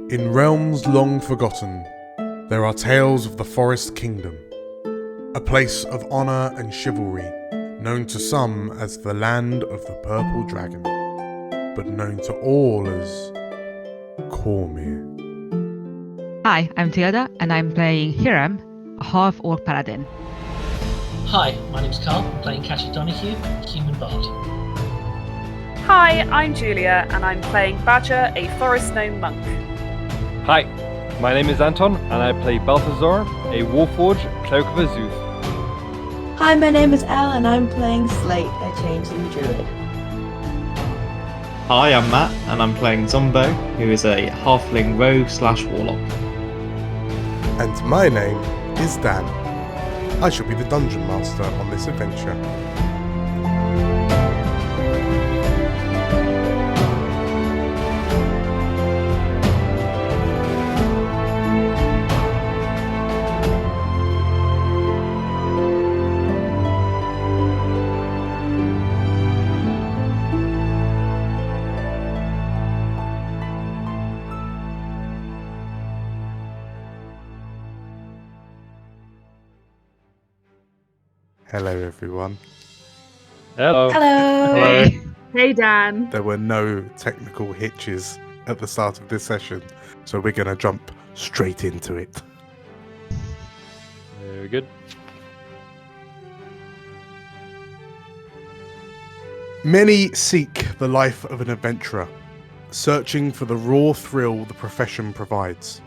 In realms long forgotten, there are tales of the Forest Kingdom, a place of honour and chivalry, known to some as the Land of the Purple Dragon, but known to all as Cormyr. Hi, I'm Theoda, and I'm playing Hiram, a half-orc paladin. Hi, my name's Carl. I'm playing Cassie Donahue, human bard. Hi, I'm Julia, and I'm playing Badger, a forest gnome monk. Hi, my name is Anton, and I play Balthazar, a Warforged Cloak of Azuth. Hi, my name is Elle, and I'm playing Slate, a changeling druid. Hi, I'm Matt, and I'm playing Zombo, who is a halfling rogue/warlock. And my name is Dan. I shall be the dungeon master on this adventure. Hello everyone. Hello. Hello. Hey, Dan. There were no technical hitches at the start of this session, so we're going to jump straight into it. Very good. Many seek the life of an adventurer, searching for the raw thrill the profession provides.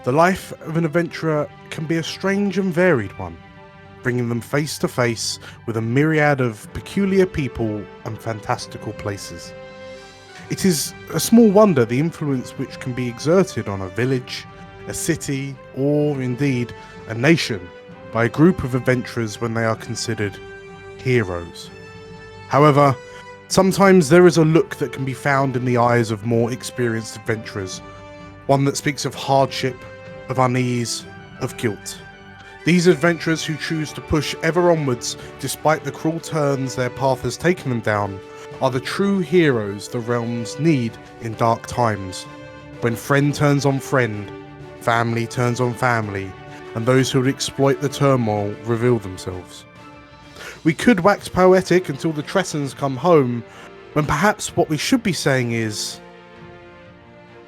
The life of an adventurer can be a strange and varied one, bringing them face to face with a myriad of peculiar people and fantastical places. It is a small wonder the influence which can be exerted on a village, a city, or indeed a nation by a group of adventurers when they are considered heroes. However, sometimes there is a look that can be found in the eyes of more experienced adventurers, one that speaks of hardship, of unease, of guilt. These adventurers who choose to push ever onwards despite the cruel turns their path has taken them down are the true heroes the realms need in dark times, when friend turns on friend, family turns on family, and those who would exploit the turmoil reveal themselves. We could wax poetic until the Tressons come home, when perhaps what we should be saying is...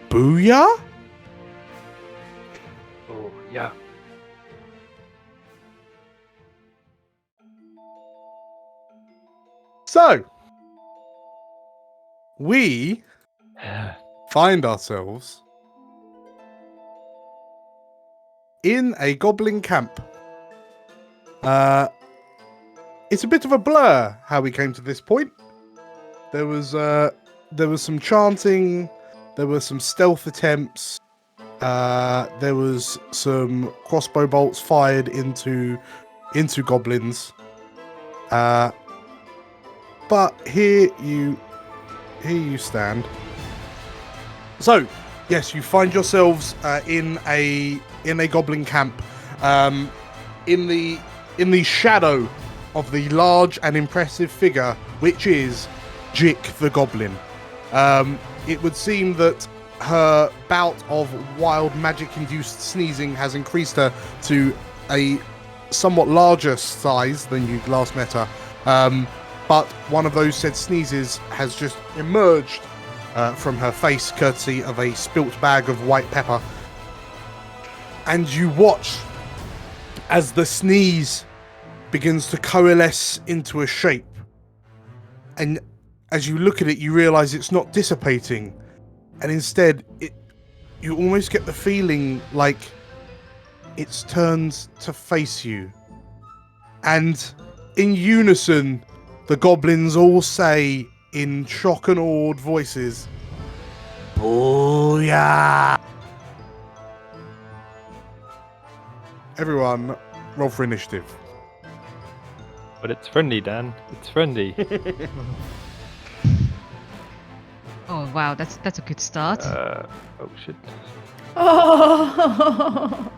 Booyah? Oh, yeah. So, we find ourselves in a goblin camp. It's a bit of a blur how we came to this point. There was some chanting, there were some stealth attempts, there was some crossbow bolts fired into goblins. But here you stand. So, yes, you find yourselves in a goblin camp, in the shadow of the large and impressive figure, which is Jick the Goblin. It would seem that her bout of wild magic-induced sneezing has increased her to a somewhat larger size than you last met her. But one of those said sneezes has just emerged from her face, courtesy of a spilt bag of white pepper. And you watch as the sneeze begins to coalesce into a shape. And as you look at it, you realise it's not dissipating. And instead, you almost get the feeling like it's turned to face you. And in unison, the goblins all say in shock and awed voices, Booyah! Everyone, roll for initiative. But it's friendly, Dan. It's friendly. Oh wow, that's a good start. Oh, shit. Oh,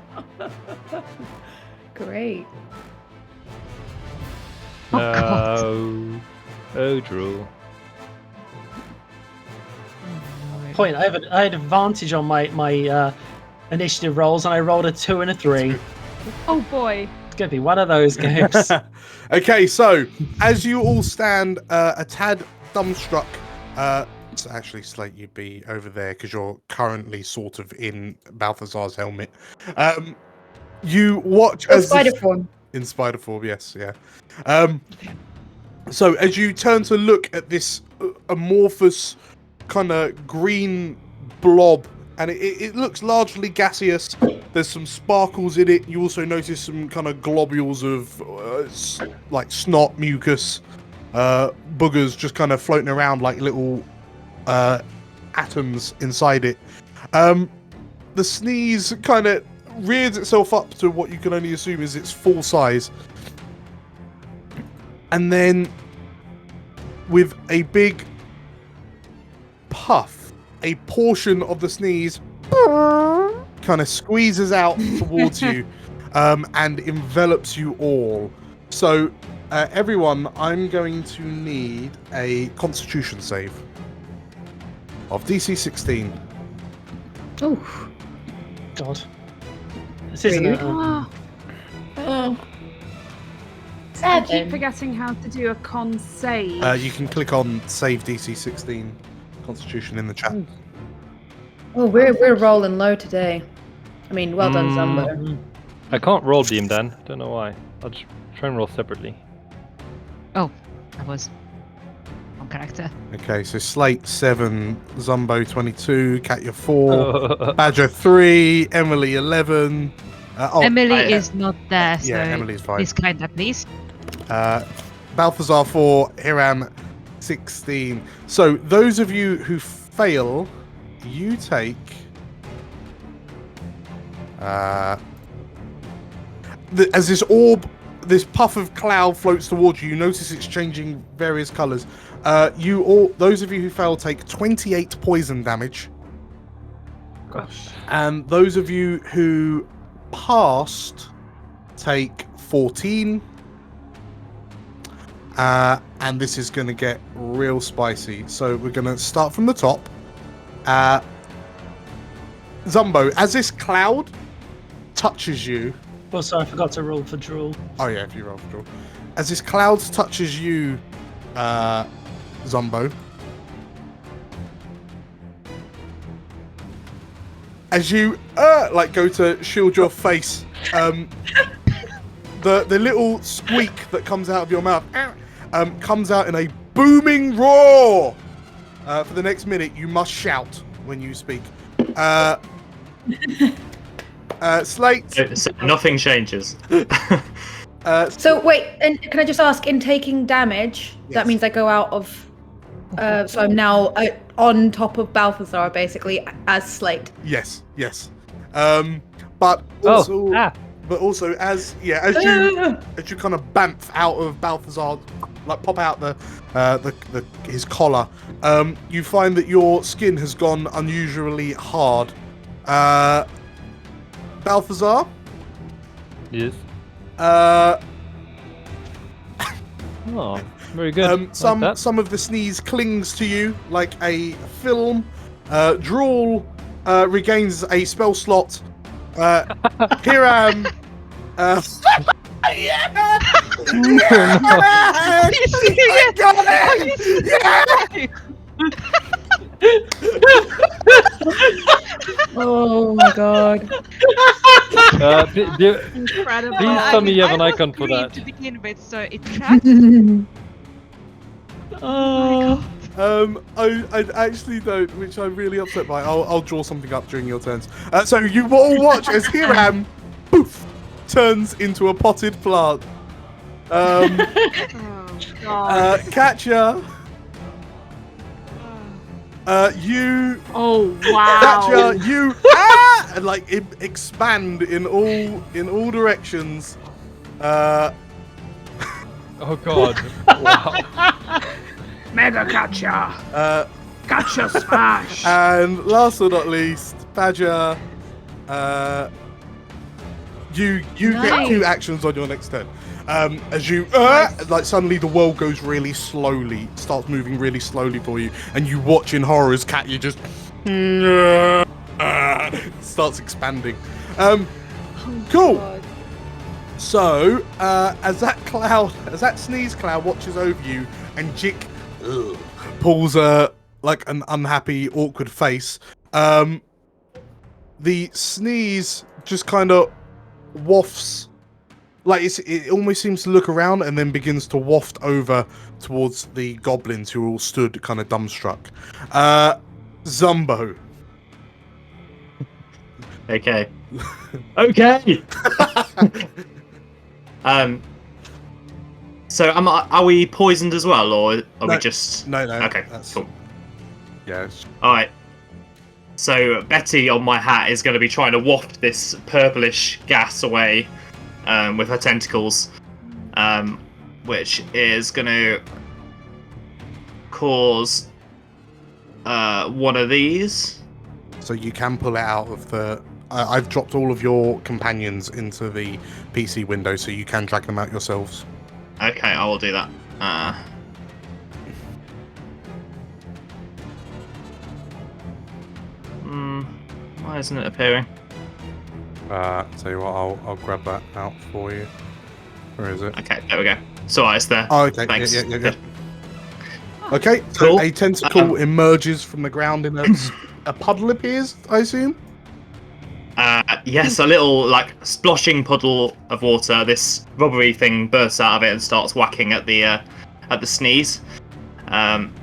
great. Oh, God. No. Oh, drool. Oh, Lord. point. I had advantage on my initiative rolls, and I rolled a 2 and a 3. Oh boy. It's gonna be one of those games. Okay, so as you all stand a tad dumbstruck, so actually, Slate, you'd be over there because you're currently sort of in Balthazar's helmet. You watch as Spider form. in spider form, yes, yeah. So as you turn to look at this amorphous kind of green blob, and it looks largely gaseous. There's some sparkles in it. You also notice some kind of globules of like snot, mucus, boogers just kind of floating around like little atoms inside it. The sneeze kind of rears itself up to what you can only assume is its full size. And then with a big puff, a portion of the sneeze kind of squeezes out towards you and envelops you all. So everyone, I'm going to need a Constitution save of DC 16. Oh. God. This isn't Rude. a... I keep forgetting how to do a con save. You can click on Save DC 16 Constitution in the chat. Oh, we're rolling low today. I mean, well done, Zumbo. I can't roll beam then. Don't know why. I'll just try and roll separately. Oh, I was on character. Okay, so Slate 7, Zumbo 22, Katya 4, Badger 3, Emily 11. Emily is not there, so yeah, Emily's fine. please kind that, please. Balthazar 4, Hiram 16. So those of you who fail, you take as this orb, this puff of cloud floats towards you, you notice it's changing various colors. Those of you who fail take 28 poison damage. Gosh. And those of you who passed take 14. And this is going to get real spicy. So we're going to start from the top. Zumbo, as this cloud touches you... Oh, sorry, I forgot to roll for draw. Oh yeah, if you roll for draw. As this cloud touches you, Zumbo, as you like go to shield your face, the little squeak that comes out of your mouth comes out in a booming roar. For the next minute, you must shout when you speak. Slate. So nothing changes. So wait, and can I just ask, in taking damage, Yes. that means I go out of... so I'm now on top of Balthazar, basically, as Slate. Yes. But also, as you kind of bamf out of Balthazar, like pop out his collar, you find that your skin has gone unusually hard. Balthazar? Yes. Uh, Oh, very good. some Like that. some of the sneeze clings to you like a film. Drool regains a spell slot. Hiram. Yeah! I got it! Oh my god. Incredible. Please tell me you have an I icon was for green that. to begin with, so it tracked. I actually don't, which I'm really upset by. I'll draw something up during your turns. So you all watch as Hiram, poof, turns into a potted plant. Oh, God. Katya, you, Oh, wow. Katya, you, and like expand in all directions. Oh god. Wow. Mega Catcher. Catcher Smash. And last but not least, Badger, you get Nice. 2 actions on your next turn. As you like suddenly the world goes really slowly, starts moving really slowly for you, and you watch in horror as Katya just starts expanding. Cool. God. So, as that sneeze cloud watches over you, and Jick pulls like an unhappy, awkward face, the sneeze just kind of wafts, like it almost seems to look around and then begins to waft over towards the goblins who all stood kind of dumbstruck. Zumbo. Okay. Okay. So are we poisoned as well, or are we just? No. Okay. That's, Cool. Yeah. All right. So Betty on my hat is going to be trying to waft this purplish gas away with her tentacles, which is going to cause one of these. So you can pull it out of the. I've dropped all of your companions into the PC window, so you can drag them out yourselves. Okay, I will do that. Why isn't it appearing? Tell you what, I'll grab that out for you. Where is it? Okay, there we go. So it's there. Oh, okay. Thanks. Yeah. Okay, so Cool. a tentacle emerges from the ground in a puddle appears, I assume? Yes, a little like sploshing puddle of water. This rubbery thing bursts out of it and starts whacking at the sneeze. And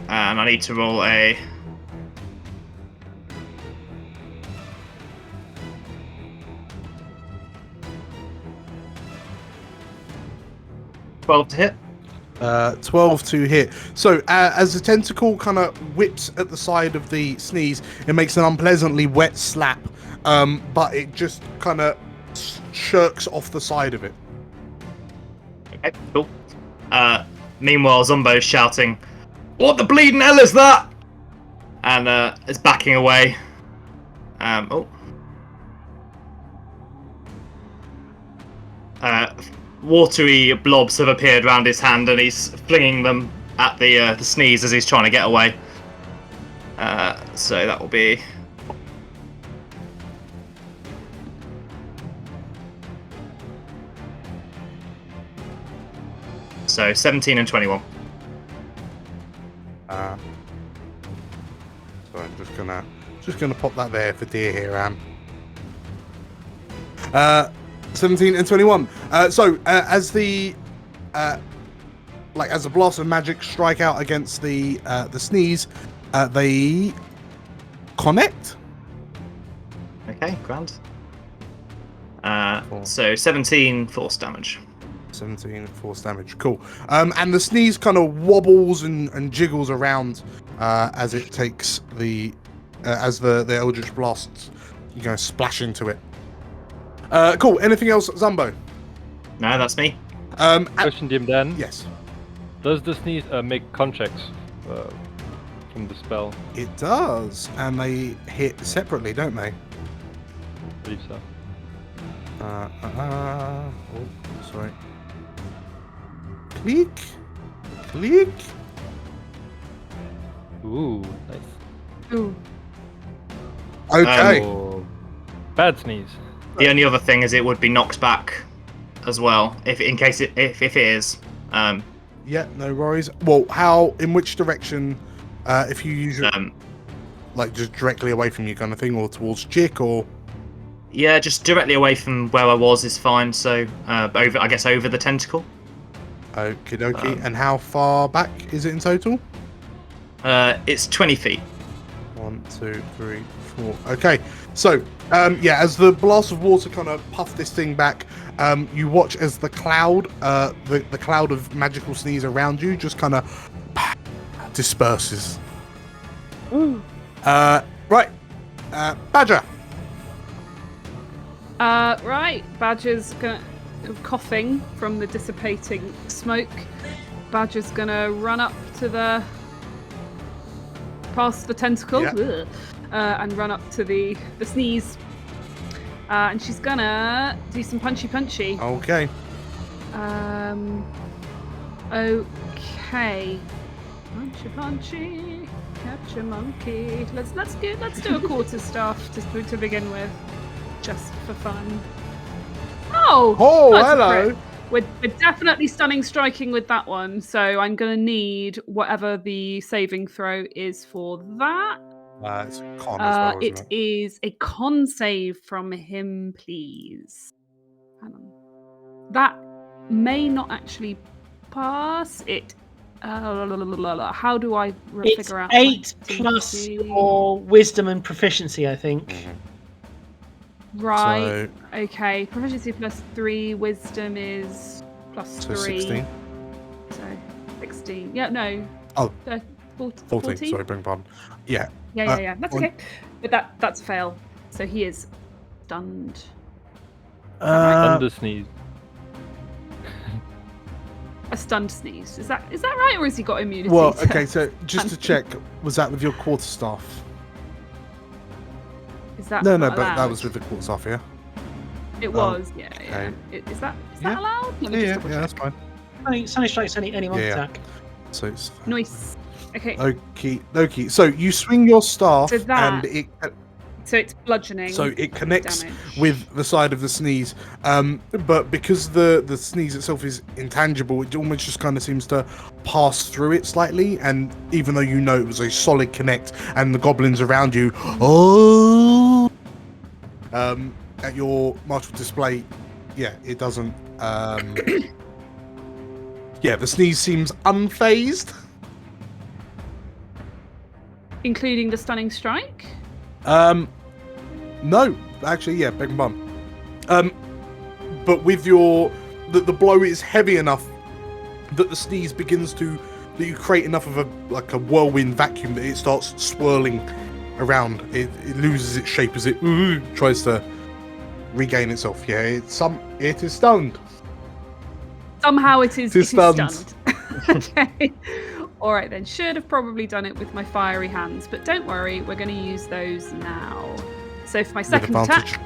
I need to roll a. $12 to hit. 12 to hit. So as the tentacle kind of whips at the side of the sneeze, it makes an unpleasantly wet slap, but it just kind of shirks off the side of it. Okay, cool. Meanwhile, Zumbo's shouting, "What the bleeding hell is that?" And is backing away. Watery blobs have appeared around his hand, and he's flinging them at the sneeze as he's trying to get away. So that will be. So 17 and 21. So I'm just gonna pop that there for dear Hiram. 17 and 21. So as the as the blast of magic strike out against the sneeze, they connect. Okay, grand. So 17 force damage. 17 force damage. Cool. And the sneeze kind of wobbles and jiggles around as it takes as the Eldritch Blast splash into it. Cool. Anything else, Zumbo? No, that's me. Question, Jim, then. Yes. Does the sneeze make contracts from the spell? It does, and they hit separately, don't they? I believe so. Oh, sorry. Click. Ooh, nice. Ooh. Okay. Oh, bad sneeze. The only other thing is it would be knocked back as well, if it is. Yeah, no worries. Well, in which direction? If you use it, just directly away from you, kind of thing, or towards Jick, or? Yeah, just directly away from where I was is fine. So over the tentacle. Okie dokie. And how far back is it in total? It's 20 feet. 1, 2, 3, 4. Okay. So, as the blast of water kind of puff this thing back, you watch as the cloud, the cloud of magical sneeze around you just kind of disperses. Ooh. Right. Badger. Right. Badger's coughing from the dissipating smoke. Badger's gonna run up to past the tentacle. Yeah. And run up to the sneeze. And she's gonna do some punchy. Okay. Okay. Punchy. Catch a monkey. Let's do a quarterstaff to begin with, just for fun. Oh, that's a hello. crit. We're definitely stunning striking with that one, so I'm gonna need whatever the saving throw is for that. It's con as well, It isn't it? is a con save from him, please. Hang on. That may not actually pass. It. How do I It's figure out? 8 plus DC? your wisdom and proficiency, I think. Right. Okay. Proficiency plus 3. Wisdom is plus So 3. 16. So 16. Yeah. No. Oh. 14. 14. Sorry, beg pardon. Yeah. Yeah. That's okay. But that's a fail. So he is stunned. Thunder sneeze. A stunned sneeze. Is that right, or has he got immunity? Well, to- okay. So just to check, was that with your quarterstaff? Is that No, not but that allowed? was with the quarterstaff, yeah. It was. Yeah. okay. Is that Yeah. allowed? Let me Yeah, just double that's check. fine. Sunny strikes any monk Yeah. attack. So it's Nice. Okay. okie. So you swing your staff, So that- and So it's bludgeoning. it connects damage. with the side of the sneeze. But because the sneeze itself is intangible, it almost just kind of seems to pass through it slightly. And even though you know it was a solid connect, and the goblins around you, at your martial display, it doesn't. The sneeze seems unfazed. Including the stunning strike. No, actually, beg your pardon. But with the blow is heavy enough that the sneeze begins that you create enough of a whirlwind vacuum that it starts swirling around. It loses its shape as it tries to regain itself. Yeah, it is stunned. Somehow it is stunned. Okay. All right then. Should have probably done it with my fiery hands, but don't worry, we're going to use those now. So for my second attack,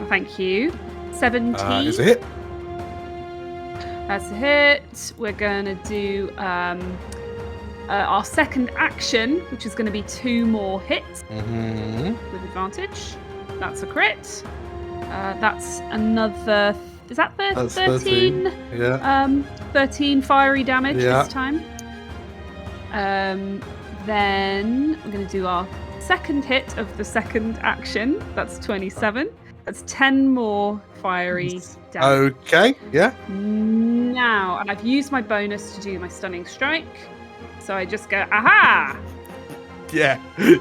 thank you. 17. Is a hit. That's a hit. We're going to do our second action, which is going to be 2 more hits with advantage. That's a crit. That's another. Is that That's 13? 13. Yeah. 13 fiery damage Yeah. this time. Then we're going to do our second hit of the second action. That's 27. That's 10 more fiery damage. Okay. Yeah. Now, and I've used my bonus to do my stunning strike. So I just go, aha! Yeah.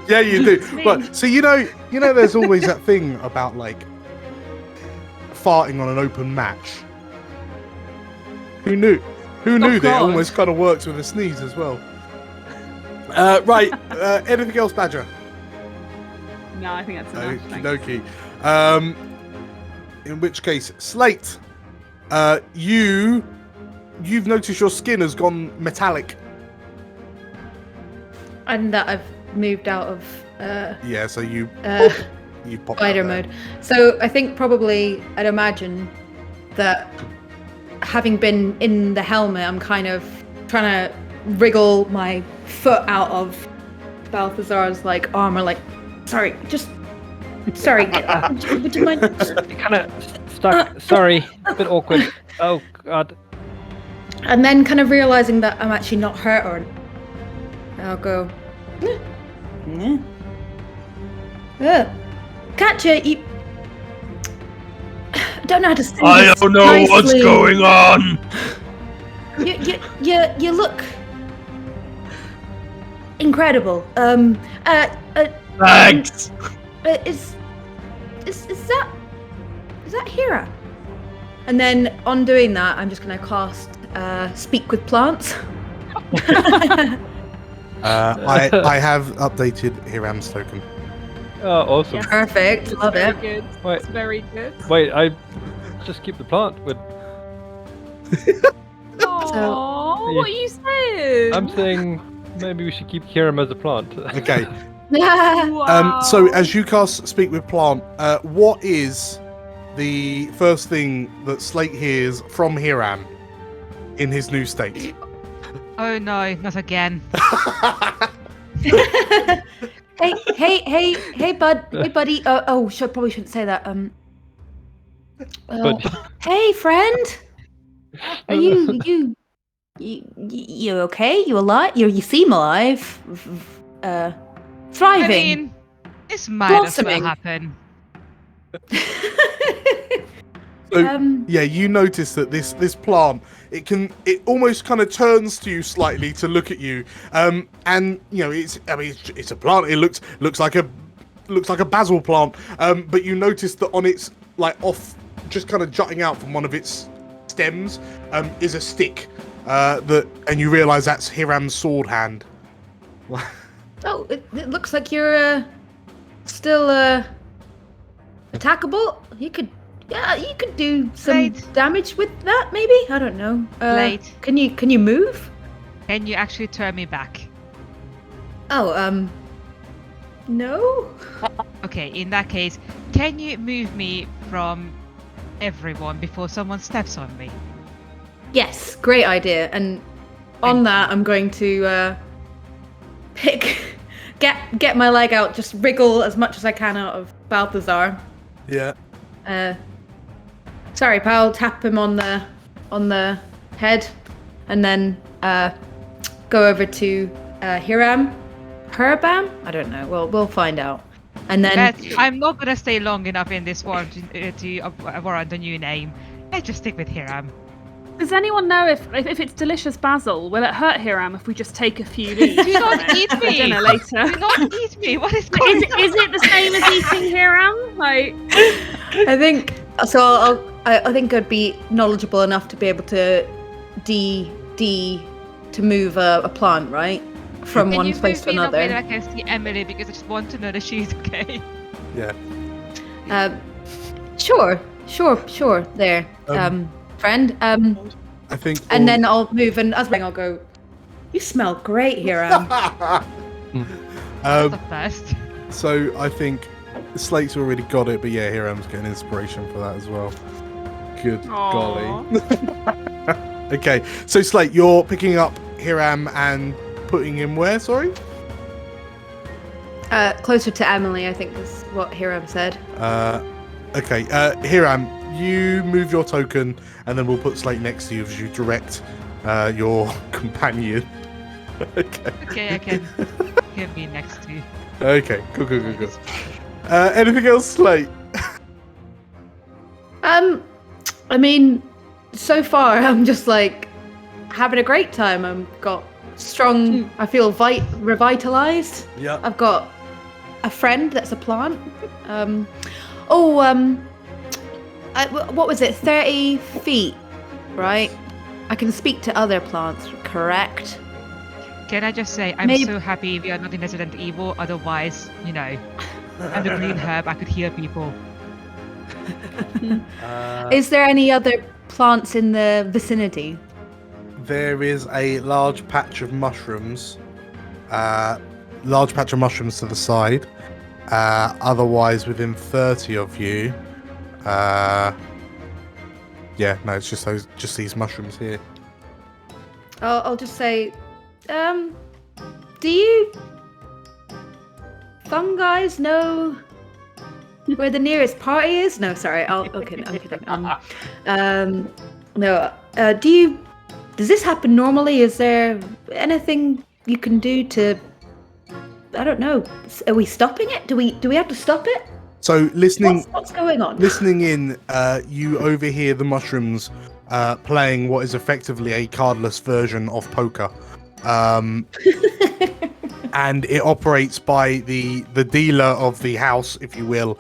Yeah, you do. But so you know, there's always that thing about farting on an open match. Who knew? Who knew that it God. almost kind of works with a sneeze as well? Right. Anything else, Badger? No, I think that's enough. Okie thanks. dokie. In which case, Slate, you've noticed your skin has gone metallic. And that I've moved out of Yeah, so you popped spider out there. mode. So I think probably I'd imagine that having been in the helmet, I'm kind of trying to wriggle my foot out of Balthazar's armor. Sorry, would you mind? Kind of stuck. Sorry, a bit awkward. Oh god. And then kind of realizing that I'm actually not hurt, or I'll go. Katja, you. I don't know how to say this nicely. on. You look incredible. Thanks. Is that Hera? And then on doing that, I'm just gonna cast Speak with Plants. I have updated Hiram's token. Oh, awesome. Yes. Perfect, It's love very it. good. Wait. It's very good. Wait, I just keep the plant. With Aww, what are you saying? I'm saying maybe we should keep Hiram as a plant. Okay. Wow. So as you cast Speak with Plant, what is the first thing that Slate hears from Hiram in his new state? Oh no, not again. Hey, buddy. Probably shouldn't say that. Hey, friend. Are you okay? You alive? You seem alive. Thriving. I mean, this might as well Blossoming. happen. So, yeah, you notice that this plant, it almost kind of turns to you slightly to look at you, and you know it's a plant. It looks like a basil plant, but you notice that on its off, just kind of jutting out from one of its stems, is a stick, and you realise that's Hiram's sword hand. Oh, it looks like you're still attackable. You could do some Right. damage with that, maybe. I don't know. Late. Can you move? Can you actually turn me back? Oh, no. Okay, in that case, can you move me from everyone before someone steps on me? Yes, great idea. And on that, I'm going to get my leg out, just wriggle as much as I can out of Balthazar. Yeah. Sorry, pal. Tap him on the head, and then go over to Hiram. Herbam? I don't know. We'll find out. And then I'm not gonna stay long enough in this one to warrant a new name. Let's just stick with Hiram. Does anyone know if it's delicious basil, will it hurt Hiram if we just take a few leaves? Do not eat for me! dinner later. Do not eat me! What is going on? Is it the same as eating Hiram? Like, I think so. I think I'd be knowledgeable enough to be able to to move a plant, right, from Can one you place move to me in a way another. that I can see Emily, because I just want to know that she's okay. Yeah. Sure. There, friend. I think. And then I'll move, and as I'll go. You smell great, Hiram. That's the first. So I think Slate's already got it, but yeah, Hiram's getting inspiration for that as well. Good golly. Okay, so Slate, you're picking up Hiram and putting him where? Sorry. Closer to Emily, I think is what Hiram said. Okay, Hiram, you move your token, and then we'll put Slate next to you as you direct your companion. Okay, I can be next to you. Okay, cool. Anything else, Slate? I mean, so far I'm just having a great time. I've got strong. I feel revitalized. Yeah. I've got a friend that's a plant. What was it? 30 feet, right? I can speak to other plants, correct? Can I just say, I'm so happy we are not in Resident Evil, otherwise, I'm the green herb, I could heal people. Is there any other plants in the vicinity? There is a large patch of mushrooms. To the side. Otherwise, within 30 of you. It's just these mushrooms here. I'll just say, do you fungi know where the nearest party is? No, sorry. I'm kidding. No. Does this happen normally? Is there anything you can do to? I don't know. Are we stopping it? Do we have to stop it? So listening. What's going on? Listening in, you overhear the mushrooms playing what is effectively a cardless version of poker. And it operates by the dealer of the house, if you will,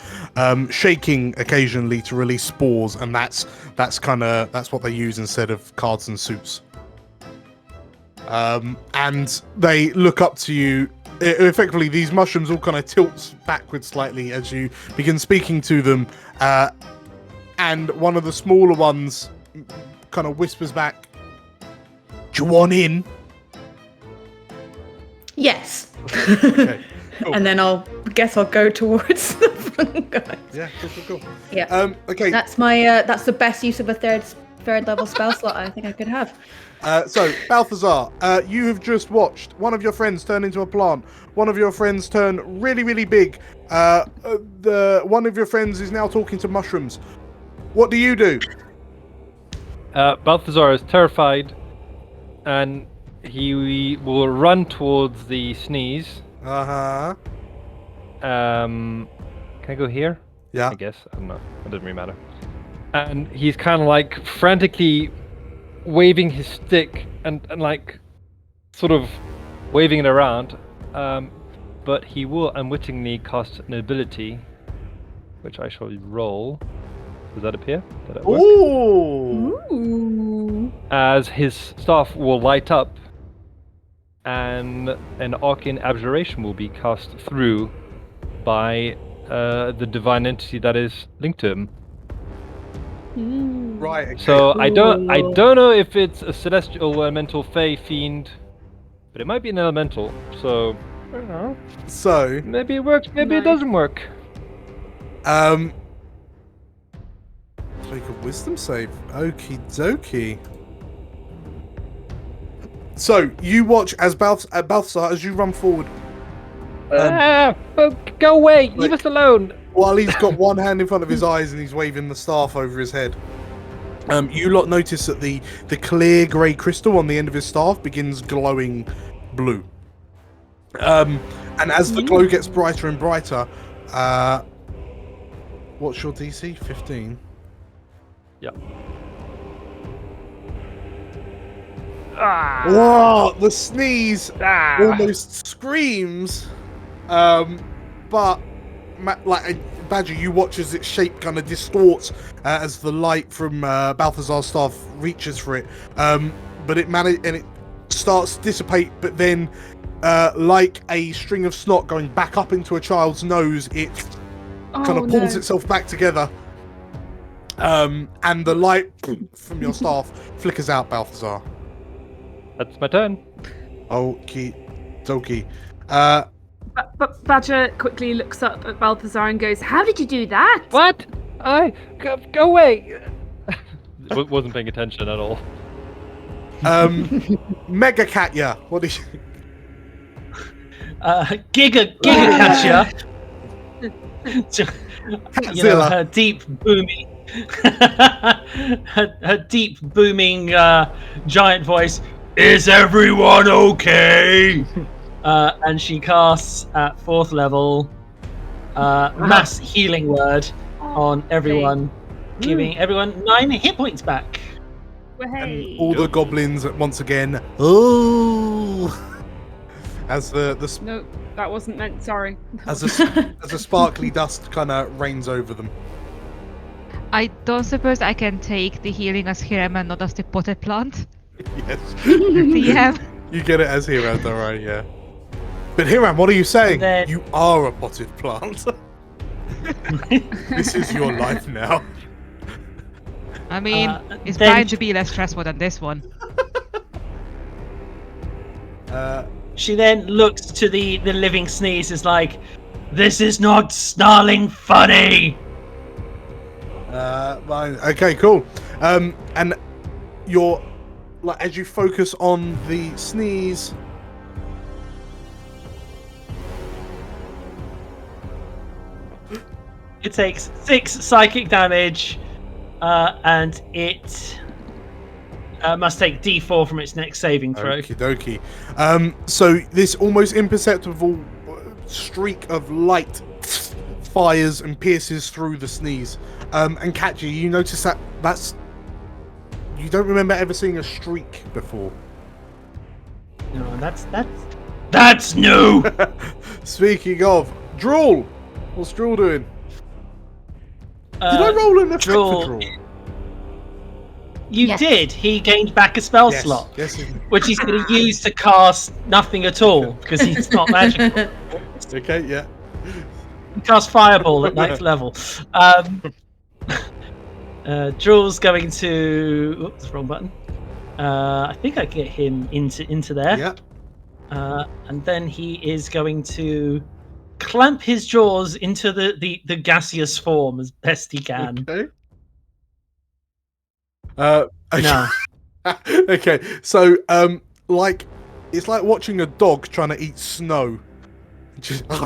shaking occasionally to release spores, and that's what they use instead of cards and suits. And they look up to you. Effectively, these mushrooms all kind of tilt backwards slightly as you begin speaking to them, and one of the smaller ones kind of whispers back, "Do you want in?" Yes. Okay, cool. And then I'll go towards the fungi. Yeah, cool. Yeah. Okay. That's my that's the best use of a third level spell slot I think I could have. So, Balthazar, you have just watched one of your friends turn into a plant. One of your friends turn really, really big. One of your friends is now talking to mushrooms. What do you do? Balthazar is terrified, and he will run towards the sneeze. Uh-huh. Can I go here? Yeah. I guess. I don't know. It doesn't really matter. And he's kind of like frantically waving his stick and like sort of waving it around. But he will unwittingly cast an ability, which I shall roll. Does that appear? Did that work? Ooh! As his staff will light up, and an arcane abjuration will be cast through by the divine entity that is linked to him. Right. Okay. So I don't know if it's a celestial, elemental, fey, fiend, but it might be an elemental. So I don't know. So Maybe it works. Maybe it doesn't work. Make a wisdom save. Okie dokie. So you watch as Balthazar, as you run forward, Go away! Leave us alone! while he's got one hand in front of his eyes and he's waving the staff over his head. You lot notice that the clear grey crystal on the end of his staff begins glowing blue. And as the glow gets brighter and brighter, what's your DC? 15. Yeah. Whoa! The sneeze almost screams. But Badger, you watch as its shape kind of distorts as the light from Balthazar's staff reaches for it. But it starts to dissipate. But then, like a string of snot going back up into a child's nose, it kind of pulls itself back together. And the light from your staff flickers out, Balthazar. That's my turn. Okie dokie. Badger quickly looks up at Balthazar and goes, "How did you do that?" What? Go away! Wasn't paying attention at all. Mega Katya, what is? Giga Katya. You know, her deep booming, her deep booming giant voice. Is everyone okay? And she casts at 4th level mass healing word on everyone, giving everyone 9 hit points back. And all the goblins once again. Oh, as the No, that wasn't meant. Sorry. as a sparkly dust kind of rains over them. I don't suppose I can take the healing as Hiram and not as the potted plant. Yes, DM. you get it as Hiram, don't worry, yeah. But Hiram, what are you saying? Then- You are a potted plant. This is your life now. I mean, it's then- bound to be less stressful than this one. She then looks to the living sneeze, is like, "This is not snarling funny." Fine. Okay, cool. And you're like, as you focus on the sneeze, It takes 6 psychic damage, and it must take D4 from its next saving throw. okie dokie. So this almost imperceptible streak of light fires and pierces through the sneeze. And Katja, you notice that's you don't remember ever seeing a streak before. No, that's new. Speaking of Drool, what's Drool doing? Did I roll an effect for Drool? You Yes. did. He gained back a spell slot, Yes. which he's going to use to cast nothing at all because he's not magical. Okay. Yeah. He casts Fireball at 9th level. Drew's going to. Oops, wrong button. I think I get him into there. Yeah. And then he is going to clamp his jaws into the gaseous form as best he can. Okay. No. Okay, so like it's like watching a dog trying to eat snow. Just just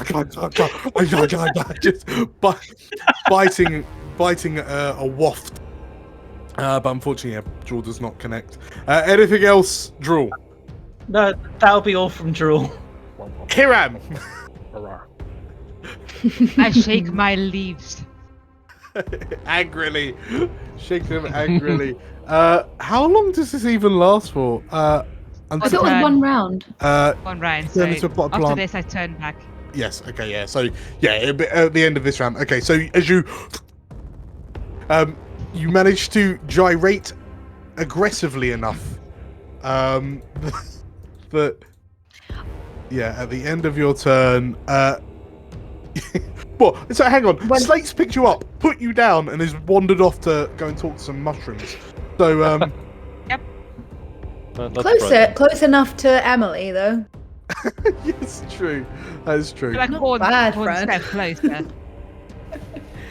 biting a waft. But unfortunately, yeah, Drool does not connect. Anything else, Drool? No, that'll be all from Drool. Hiram. I shake my leaves. Angrily, shake them angrily. How long does this even last for? I thought it was one round. 1 round. So turn into a pot after plant. this, I turn back. Yes. Okay. Yeah. So yeah, at the end of this round. Okay. So as you you manage to gyrate aggressively enough, that yeah, at the end of your turn, well, so hang on. Slate's picked you up, put you down, and has wandered off to go and talk to some mushrooms. So Yep. Close enough to Emily, though. yes, true. That is true. Like Not one bad, step closer.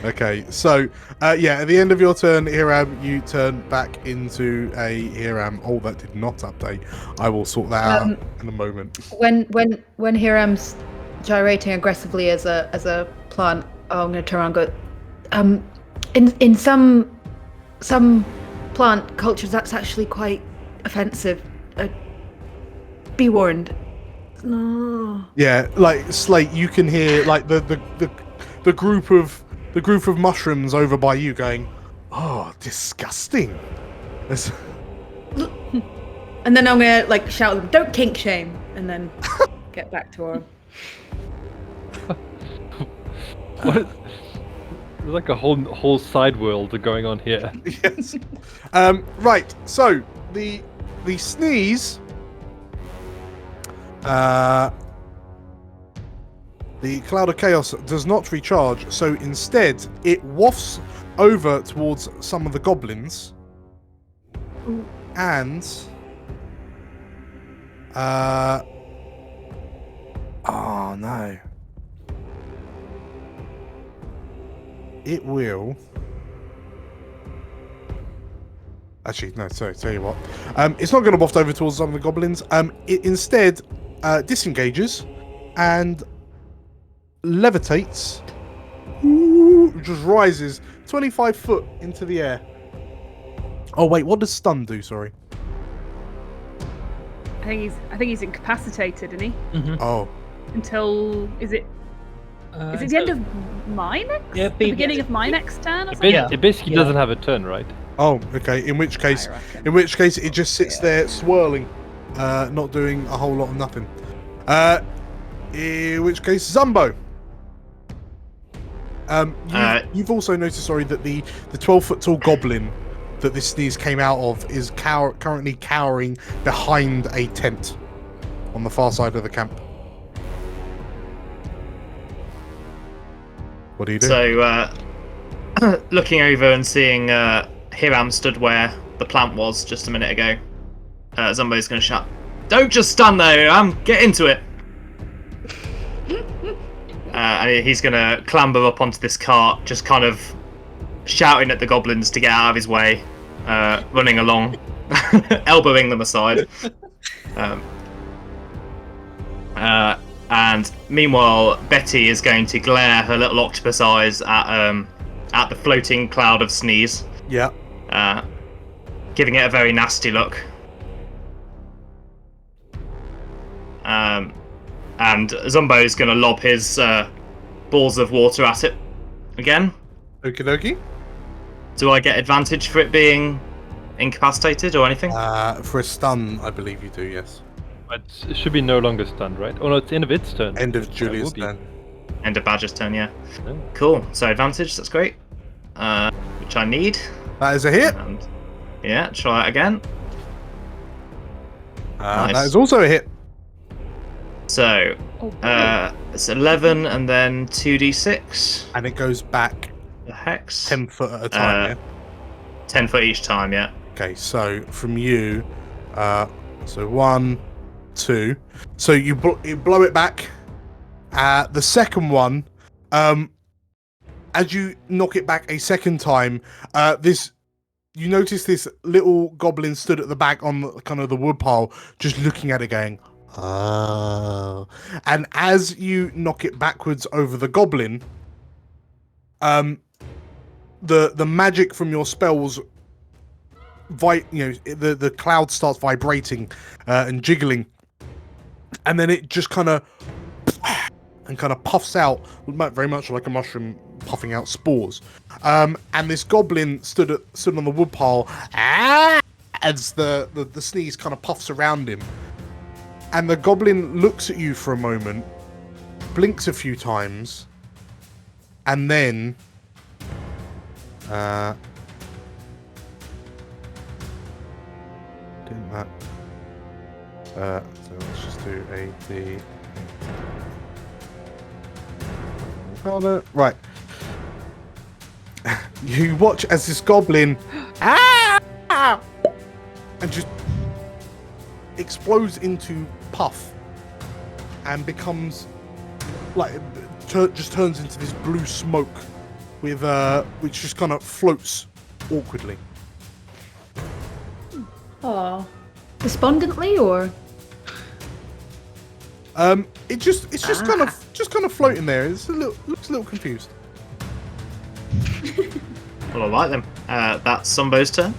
Okay, so yeah, at the end of your turn, Hiram, you turn back into a Hiram. Oh, that did not update. I will sort that out in a moment. When Hiram's gyrating aggressively as a plant, I'm going to turn around and go. In some plant cultures, that's actually quite offensive. Be warned. No. Yeah, like Slate, you can hear like the group of mushrooms over by you going, "Oh, disgusting." And then I'm gonna like shout at them, "Don't kink shame," and then get back to her. What is, there's like a whole side world going on here. Yes. Right. So the sneeze. The cloud of chaos does not recharge, so instead it wafts over towards some of the goblins, and oh no, it will. Actually, no. Sorry. Tell you what, it's not going to waft over towards some of the goblins. It instead disengages and levitates, just rises 25 foot into the air. Oh wait, what does stun do? Sorry. I think he's incapacitated, isn't he? Mm-hmm. Oh. Until is it the end of my next? Yeah, the beginning of my next turn or It, something? it basically doesn't have a turn, right? Oh, okay. In which case, it just sits there swirling, not doing a whole lot of nothing. In which case, Zumbo. You've also noticed, sorry, that the 12-foot tall goblin that this sneeze came out of is currently cowering behind a tent on the far side of the camp. What do you do? So, looking over and seeing Hiram stood where the plant was just a minute ago, Zumbo's going to shout, "Don't just stand there, Hiram! Get into it!" And he's going to clamber up onto this cart, just kind of shouting at the goblins to get out of his way, running along, elbowing them aside. And meanwhile, Betty is going to glare her little octopus eyes at the floating cloud of sneeze. Yeah. Giving it a very nasty look. And Zumbo is going to lob his balls of water at it again. Okie dokie. Do I get advantage for it being incapacitated or anything? For a stun, I believe you do, yes. But it should be no longer stunned, right? Oh no, it's the end of its turn. End of Yeah, it Julia's will be. turn. End of Badger's turn, yeah. Yeah. Cool. So advantage, that's great. Which I need. That is a hit. And yeah, try it again. Nice. That is also a hit. So it's 11 and then 2d6. And it goes back The hex. 10 foot at a time, yeah? 10 foot each time, yeah. Okay, so from you, so 1, 2. So you blow it back. The second one, as you knock it back a second time, this you notice this little goblin stood at the back on kind of the wood pile, just looking at it, going, "Oh." And as you knock it backwards over the goblin, the magic from your spells, the cloud starts vibrating and jiggling, and then it just kind of puffs out, very much like a mushroom puffing out spores. And this goblin stood on the wood pile as the sneeze kind of puffs around him. And the goblin looks at you for a moment, blinks a few times, and then doing that. So let's just do a D. Got it. Right. You watch as this goblin and just explodes into puff and becomes just turns into this blue smoke with which just kind of floats awkwardly. Oh, despondently, or it's just kind of floating there. Looks a little confused. Well, I like them. That's Sumbo's turn.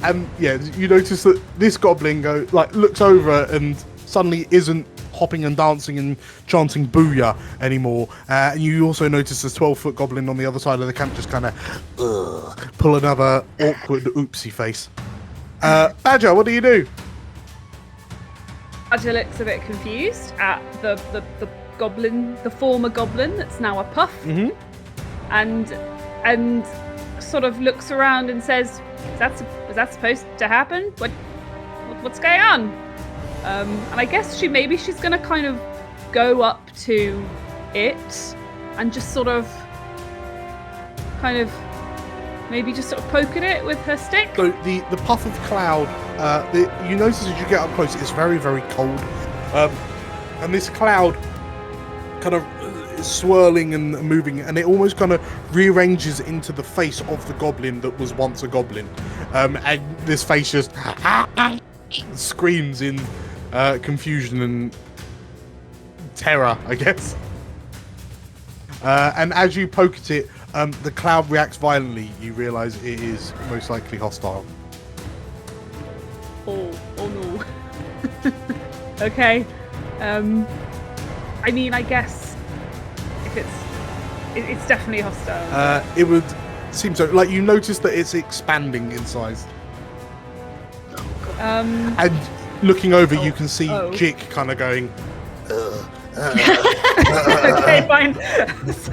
And yeah, you notice that this goblin looks over and suddenly isn't hopping and dancing and chanting booyah anymore. And you also notice this 12-foot goblin on the other side of the camp just kind of pull another awkward oopsie face. Badger, what do you do? Badger looks a bit confused at the goblin, the former goblin that's now a puff, and sort of looks around and says, "Is that supposed to happen? What's going on?" And I guess she's gonna kind of go up to it and just sort of poke at it with her stick. So the puff of cloud, you notice as you get up close, it's very, very cold. And this cloud kind of is swirling and moving, and it almost kind of rearranges into the face of the goblin that was once a goblin. And this face just screams in confusion and terror, I guess. And as you poke at it, the cloud reacts violently. You realise it is most likely hostile. Oh no. Okay. I mean, I guess if it's definitely hostile. It would seem so. Like, you notice that it's expanding in size. And looking over, you can see Jik kind of going. Okay, fine. So,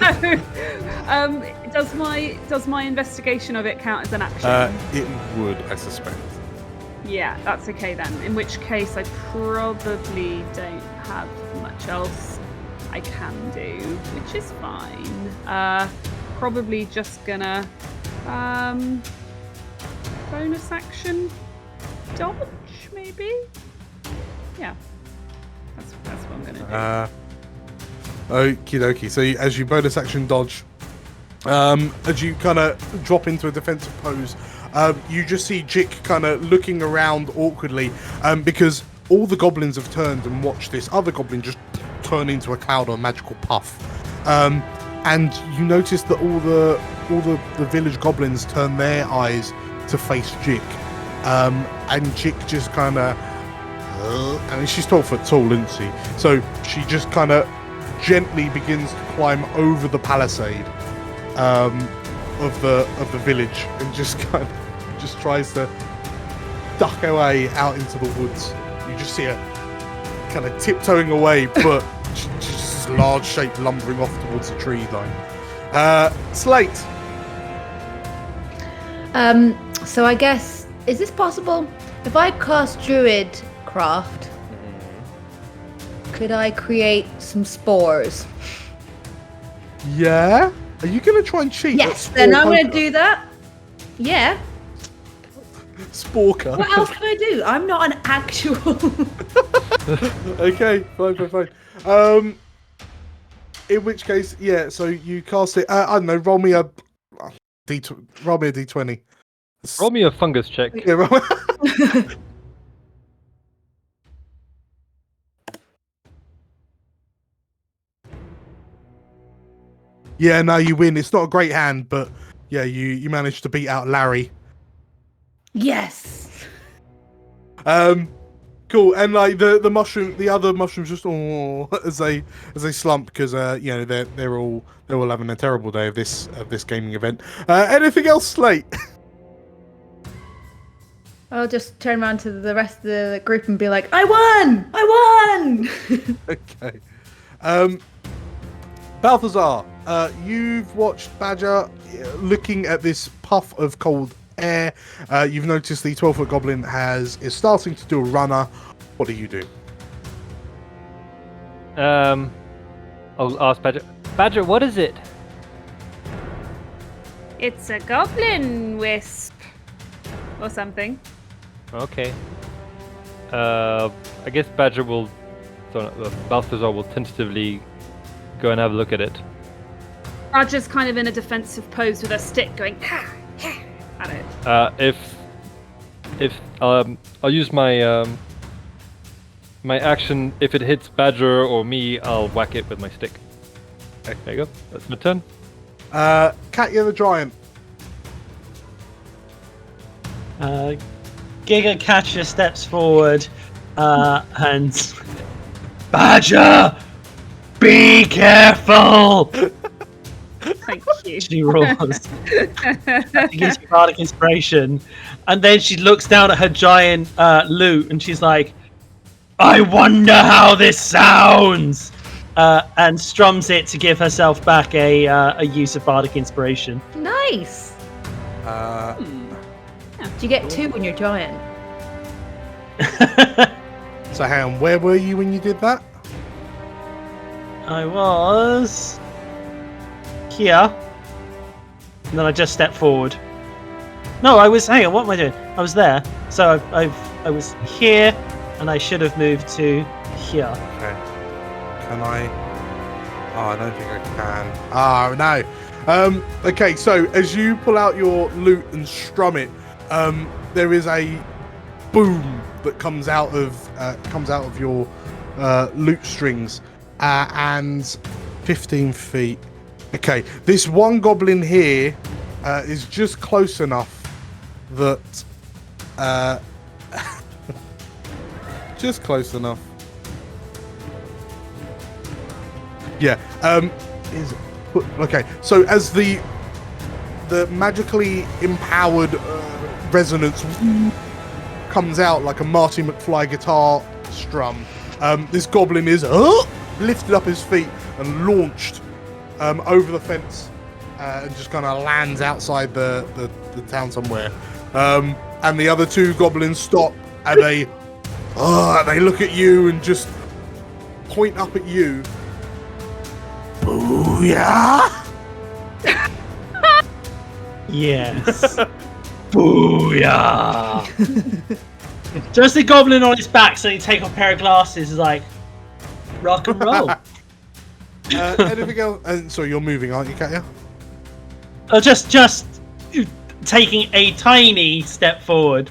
does my investigation of it count as an action? It would, I suspect. Yeah, that's okay then. In which case, I probably don't have much else I can do, which is fine. Probably just gonna bonus action dodge, maybe. Yeah, that's what I'm gonna do. Okie dokie. So as you bonus action dodge, as you kind of drop into a defensive pose, you just see Jik kind of looking around awkwardly, because all the goblins have turned and watched this other goblin just turn into a cloud or magical puff. And you notice that all the village goblins turn their eyes to face Jik. And Jik just kind of, I mean, she's 12 foot tall, isn't she? So she just kind of gently begins to climb over the palisade of the village, and just tries to duck away out into the woods. You just see her kind of tiptoeing away, but just this large shape lumbering off towards the tree line. Slate. So I guess, is this possible? If I cast Druid Craft, could I create some spores? Yeah? Are you going to try and cheat? Yes, then I'm going to do that. Yeah. Sporker. What else can I do? I'm not an actual... Okay, fine. In which case, yeah, so you cast it. I don't know, roll me a D20. Roll me a fungus check. Yeah, right. Yeah, no, you win. It's not a great hand, but yeah, you managed to beat out Larry. Yes. Cool. And like the mushroom, the other mushrooms just as they slump because they're all having a terrible day of this gaming event. Anything else, Slate? I'll just turn around to the rest of the group and be like, I won! Okay. Balthazar, you've watched Badger looking at this puff of cold air. You've noticed the 12-foot goblin is starting to do a runner. What do you do? I'll ask Badger. Badger, what is it? It's a goblin wisp. Or something. Okay. I guess Balthazar will tentatively go and have a look at it. Roger's kind of in a defensive pose with a stick going, ha, ha, at it. If I'll use my my action. If it hits Badger or me, I'll whack it with my stick. Okay, there you go. That's my turn. Katya the giant. Giga Catcher steps forward and Badger, be careful. Thank you. She rolls. She gives you bardic inspiration, and then she looks down at her giant loot, and she's like, "I wonder how this sounds," and strums it to give herself back a use of bardic inspiration. Nice. Do you get 2 when you're giant? So hang on, where were you when you did that? I was here, and then I just stepped forward. No, I was. Hang on, what am I doing? I was there. So I was here, and I should have moved to here. Okay. Can I? Oh, I don't think I can. Oh no. Okay, so as you pull out your loot and strum it, there is a boom that comes out of your loot strings, and 15 feet. Okay, this one goblin here is just close enough that just close enough. Yeah. Okay. So as the magically empowered resonance comes out like a Marty McFly guitar strum, this goblin is lifted up his feet and launched over the fence and just kind of lands outside the town somewhere. And the other 2 goblins stop and they look at you and just point up at you. Booyah! Yes. Booyah! Just the goblin on his back, so you take off a pair of glasses, is like rock and roll. Anything else? Sorry, you're moving, aren't you, Katya? Just taking a tiny step forward.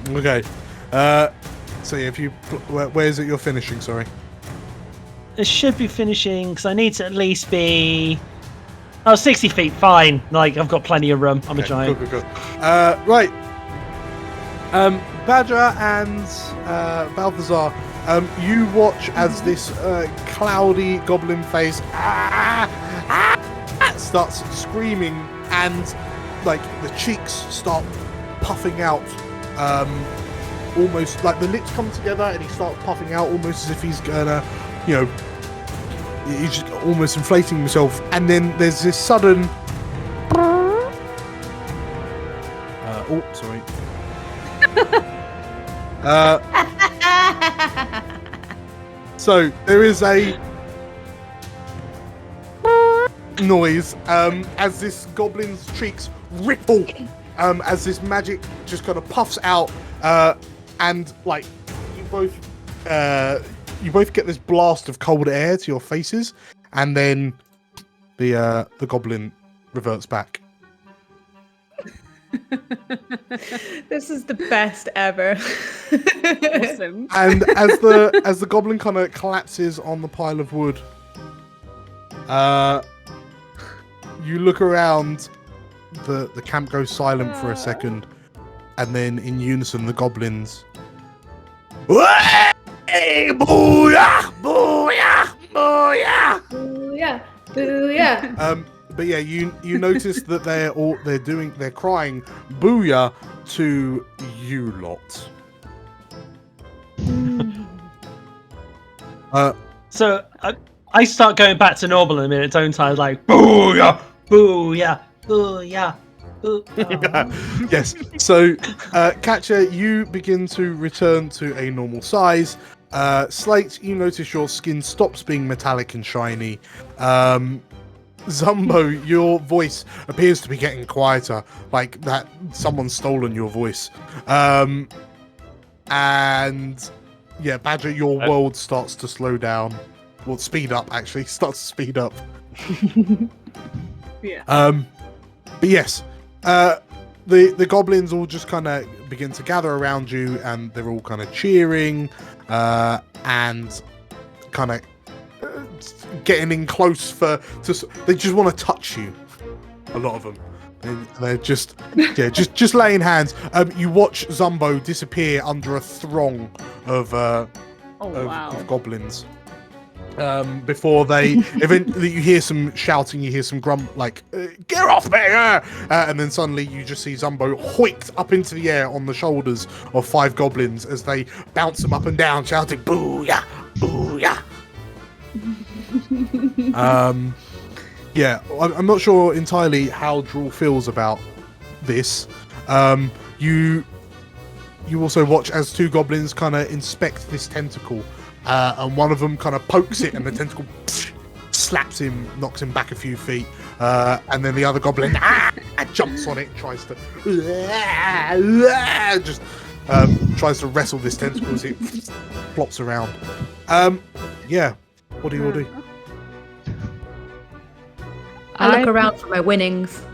Okay. So yeah, if you where is it you're finishing? Sorry. It should be finishing because I need to at least be 60 feet. Fine. Like I've got plenty of room. I'm a giant. Cool. Right. Badger and Balthazar, you watch as this cloudy goblin face starts screaming, and like the cheeks start puffing out, almost like the lips come together, and he starts puffing out almost as if he's gonna, he's just almost inflating himself, and then there's this sudden. Sorry. So there is a noise as this goblin's cheeks ripple as this magic just kind of puffs out, and like you both get this blast of cold air to your faces, and then the goblin reverts back. This is the best ever. Awesome. And as the goblin kind of collapses on the pile of wood, you look around. The camp goes silent for a second, and then in unison the goblins. Hey, booyah! Booyah! Booyah! Booyah! Booyah! But yeah, you notice that they're crying booyah to you lot. So I start going back to normal in a minute, don't I? Like booyah, booyah, booyah, booyah. Yes. So, Catcher, you begin to return to a normal size. Slate, you notice your skin stops being metallic and shiny. Zumbo, your voice appears to be getting quieter, like that someone's stolen your voice. And yeah, Badger, your world starts to slow down. Well, speed up actually, starts to speed up. Yeah. But yes, the goblins all just kind of begin to gather around you, and they're all kind of cheering and kind of getting in close they just want to touch you. A lot of them. They're just just laying hands. You watch Zumbo disappear under a throng of goblins. Before they eventually, you hear some shouting, you hear some like get off me, and then suddenly you just see Zumbo hoiked up into the air on the shoulders of 5 goblins as they bounce them up and down, shouting booyah, booyah. Yeah, I'm not sure entirely how Drool feels about this. You also watch as 2 goblins kind of inspect this tentacle, and one of them kind of pokes it, and the tentacle slaps him, knocks him back a few feet, and then the other goblin jumps on it, tries to just tries to wrestle this tentacle as it flops around. Yeah, what do you all do? I look around for my winnings.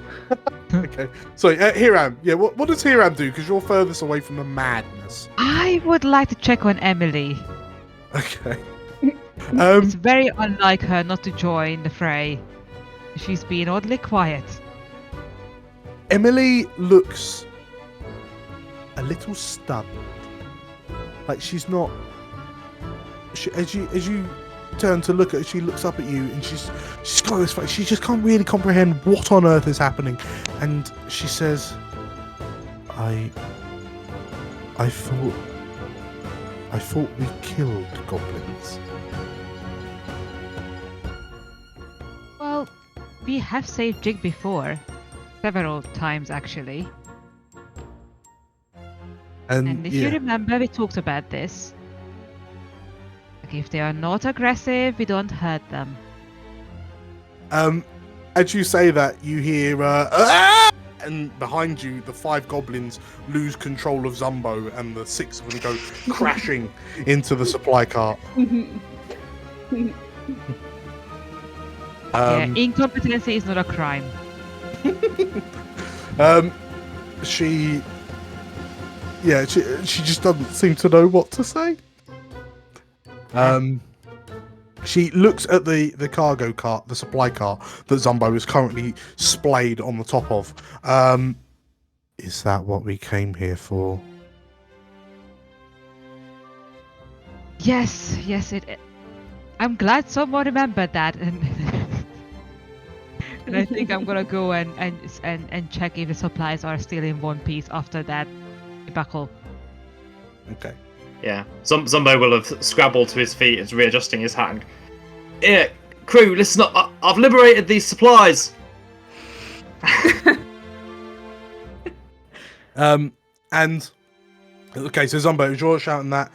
Okay, so Hiram, yeah, what does Hiram do? Because you're furthest away from the madness. I would like to check on Emily. Okay. It's very unlike her not to join the fray. She's been oddly quiet. Emily looks a little stunned. Like she's not. As you turn to look at her, she looks up at you, and she's got this face. She just can't really comprehend what on earth is happening, and she says, "I thought we killed goblins." Well, we have saved Jig before. Several times, actually. And if you remember, we talked about this. Like, if they are not aggressive, we don't hurt them. As you say that, you hear, and behind you, the 5 goblins lose control of Zumbo, and the 6 of them go crashing into the supply cart. Incompetency is not a crime. She just doesn't seem to know what to say. She looks at the cargo cart, the supply cart that Zumbo is currently splayed on the top of. Is that what we came here for? Yes, I'm glad someone remembered that, and and I think I'm gonna go and check if the supplies are still in one piece after that debacle. Okay. Yeah, Zumbo will have scrabbled to his feet and readjusting his hat. Yeah, crew, listen up. I've liberated these supplies. And okay, so Zumbo, as you're shouting that,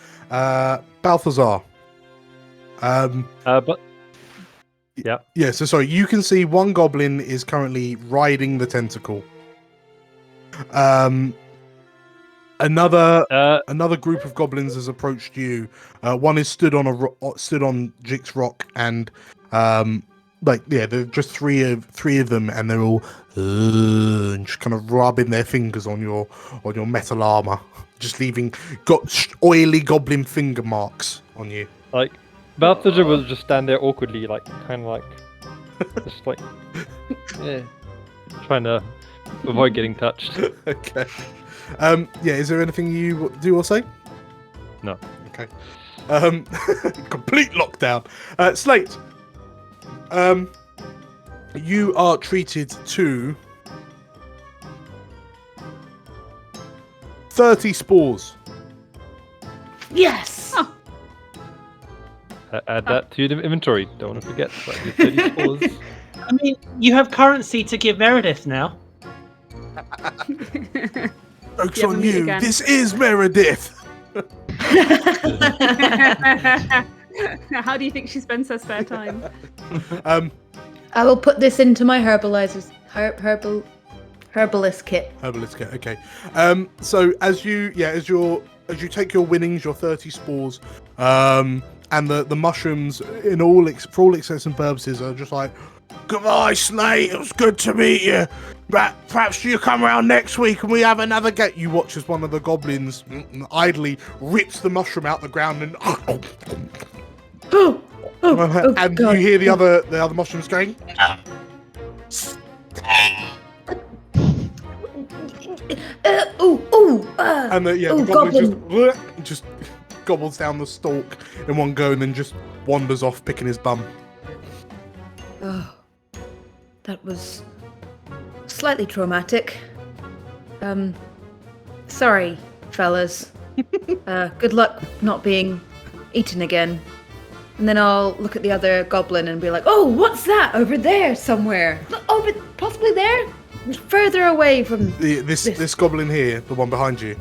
Balthazar. But yeah. Yeah. So sorry, you can see one goblin is currently riding the tentacle. Another group of goblins has approached you. One is stood on Jix Rock, and there's just three of them, and they're all and just kind of rubbing their fingers on your metal armor, just leaving oily goblin finger marks on you. Like, Balthazar will just stand there awkwardly, like, kind of like, just like, yeah, trying to avoid getting touched. Okay. Is there anything you do or say? No. Okay. Complete lockdown. Slate. You are treated to 30 spores. Yes. Oh. Add that to the inventory. Don't want to forget about your 30 spores. I mean, you have currency to give Meredith now. Jokes Yeah, on we meet you. again. This is Meredith. How do you think she spends her spare time? I will put this into my herbalist kit. Herbalist kit. Okay. So as you take your winnings, your 30 spores, and the mushrooms for all intents and purposes are just like, goodbye, Slate. It was good to meet you. Perhaps you come around next week and we have another get. You watch as one of the goblins idly rips the mushroom out the ground and and God. you hear the other mushrooms going. And the goblin just gobbles down the stalk in one go and then just wanders off picking his bum. Oh, that was slightly traumatic. Sorry, fellas. Good luck not being eaten again. And then I'll look at the other goblin and be like, "Oh, what's that over there somewhere? Over, possibly there, further away from this goblin here, the one behind you."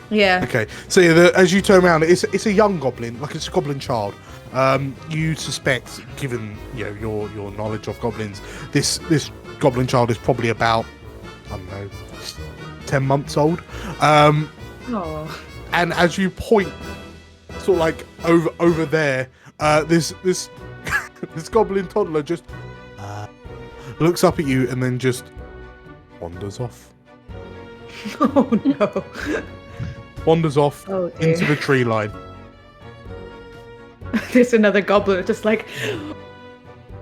Yeah. Okay, so as you turn around, it's a young goblin, like it's a goblin child. You suspect, given your knowledge of goblins, this goblin child is probably about, I don't know, 10 months old. Oh. And as you point, sort of like over there, this this goblin toddler just looks up at you and then just wanders off. Oh no. Wanders off Oh, dear. into the tree line. There's another goblin just like,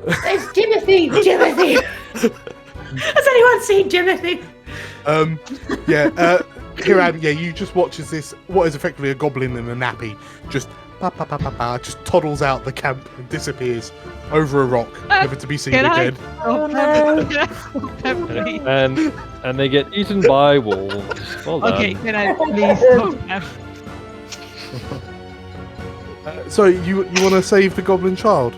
"There's Timothy! Timothy! Has anyone seen Timothy?" Hiram, you just watch as this, what is effectively a goblin in a nappy, just just toddles out the camp and disappears over a rock, never to be seen Can I? again. Please. And they get eaten by wolves. Well done. Okay, can I please stop them? So you want to save the goblin child?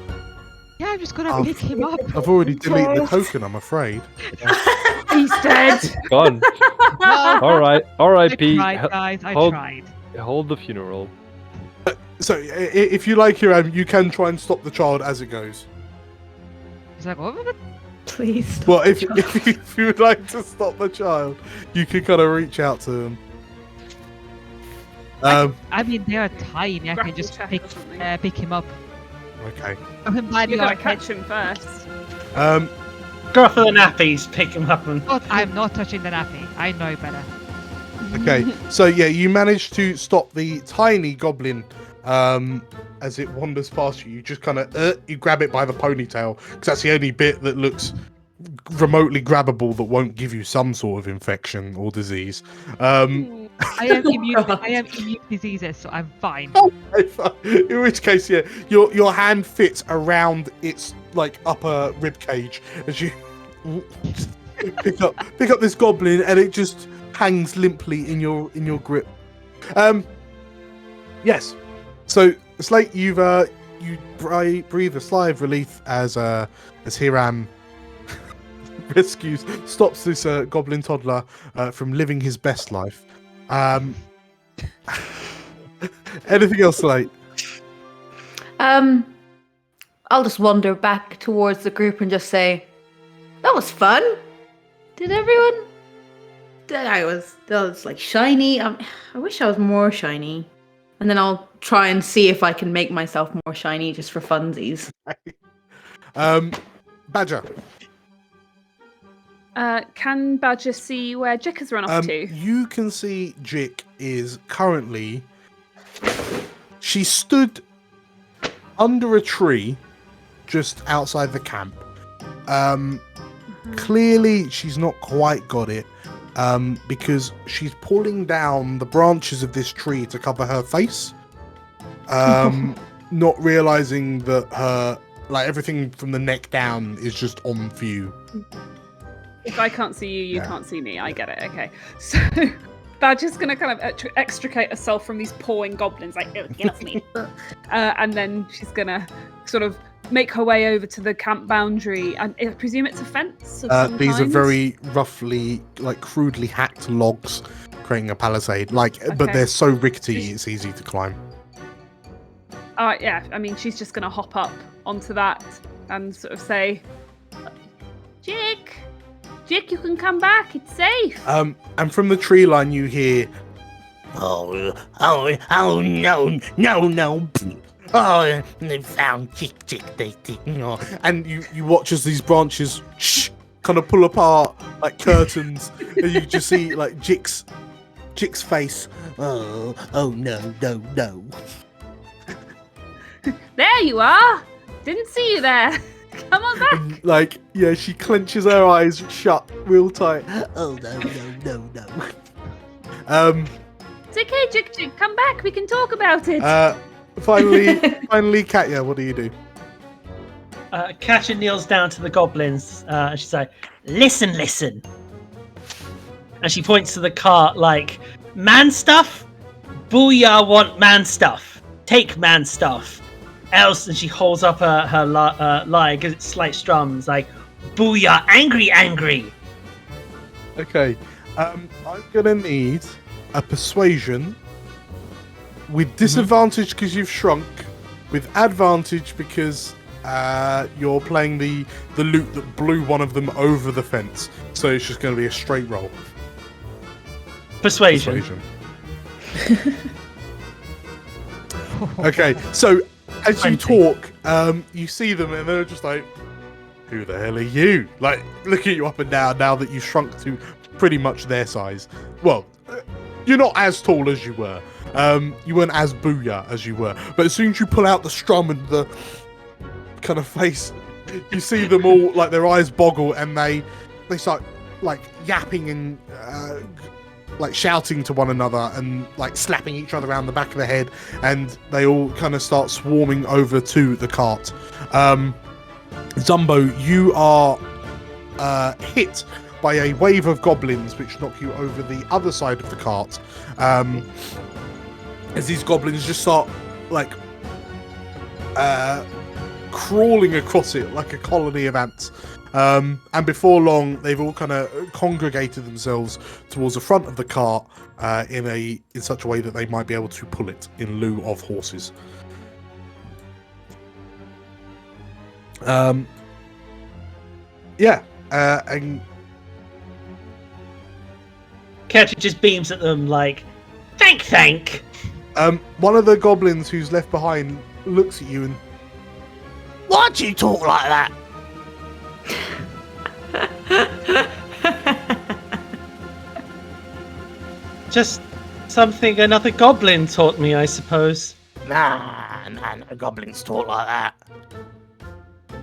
Yeah, I'm just gonna pick him up. I've already deleted the token, I'm afraid. He's dead. Gone. No, All right. I R.I.P. tried, guys. I hold- tried. Hold the funeral. So if you like, Hiram, you can try and stop the child as it goes. It's like, oh, Please stop. Well, if you would like to stop the child, you can kind of reach out to them. I mean, they are tiny. I can Grapple just check pick or something. pick him up. Okay. I'm him by the You gotta armpit. catch him first. Go for the nappies, pick him up and... But I'm not touching the nappy. I know better. Okay, so you manage to stop the tiny goblin as it wanders past you. You just kind of you grab it by the ponytail because that's the only bit that looks remotely grabbable that won't give you some sort of infection or disease. I am immune. I am immune to diseases, so I'm fine. In which case, your hand fits around its like upper rib cage as you pick up this goblin, and it just hangs limply in your grip. Yes. So Slate, you breathe a sigh of relief as Hiram stops this goblin toddler from living his best life. Anything else, Slate? I'll just wander back towards the group and just say, "That was fun. Did everyone? That was like shiny. I wish I was more shiny." And then I'll try and see if I can make myself more shiny just for funsies. Badger. Can Badger see where Jick has run off to? You can see Jick is currently... She stood under a tree just outside the camp. Clearly, she's not quite got it because she's pulling down the branches of this tree to cover her face. Not realizing that her... everything from the neck down is just on view. If I can't see you, you can't see me. I get it. Okay. So Badger's going to kind of extricate herself from these pawing goblins, get off me. And then she's going to sort of make her way over to the camp boundary. And I presume it's a fence of some These kind? are very roughly, crudely hacked logs creating a palisade. But they're so rickety, it's easy to climb. Yeah. I mean, she's just going to hop up onto that and sort of say, Jick, you can come back. It's safe. And from the tree line, you hear, Oh, no. Oh, they found Jick. and you watch as these branches kind of pull apart like curtains, and you just see Jick's face. Oh, no. There you are. Didn't see you there. Come on back. And, she clenches her eyes shut real tight. Oh, no. It's okay, Jick. Come back. We can talk about it. Finally, Katya, what do you do? Katya kneels down to the goblins and she's like, listen. And she points to the cart like, man stuff? Booyah want man stuff. Take man stuff. Else, and she holds up her lyre, gives it slight strums like, booyah, angry. Okay, I'm gonna need a persuasion with disadvantage because you've shrunk, with advantage because you're playing the loot that blew one of them over the fence. So it's just going to be a straight roll. Persuasion. Okay, so as you talk, you see them and they're just like, who the hell are you? Looking at you up and down now that you've shrunk to pretty much their size. Well, you're not as tall as you were. You weren't as booyah as you were. But as soon as you pull out the strum and the kind of face, you see them all, their eyes boggle and they start, yapping and, shouting to one another and, slapping each other around the back of the head. And they all kind of start swarming over to the cart. Zumbo, you are hit by a wave of goblins which knock you over the other side of the cart. As these goblins just start crawling across it like a colony of ants. And before long, they've all kind of congregated themselves towards the front of the cart in such a way that they might be able to pull it in lieu of horses. And Katya just beams at them like, thank. One of the goblins who's left behind looks at you and, Why'd you talk like that? Just something another goblin taught me, I suppose. Nah, no goblins talk like that.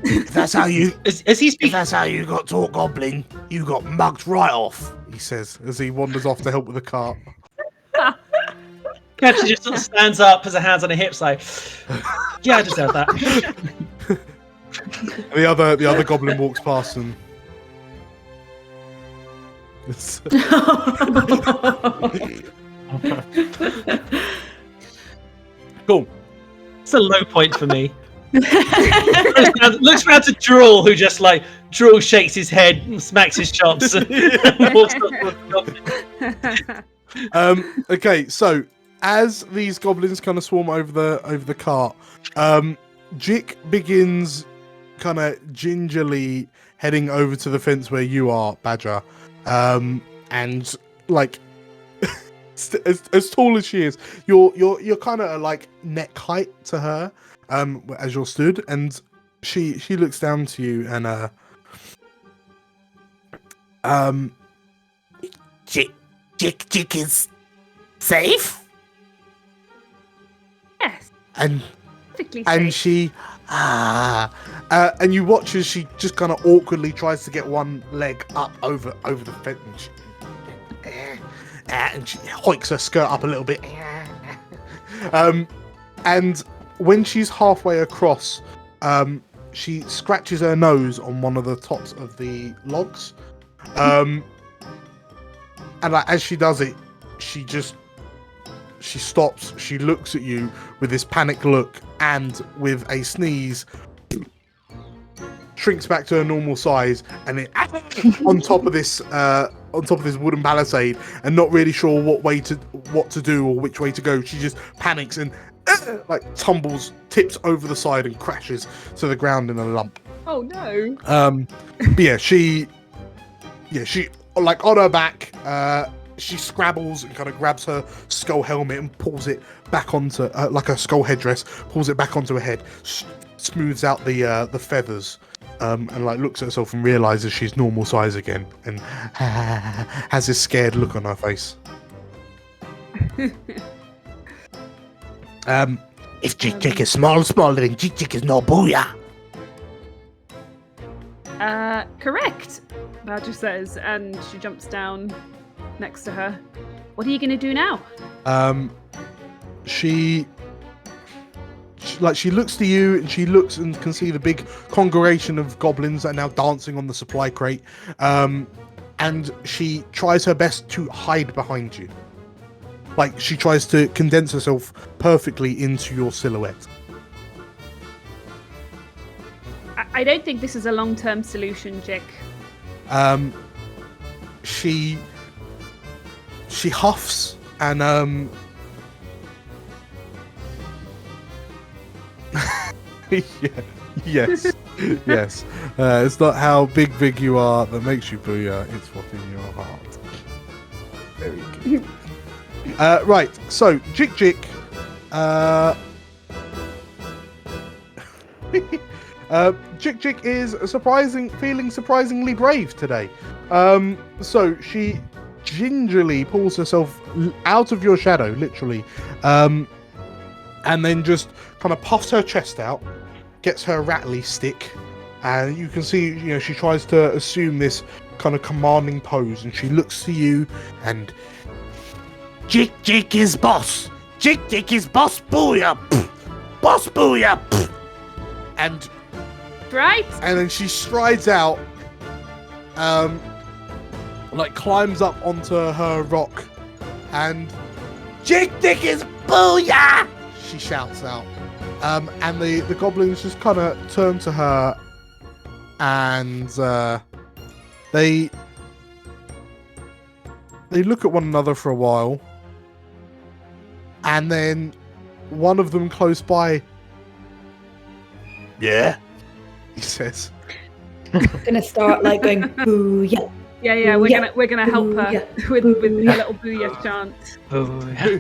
If that's how you Is he if speaking? that's how you got taught goblin, you got mugged right off. he says, as he wanders off to help with the cart. Katya just sort of stands up, puts her hands on her hips like, yeah, I deserve that. The other goblin walks past and cool. It's a low point for me. Looks around to Drool, who just Drool shakes his head and smacks his chops and walks up to the goblin. Okay, so as these goblins kind of swarm over the cart, Jick begins kind of gingerly heading over to the fence where you are, Badger, and as tall as she is, you're kind of neck height to her, as you're stood, and she looks down to you and Jick is safe? Yes. and Perfectly and safe. she and you watch as she just kind of awkwardly tries to get one leg up over the fence, and she hoiks her skirt up a little bit. And when she's halfway across, she scratches her nose on one of the tops of the logs, and like as she does it, she stops. She looks at you with this panicked look, and with a sneeze, shrinks back to her normal size, and it on top of this wooden palisade, and not really sure what to do or which way to go. She just panics and like tumbles, tips over the side, and crashes to the ground in a lump. Oh no. But yeah, she like on her back. She scrabbles and kind of grabs her skull helmet and pulls it back onto like a skull headdress, pulls it back onto her head, smooths out the feathers, and like looks at herself and realizes she's normal size again, and has this scared look on her face. If Jick is smaller than Jick is no booyah. Correct. Badger says, and she jumps down next to her. What are you going to do now? She looks to you, and she looks and can see the big congregation of goblins that are now dancing on the supply crate. And she tries her best to hide behind you. Like, she tries to condense herself perfectly into your silhouette. I don't think this is a long-term solution, Jick. She huffs and yes. It's not how big you are that makes you booyah, it's what's in your heart. Very good. Right, so Jick Jick is feeling surprisingly brave today. So she gingerly pulls herself out of your shadow, literally, and then just kind of puffs her chest out, gets her rattly stick, and you can see, she tries to assume this kind of commanding pose, and she looks to you, and Jick is boss. Jick is boss booyah. Boss booyah. and Right? and then she strides out, like climbs up onto her rock, and Jick is booyah. she shouts out, and the goblins just kind of turn to her, and they look at one another for a while, and then one of them close by, Yeah. he says, Gonna start like going boo yeah. Yeah, we're gonna help her Booyah. with a Booyah. little booyah chant.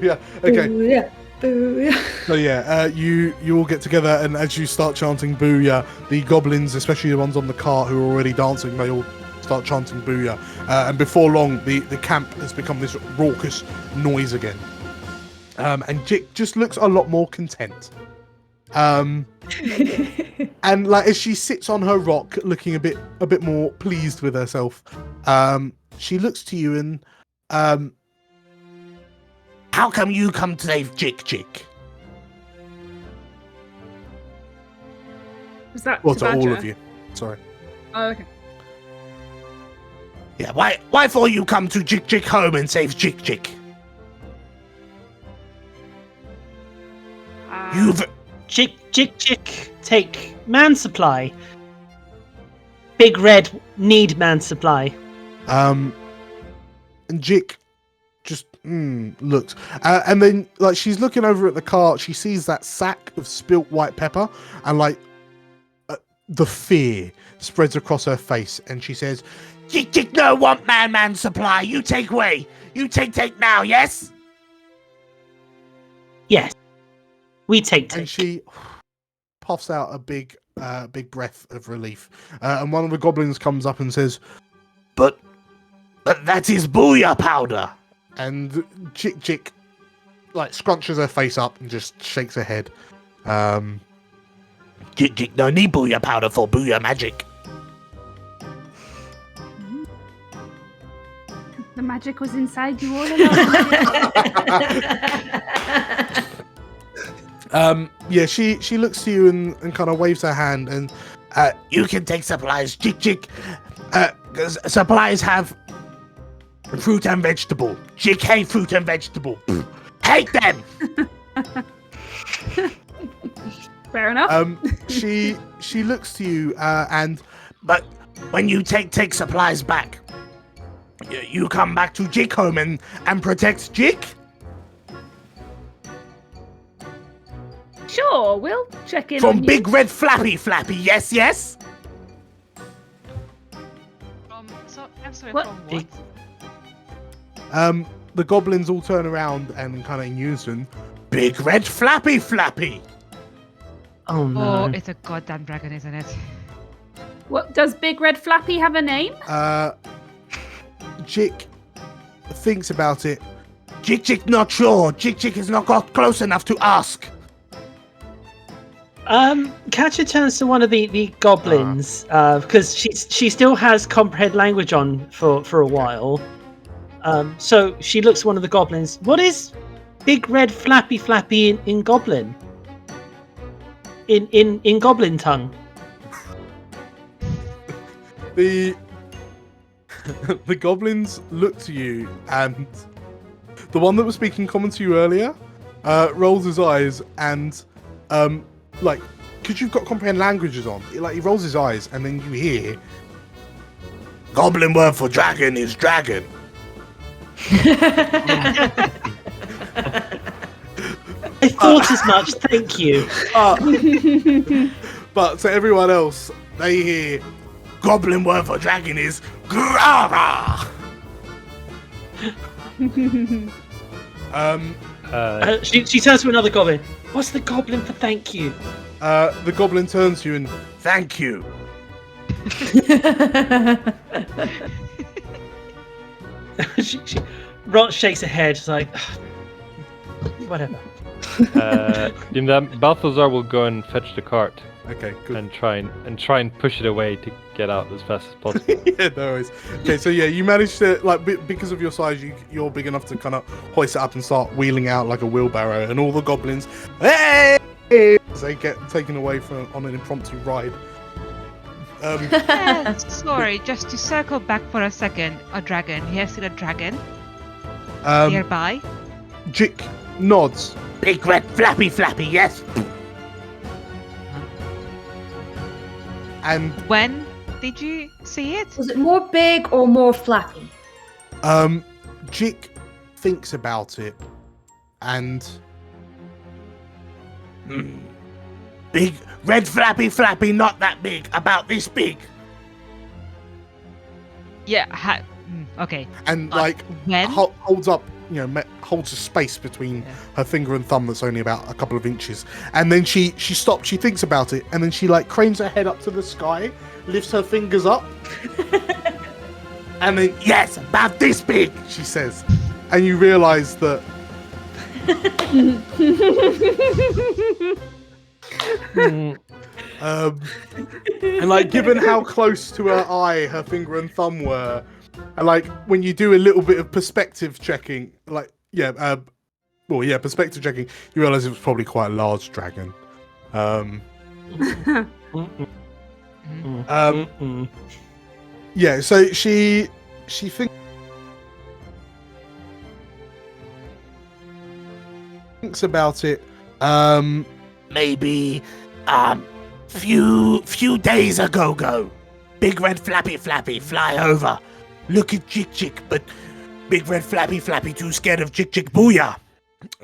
yeah, okay. Booyah. Booyah. So yeah, you all get together, and as you start chanting booyah, the goblins, especially the ones on the cart who are already dancing, they all start chanting booyah, and before long the camp has become this raucous noise again, and Jick just looks a lot more content, and like as she sits on her rock looking a bit more pleased with herself, she looks to you and How come you come to save Jick? Was that well, to to all Badger? of you, sorry. Oh, okay. Yeah, why for you come to Jick home and save Jick? You've Jick, take man supply. Big Red need man supply. And Jick just looks, and then like she's looking over at the cart, she sees that sack of spilt white pepper, and like the fear spreads across her face, and she says, Jick no want man supply. You take away. You take now, yes? Yes, we take. and she puffs out a big big breath of relief. And one of the goblins comes up and says, But that is booyah powder. and Chick like scrunches her face up and just shakes her head. Jik no need booyah powder for booyah magic. The magic was inside you all along. Yeah, she looks to you and kind of waves her hand and You can take supplies, Jik. Supplies have fruit and vegetable. Jik hate fruit and vegetable. Hate them. Fair enough. she looks to you But when you take supplies back, you come back to Jik home and protect Jik. Sure, we'll check in From on Big you. Red Flappy. Yes. I'm sorry, What? from what? the goblins all turn around and kind of in unison. Big Red Flappy. Oh no. Oh, it's a goddamn dragon, isn't it? What does Big Red Flappy have a name? Jik thinks about it. Jik not sure. Jik has not got close enough to ask. Catcher turns to one of the goblins because she still has comprehend language on for a while. So she looks at one of the goblins. What is Big Red Flappy in goblin? In goblin tongue. The goblins look to you, and the one that was speaking common to you earlier rolls his eyes and like, because you've got comprehend languages on, like he rolls his eyes and then you hear Goblin word for dragon is dragon. I thought as much. Thank you. but to everyone else they hear Goblin word for dragon is grara. She turns to another goblin. What's the goblin for thank you? the goblin turns to you and Thank you. she Rot shakes her head. She's like, whatever. Balthazar will go and fetch the cart okay, good. and try and push it away to get out as fast as possible. Yeah, no worries. Okay, so yeah, you managed to, like, because of your size, you're big enough to kind of hoist it up and start wheeling out like a wheelbarrow, and all the goblins, hey, as they get taken away on an impromptu ride. Sorry, just to circle back for a second. A dragon. Here's still a dragon Um, nearby. Jik nods. Big red flappy, yes. And When did you see it? Was it more big or more flappy? Jik thinks about it, and Big red flappy, not that big. About this big. Yeah. Okay. like When? holds up, holds a space between her finger and thumb that's only about a couple of inches, and then she stops. She thinks about it, and then she like cranes her head up to the sky, lifts her fingers up, and then Yes, about this big. she says, and you realise that. And like, given how close to her eye her finger and thumb were, and like when you do a little bit of perspective checking, perspective checking, you realise it was probably quite a large dragon. Yeah, so she thinks about it. Maybe few days ago. Big red flappy fly over. Look at Jik, but big red flappy too scared of Jik booyah.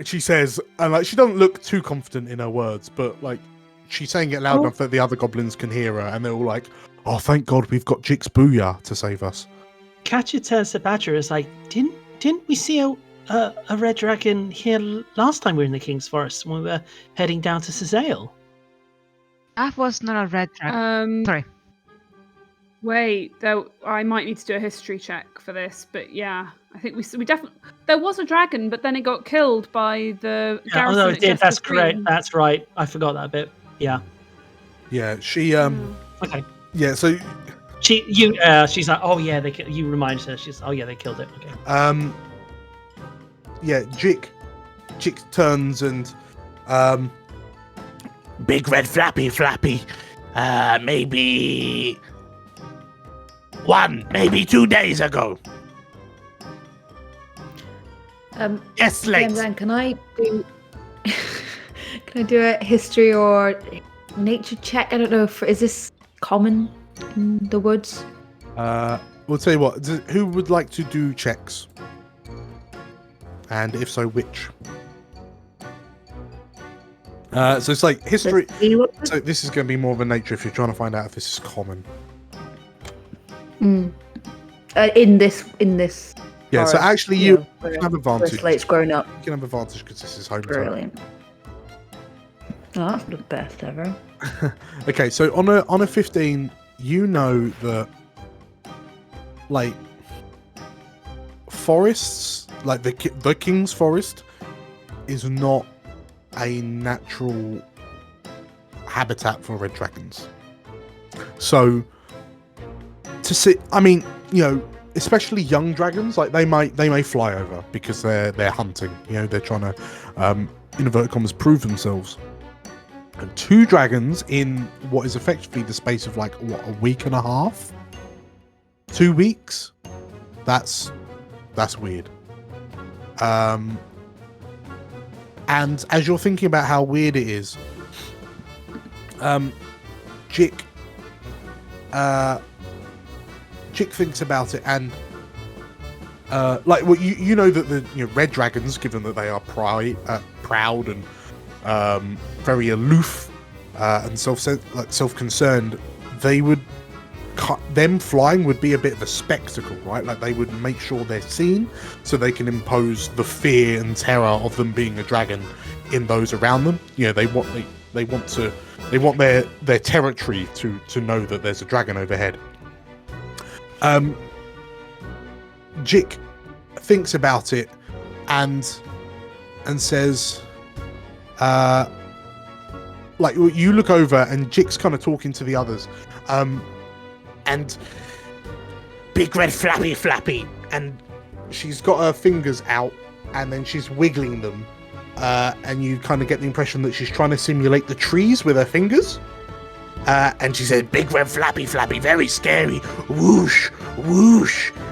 She says, and like she doesn't look too confident in her words, but like she's saying it loud enough that the other goblins can hear her, and they're all like, "Oh, thank God, we've got Jik's booyah to save us." Catcher turns to Badger. Is like, didn't we see a red dragon here last time we were in the King's Forest when we were heading down to Sazale? That was not a red dragon. Sorry. Wait, I might need to do a history check for this, but yeah, I think we definitely there was a dragon, but then it got killed by the garrison. no, at it did. That's Jester's correct. Green. That's right. I forgot that bit. Yeah. Yeah, she Okay. yeah, so She's like, oh yeah, you reminded her. She's, oh yeah, they killed it. Okay. yeah, Jick turns and Big red flappy. Maybe 1, maybe 2 days ago. Yes, late. Dan, can I do a history or nature check? I don't know if is this common in the woods. we'll tell you what. Who would like to do checks? And if so, which? So it's like history. So this is going to be more of a nature if you're trying to find out if this is common. In this. Yeah. So actually, you can have advantage. Slate's grown up. You can have advantage because this is home turn. Brilliant. Oh, that's the best ever. Okay, so on a 15, you know that like forests, like the King's Forest, is not a natural habitat for red dragons. So to see, I mean, you know, especially young dragons, like they may fly over because they're hunting. You know, they're trying to in inverted commas prove themselves. And 2 dragons in what is effectively the space of like what, a week and a half, 2 weeks. That's weird. And as you're thinking about how weird it is, Jick thinks about it, and like well, you know that the red dragons, given that they are proud and very aloof and self-concerned, them flying would be a bit of a spectacle, right? Like they would make sure they're seen so they can impose the fear and terror of them being a dragon in those around them. You know, they want their territory to know that there's a dragon overhead. Jick thinks about it and says, like you look over and Jick's kind of talking to the others, and Big red flappy. and she's got her fingers out and then she's wiggling them, and you kind of get the impression that she's trying to simulate the trees with her fingers. And she said, big red flappy, very scary. Whoosh.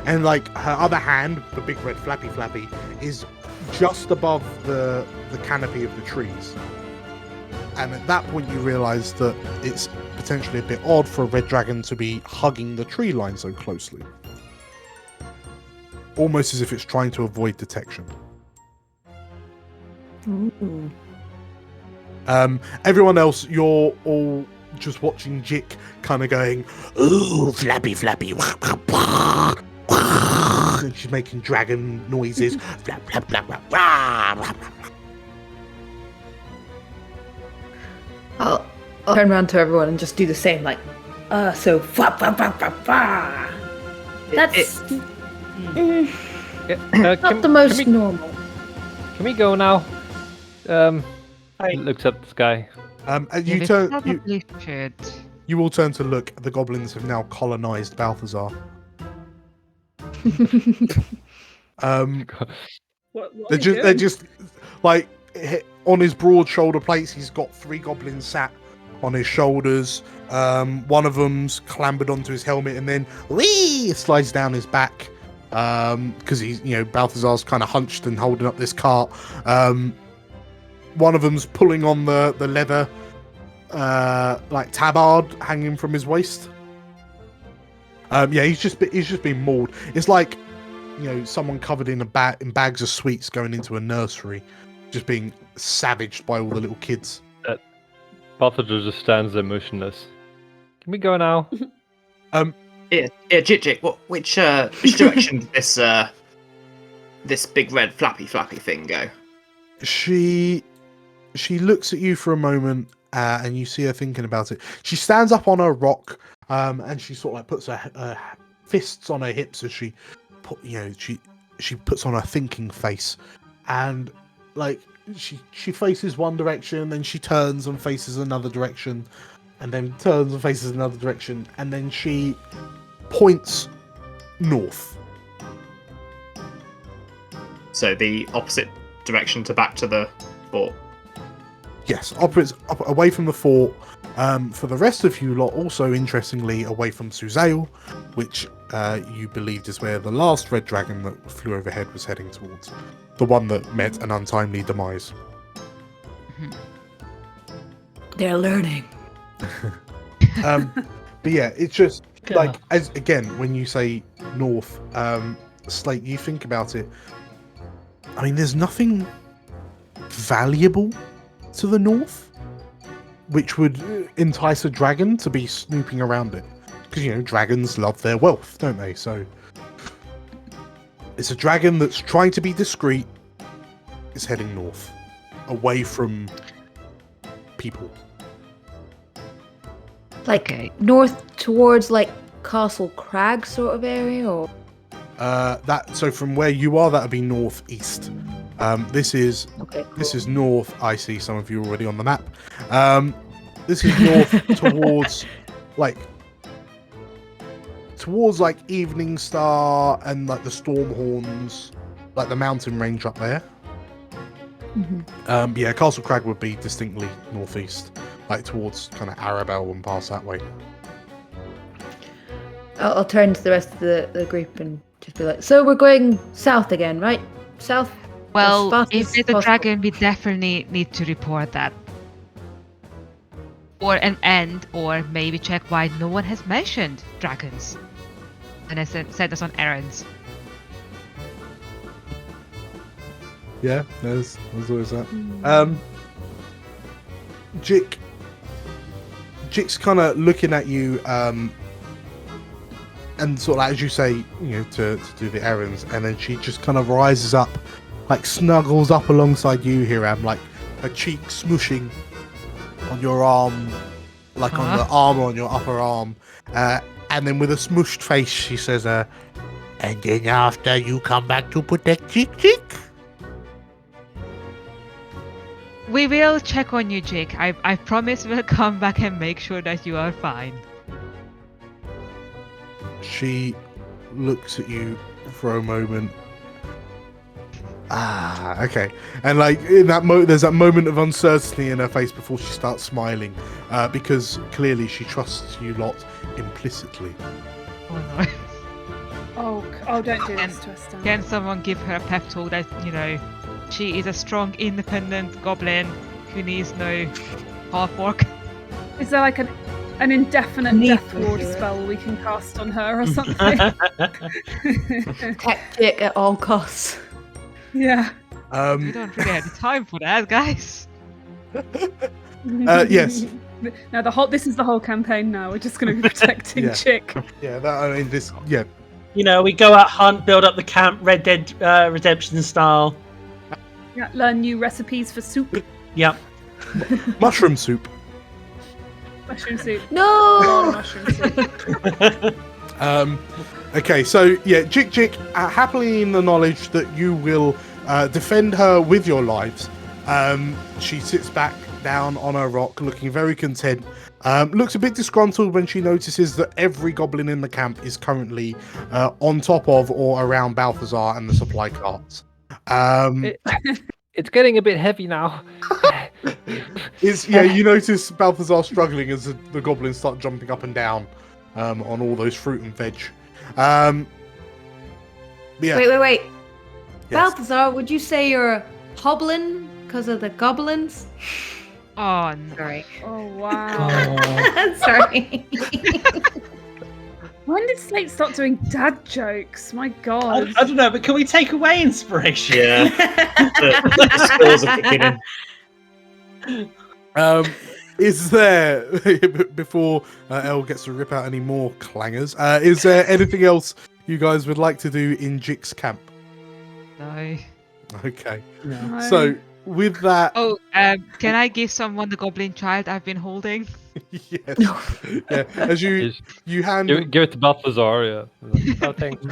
And like her other hand, the big red flappy, is just above the canopy of the trees. And at that point you realise that it's potentially a bit odd for a red dragon to be hugging the tree line so closely. Almost as if it's trying to avoid detection. Ooh. Everyone else, you're all just watching Jick kind of going, ooh, flappy. and she's making dragon noises. Flap. Rah. I'll turn around to everyone and just do the same, like, so flap. That's not the most normal. Can we go now? He looks up the sky. You Probably should. you all turn to look. The goblins have now colonized Balthazar. What They're just like on his broad shoulder plates. He's got 3 goblins sat on his shoulders. One of them's clambered onto his helmet and then slides down his back because he's Balthazar's kind of hunched and holding up this cart. One of them's pulling on the leather like tabard hanging from his waist. He's just been mauled. It's like someone covered in bags of sweets going into a nursery, just being savaged by all the little kids. Balthazar just stands there motionless. Can we go now? Jick. Which direction did this big red flappy thing go? She looks at you for a moment and you see her thinking about it. She stands up on her rock, and she sort of like puts her fists on her hips as she she puts on her thinking face, and like she faces one direction, then she turns and faces another direction, and then turns and faces another direction, and then she points north. So the opposite direction to back to the fort. Yes, operates up away from the fort. For the rest of you lot, also interestingly, away from Suzail, which you believed is where the last red dragon that flew overhead was heading towards. The one that met an untimely demise. They're learning. But yeah, it's just like, as again, when you say north, Slate, you think about it. I mean, there's nothing valuable to the north which would entice a dragon to be snooping around it, because dragons love their wealth, don't they? So it's a dragon that's trying to be discreet, is heading north, away from people. Like north towards like Castle Crag sort of area, or So from where you are, that would be northeast. This is okay, cool. This is north. I see some of you already on the map. This is north towards like Evening Star and like the Stormhorns, like the mountain range up there. Mm-hmm. Yeah, Castle Crag would be distinctly northeast, like towards kind of Arabelle and past that way. I'll turn to the rest of the group and just be like, so we're going south again, right? South? Well, as fast if as there's a possible. dragon, we definitely need to report that. Or an end, or maybe check why no one has mentioned dragons. And I sent us on errands. Yeah, there's always that. Jik's kind of looking at you, and sort of like, as you say, to do the errands, and then she just kind of rises up, like snuggles up alongside you, Hiram, like her cheek smooshing on your arm, like on the armor on your upper arm, and then with a smooshed face, she says, And then after you come back to protect Chick. We will check on you, Jake. I promise we'll come back and make sure that you are fine. She looks at you for a moment. Okay. And like in that there's that moment of uncertainty in her face before she starts smiling, because clearly she trusts you lot implicitly. Oh no. Oh, don't do this to us, Dan. Can someone give her a pep talk that, she is a strong, independent goblin who needs no half orc? Is there like an indefinite Need death to ward do it. spell we can cast on her or something? Tactic at all costs. Yeah. We don't really have the time for that, guys. Yes. Now this is the whole campaign. Now we're just going to be protecting Yeah. Chick. Yeah. We go out, hunt, build up the camp, Red Dead Redemption style. Yeah, learn new recipes for soup. Yep. Mushroom soup. Mushroom soup. No. Mushroom soup. Okay, so yeah, Jik, happily in the knowledge that you will defend her with your lives, she sits back down on her rock, looking very content. Looks a bit disgruntled when she notices that every goblin in the camp is currently on top of or around Balthazar and the supply carts. It's getting a bit heavy now. You notice Balthazar struggling as the goblins start jumping up and down on all those fruit and veg. Yeah. Wait. Yes. Balthazar, would you say you're a hoblin because of the goblins? Oh no. Sorry. Oh wow. Sorry. When did Slate start doing dad jokes? My God. I don't know, but can we take away inspiration? Yeah. the skills are kicking in. Is there, before Elle gets to rip out any more clangers, is there anything else you guys would like to do in Jik's camp? No. Okay. No. So with that, Oh, can I give someone the goblin child I've been holding? yes, yeah. As you hand, Give it to Balthazar. Yeah. Oh, thanks.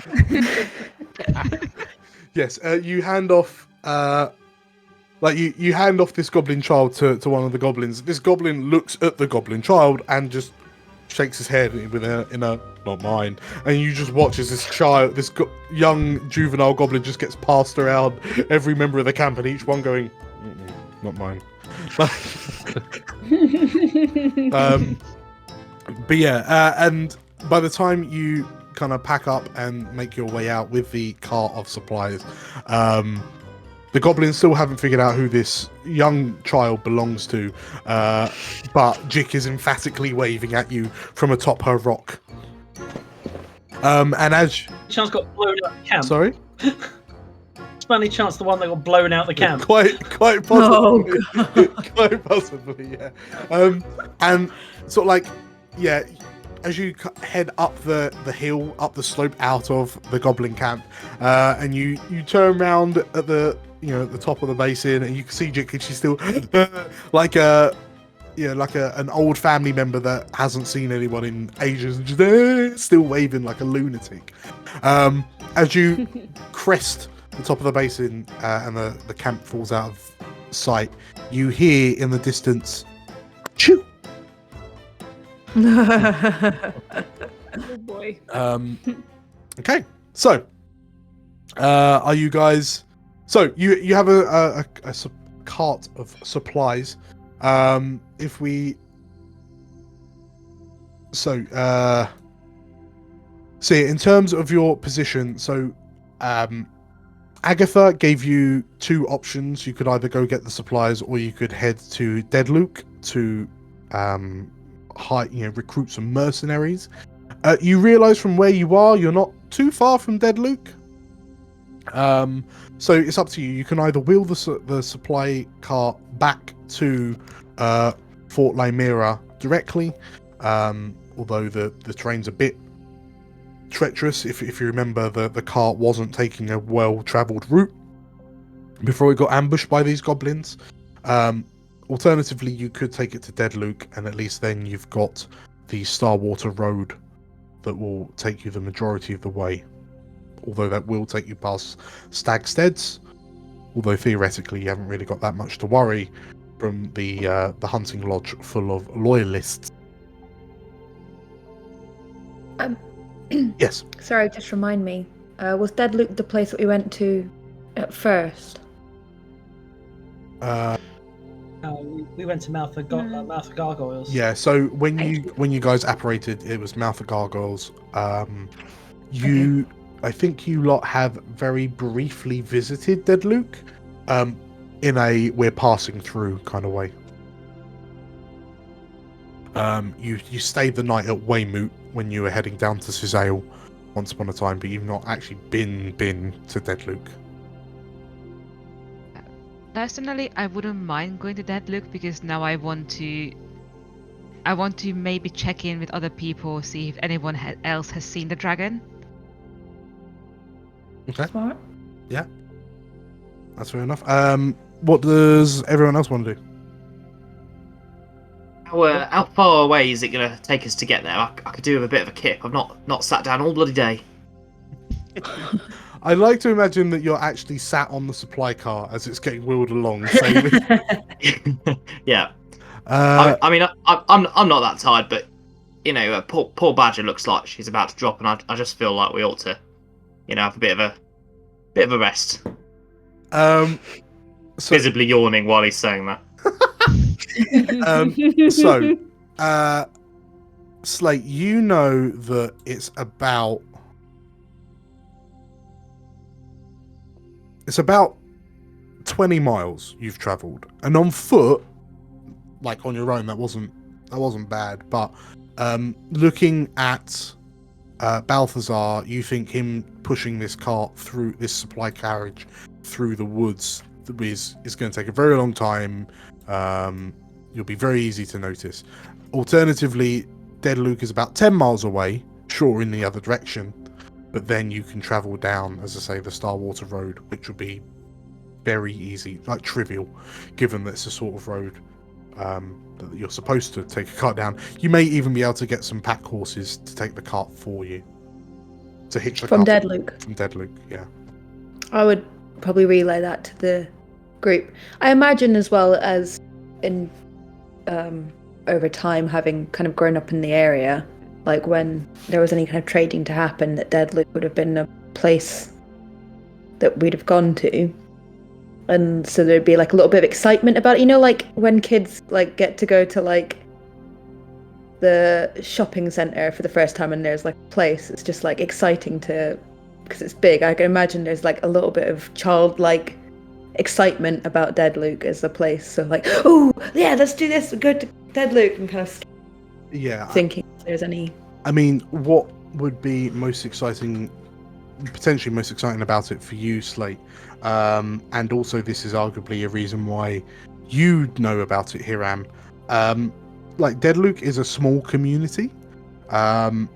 yes, you hand off. You hand off this goblin child to one of the goblins. This goblin looks at the goblin child and just shakes his head in a not mine. And you just watch as this young juvenile goblin just gets passed around every member of the camp, and each one going, not mine. But yeah, and by the time you kind of pack up and make your way out with the cart of supplies, the goblins still haven't figured out who this young child belongs to, but Jick is emphatically waving at you from atop her rock. And as Chance got blown out the camp. sorry, Funny chance the one that got blown out the camp. quite possibly, quite possibly, yeah. And sort of like, yeah, as you head up the hill, up the slope out of the goblin camp, and you turn around at the top of the basin, and you can see Jick, and she's still like an old family member that hasn't seen anyone in ages, and just still waving like a lunatic. As you crest the top of the basin, and the camp falls out of sight, you hear in the distance, "Choo!" Oh boy. Okay, so are you guys? So you have a cart of supplies. If we so in terms of your position, so Agatha gave you two options. You could either go get the supplies, or you could head to Deadluke to recruit some mercenaries. You realize from where you are, you're not too far from Deadluke. So it's up to you. You can either wheel the supply cart back to Fort Lymira directly, although the terrain's a bit treacherous. If you remember, the cart wasn't taking a well-travelled route before it got ambushed by these goblins. Alternatively, you could take it to Deadluke, and at least then you've got the Starwater Road that will take you the majority of the way. Although that will take you past Stagsteads, although theoretically you haven't really got that much to worry from the hunting lodge full of loyalists. Yes. Sorry, just remind me. Was Deadluke the place that we went to at first? We went to Mouth of Gargoyles. Yeah. So when you guys apparated, it was Mouth of Gargoyles. Okay. I think you lot have very briefly visited Deadluke, in a we're passing through kind of way. You stayed the night at Weymouth when you were heading down to Cizaille once upon a time, but you've not actually been to Deadluke. Personally, I wouldn't mind going to Deadluke, because now I want to maybe check in with other people, see if anyone else has seen the dragon. Okay. Smart. Yeah. That's fair enough. What does everyone else want to do? How far away is it going to take us to get there? I could do with a bit of a kip. I've not sat down all bloody day. I like to imagine that you're actually sat on the supply car as it's getting wheeled along. So Yeah. I mean, I'm not that tired, but poor Badger looks like she's about to drop, and I just feel like we ought to, have a bit of a rest. So, visibly yawning while he's saying that. Slate, you know that it's about 20 miles you've travelled, and on foot, like on your own, that wasn't bad. But looking at Balthazar, you think him pushing this cart through this supply carriage through the woods is going to take a very long time. You'll be very easy to notice. Alternatively, Deadluke is about 10 miles away, sure, in the other direction, but then you can travel down, as I say, the Starwater Road, which will be very easy, like trivial, given that it's a sort of road that you're supposed to take a cart down. You may even be able to get some pack horses to take the cart for you. To hitch the From cart Dead Luke. From Dead Luke, yeah. I would probably relay that to the group. I imagine as well as in over time, having kind of grown up in the area, like when there was any kind of trading to happen, that Dead Luke would have been a place that we'd have gone to. And so there'd be like a little bit of excitement about, like when kids like get to go to like the shopping centre for the first time and there's like a place, it's just like exciting because it's big. I can imagine there's like a little bit of childlike excitement about Dead Luke as a place. So like, oh yeah, let's do this, go to Dead Luke, and kind of thinking if there's any. I mean, what would be potentially most exciting about it for you, Slate, and also this is arguably a reason why you know about it, Hiram. Like Dead Luke is a small community that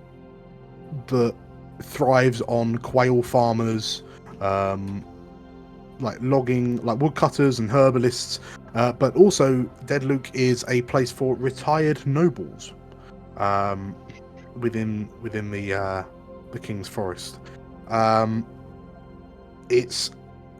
thrives on quail farmers, like logging, like woodcutters and herbalists, but also Dead Luke is a place for retired nobles within the King's Forest. It's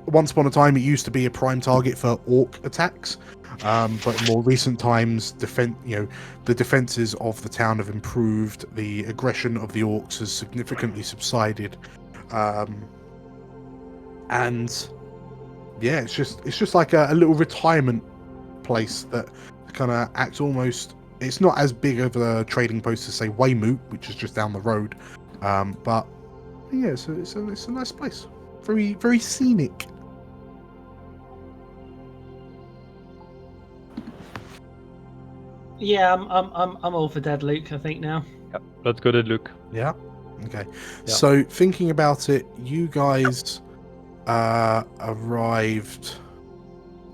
once upon a time it used to be a prime target for orc attacks, but in more recent times, the defenses of the town have improved. The aggression of the orcs has significantly subsided, and yeah, it's just like a little retirement place that kind of acts almost. It's not as big of a trading post as say Weymouth, which is just down the road, but yeah, it's a nice place. Very, very scenic. Yeah, I'm all for Dead Luke, I think now. Yep. Let's go to Luke. Yeah. Okay. Yeah. So thinking about it, you guys arrived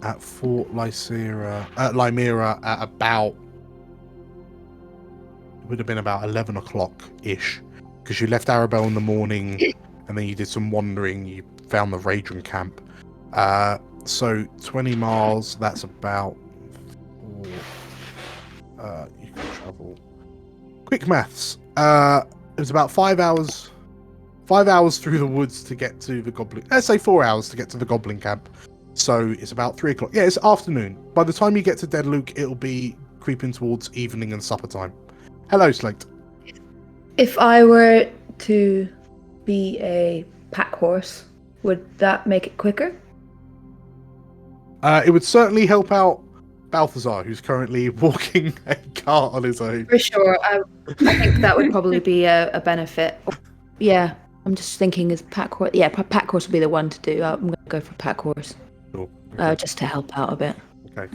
at Fort Lymira at about, it would have been about 11 o'clock ish, because you left Arabelle in the morning and then you did some wandering. You found the Radron camp. So 20 miles, that's about you can travel. Quick maths. It was about 5 hours. 5 hours through the woods to get to the goblin. Let's say 4 hours to get to the goblin camp. So it's about 3 o'clock. Yeah, it's afternoon. By the time you get to Dead Luke, it'll be creeping towards evening and supper time. Hello, Slate. If I were to be a pack horse, would that make it quicker? It would certainly help out Balthazar, who's currently walking a cart on his own. For sure. I think that would probably be a benefit. Yeah, I'm just thinking as pack horse. Yeah, pack horse would be the one to do. I'm going to go for pack horse. Sure. Okay. Just to help out a bit. Okay.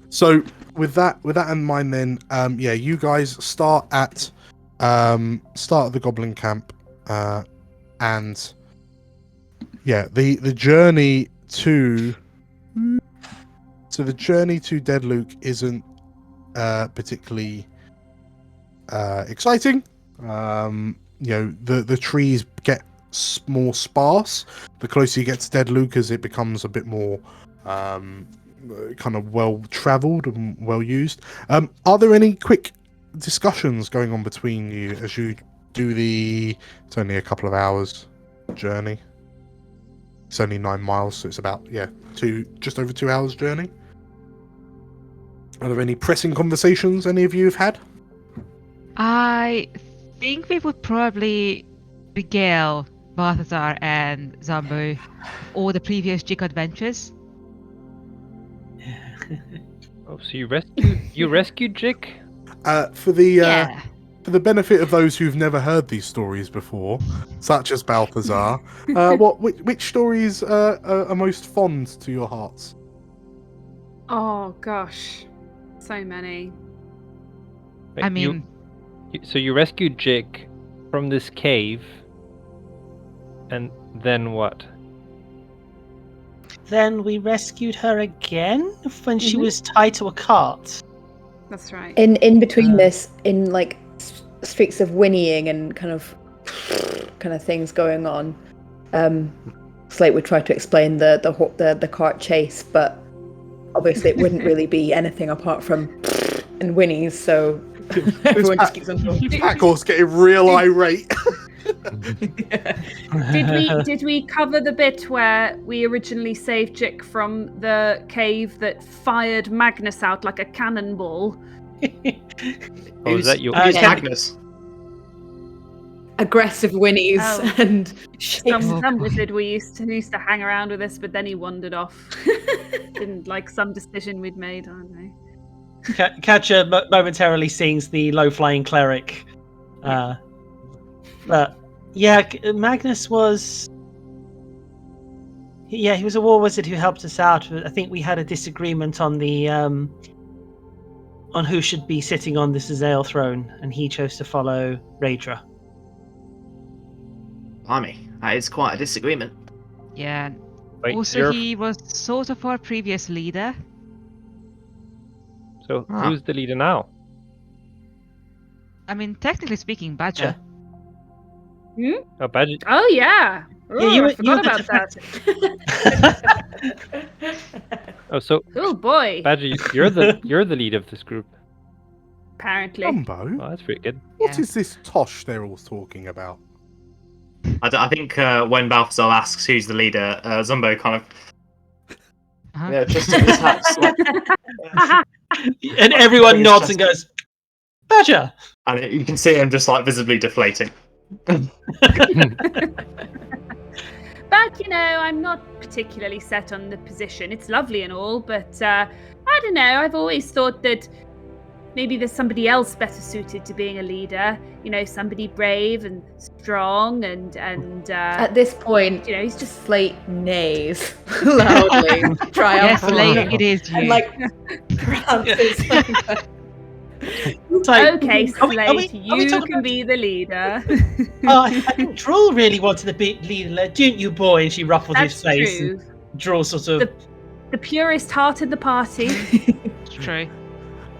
So with that in mind, then, yeah, you guys start at the goblin camp, and yeah, the journey to Dead Luke isn't particularly exciting. The trees get more sparse the closer you get to Dead Luke, as it becomes a bit more kind of well traveled and well used. Are there any quick discussions going on between you as you do it's only a couple of hours journey. It's only 9 miles, so it's about just over 2 hours journey. Are there any pressing conversations any of you have had? I think we would probably regale Balthazar and Zambu or the previous Jig adventures. Oh, so you rescued Jig? For the benefit of those who've never heard these stories before, such as Balthazar, which stories are most fond to your hearts? Oh gosh, so many. Wait, I mean, so you rescued Jig from this cave, and then what? Then we rescued her again when she was tied to a cart. That's right. In between this, in like streaks of whinnying and kind of things going on, Slate would try to explain the cart chase, but obviously it wouldn't really be anything apart from and whinnies, so everyone just keeps on going. Pack horse getting real irate. Did we cover the bit where we originally saved Jick from the cave that fired Magnus out like a cannonball? Oh, is that your? Who's Yeah. Magnus? Aggressive whinnies Oh. and shakes. Some wizard we used to hang around with us, but then he wandered off. Didn't like some decision we'd made. I don't know. Catcher momentarily sings the low-flying cleric. But yeah, Magnus was. Yeah, he was a war wizard who helped us out. I think we had a disagreement on the on who should be sitting on this Azale throne, and he chose to follow Raedra. Blimey, that is quite a disagreement. Yeah. Wait, Also, you're- he was sort of our previous leader. So Ah. who's the leader now? I mean, technically speaking, Badger. Oh, Badger. Oh yeah. Oh, you I were forgot the about that. Oh, so Oh boy. Badger, you're the leader of this group. Apparently. Zumbo, Oh, that's pretty good. what Yeah. is this tosh they're all talking about? I think when Balthazar asks who's the leader, Zumbo kind of Uh-huh. just his hat's like, And everyone He's nods just- and goes, Badger! and you can see him just like visibly deflating. But I'm not particularly set on the position. It's lovely and all, but I don't know. I've always thought that maybe there's somebody else better suited to being a leader. Somebody brave and strong and At this point, he's just Slate neighs loudly, Yes, triumphantly. lady, it is you. And like prances. It's like, okay, are we Slate. talking You can about- be the leader. I think Droll really wanted to be leader, didn't you, boy? And she ruffled That's his face. true. And Droll sort of. The purest heart in the party. It's true.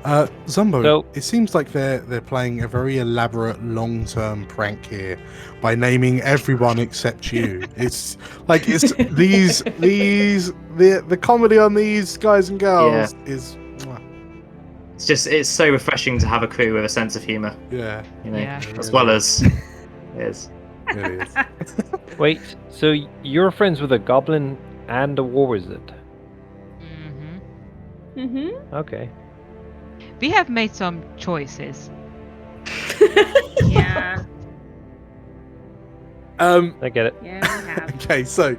Zumbo, So- it seems like they're playing a very elaborate long-term prank here by naming everyone except you. It's like it's the comedy on these guys and girls is mwah. It's so refreshing to have a crew with a sense of humour, Yeah, Yeah. as well as is. it is. Wait, so you're friends with a goblin and a war wizard? Mm-hmm. Okay. We have made some choices. Yeah. I get it. Yeah, we have. Okay, so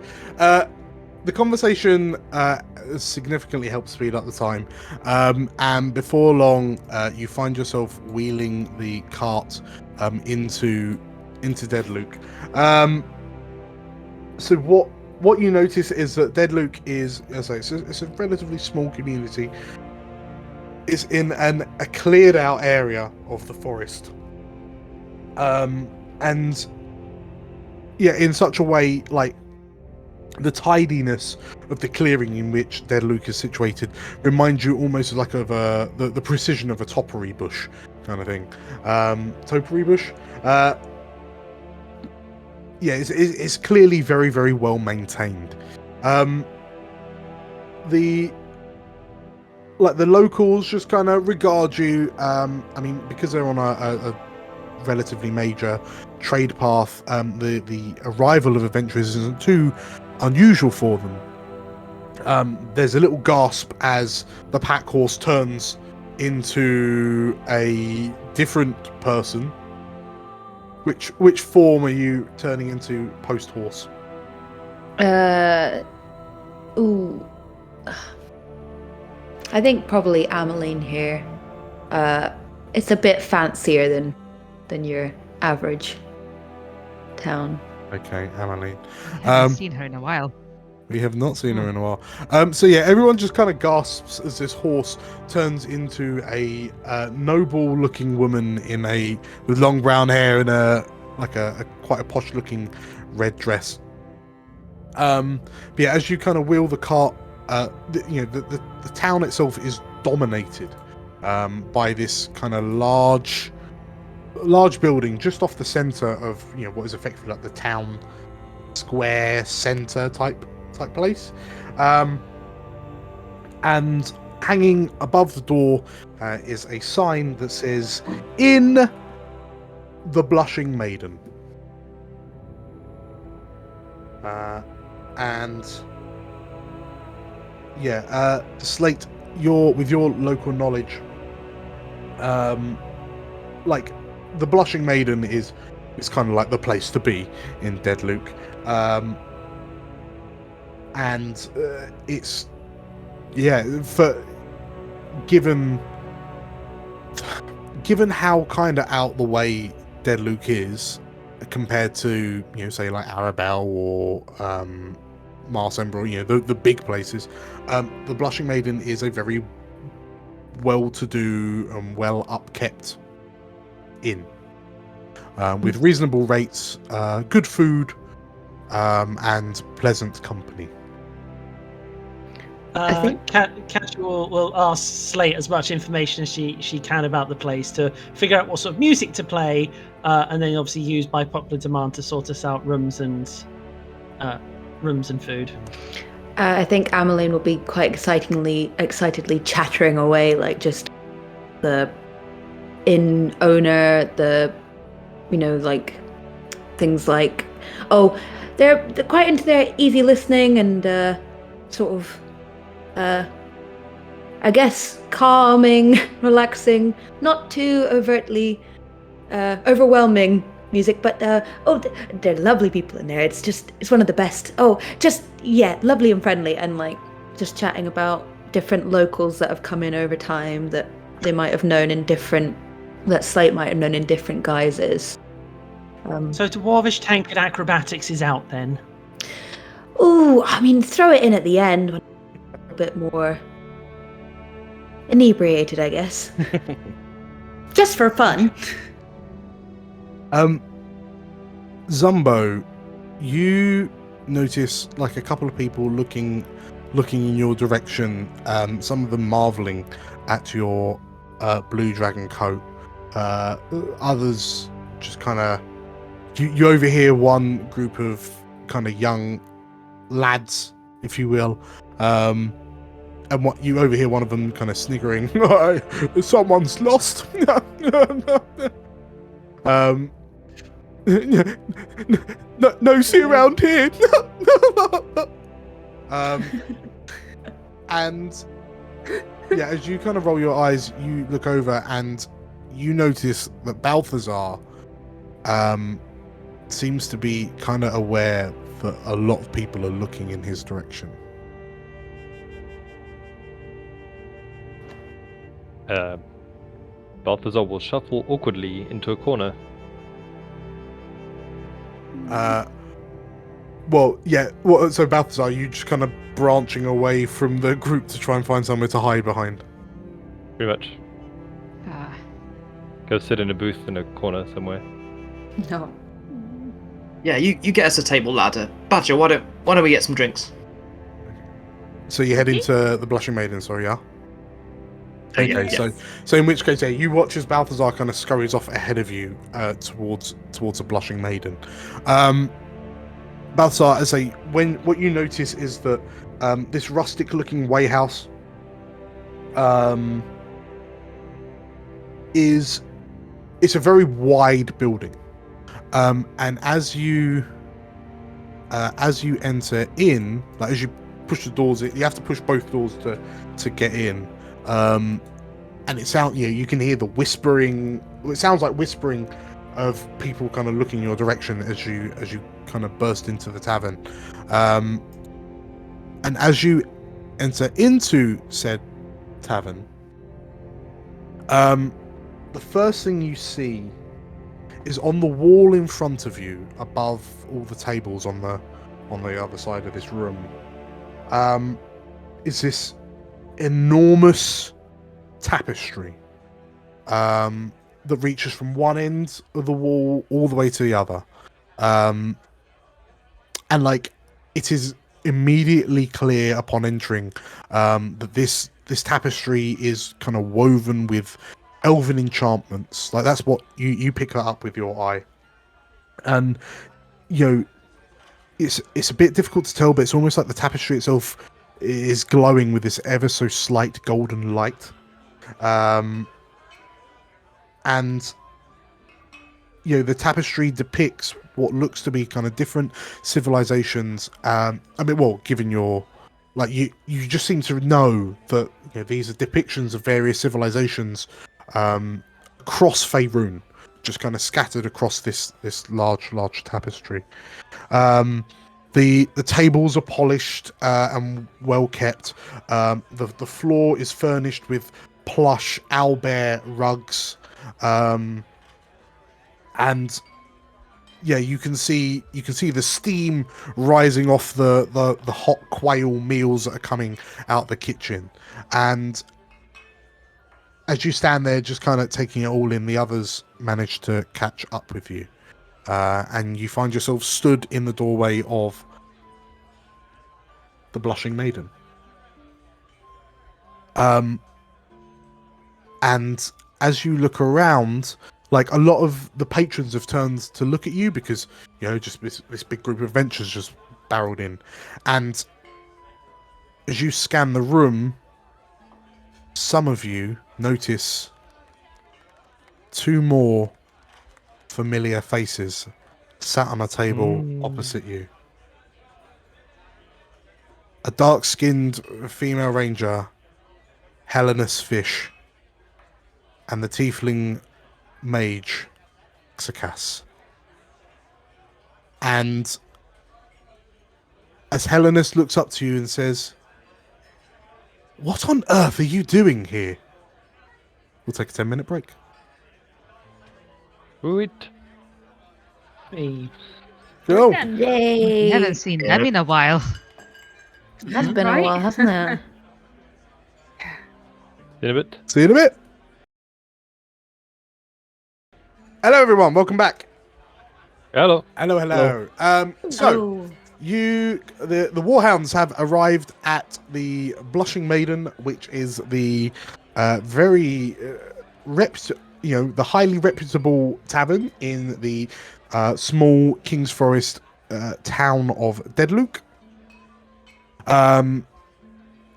the conversation significantly helps speed up the time, and before long, you find yourself wheeling the cart into Dead Luke. So what you notice is that Dead Luke is, as I say, it's a relatively small community. It's in a cleared out area of the forest, and yeah, in such a way, like the tidiness of the clearing in which Dead Luke is situated reminds you almost like of the precision of a topiary bush kind of thing. Topiary bush. Yeah, it's clearly very, very well maintained. The locals just kind of regard you. I mean, because they're on a relatively major trade path, the arrival of adventurers isn't too unusual for them. There's a little gasp as the pack horse turns into a different person. Which form are you turning into post horse? Ooh. I think probably Ameline here. It's a bit fancier than your average town. Okay, Ameline. I haven't seen her in a while. We have not seen her in a while. So yeah, everyone just kind of gasps as this horse turns into a noble-looking woman with long brown hair and a quite a posh-looking red dress. But yeah, as you kind of wheel the cart, the town itself is dominated by this kind of large building just off the center of what is effectively like the town square center type place. And hanging above the door is a sign that says, "In the Blushing Maiden." And yeah, Slate, with your local knowledge, like the Blushing Maiden is kind of like the place to be in Deadluke, and it's for given how kind of out the way Deadluke is compared to, you know, say like Arabelle or Mars Ember, you know, the big places. The Blushing Maiden is a very well-to-do and well upkept inn, with reasonable rates, good food, and pleasant company. I think- Kat will ask Slate as much information as she can about the place to figure out what sort of music to play, and then obviously use by popular demand to sort us out rooms and food. I think Ameline will be quite excitedly chattering away, like just the inn owner, like things like, oh, they're quite into their easy listening and sort of, I guess, calming, relaxing, not too overtly overwhelming music, but they're lovely people in there. It's one of the best. Lovely and friendly, and like just chatting about different locals that have come in over time that they might have known that Slate might have known in different guises. So Dwarvish Tank and Acrobatics is out then? Ooh, I mean, throw it in at the end when a bit more inebriated, I guess. Just for fun. Zumbo, you notice like a couple of people looking in your direction, some of them marveling at your blue dragon coat, others just kind of you overhear one group of kind of young lads, if you will, and what you overhear one of them kind of sniggering, someone's lost. No see around here. And yeah, as you kind of roll your eyes, you look over and you notice that Balthazar seems to be kind of aware that a lot of people are looking in his direction. Balthazar will shuffle awkwardly into a corner. So Balthazar, you just kind of branching away from the group to try and find somewhere to hide behind. Pretty much. Go sit in a booth in a corner somewhere. No. Yeah, you get us a table ladder. Badger, why don't we get some drinks? So you head into the Blushing Maiden, sorry, yeah? Okay, yeah. So in which case, you watch as Balthazar kind of scurries off ahead of you towards a Blushing Maiden. Balthazar, what you notice is that this rustic-looking way house it's a very wide building, and as you enter in, like as you push the doors, you have to push both doors to get in. And you can hear the whispering. It sounds like whispering of people kind of looking your direction as you kind of burst into the tavern. And as you enter into said tavern, the first thing you see is on the wall in front of you, above all the tables on the other side of this room, is this enormous tapestry that reaches from one end of the wall all the way to the other, and like it is immediately clear upon entering that this tapestry is kind of woven with elven enchantments. Like that's what you pick that up with your eye, and it's a bit difficult to tell, but it's almost like the tapestry itself is glowing with this ever so slight golden light. And the tapestry depicts what looks to be kind of different civilizations. Given your you just seem to know that these are depictions of various civilizations across Faerun, just kind of scattered across this large tapestry. The tables are polished and well kept. The floor is furnished with plush owlbear rugs, and you can see the steam rising off the hot quail meals that are coming out the kitchen. And as you stand there just kind of taking it all in, the others manage to catch up with you. And you find yourself stood in the doorway of the Blushing Maiden. And as you look around, a lot of the patrons have turned to look at you because, just this big group of adventurers just barreled in. And as you scan the room, some of you notice two more familiar faces sat on a table opposite you. A dark-skinned female ranger, Helenus Fish, and the tiefling mage, Xakas. And as Helenus looks up to you and says, "What on earth are you doing here?" We'll take a 10-minute break. Wait. Hey. Go. Yay! Haven't seen them in a while. It has been a while, hasn't it? In a bit. See you in a bit. Hello, everyone. Welcome back. Hello. Hello. So the Warhounds have arrived at the Blushing Maiden, which is the the highly reputable tavern in the small King's Forest town of Deadluke.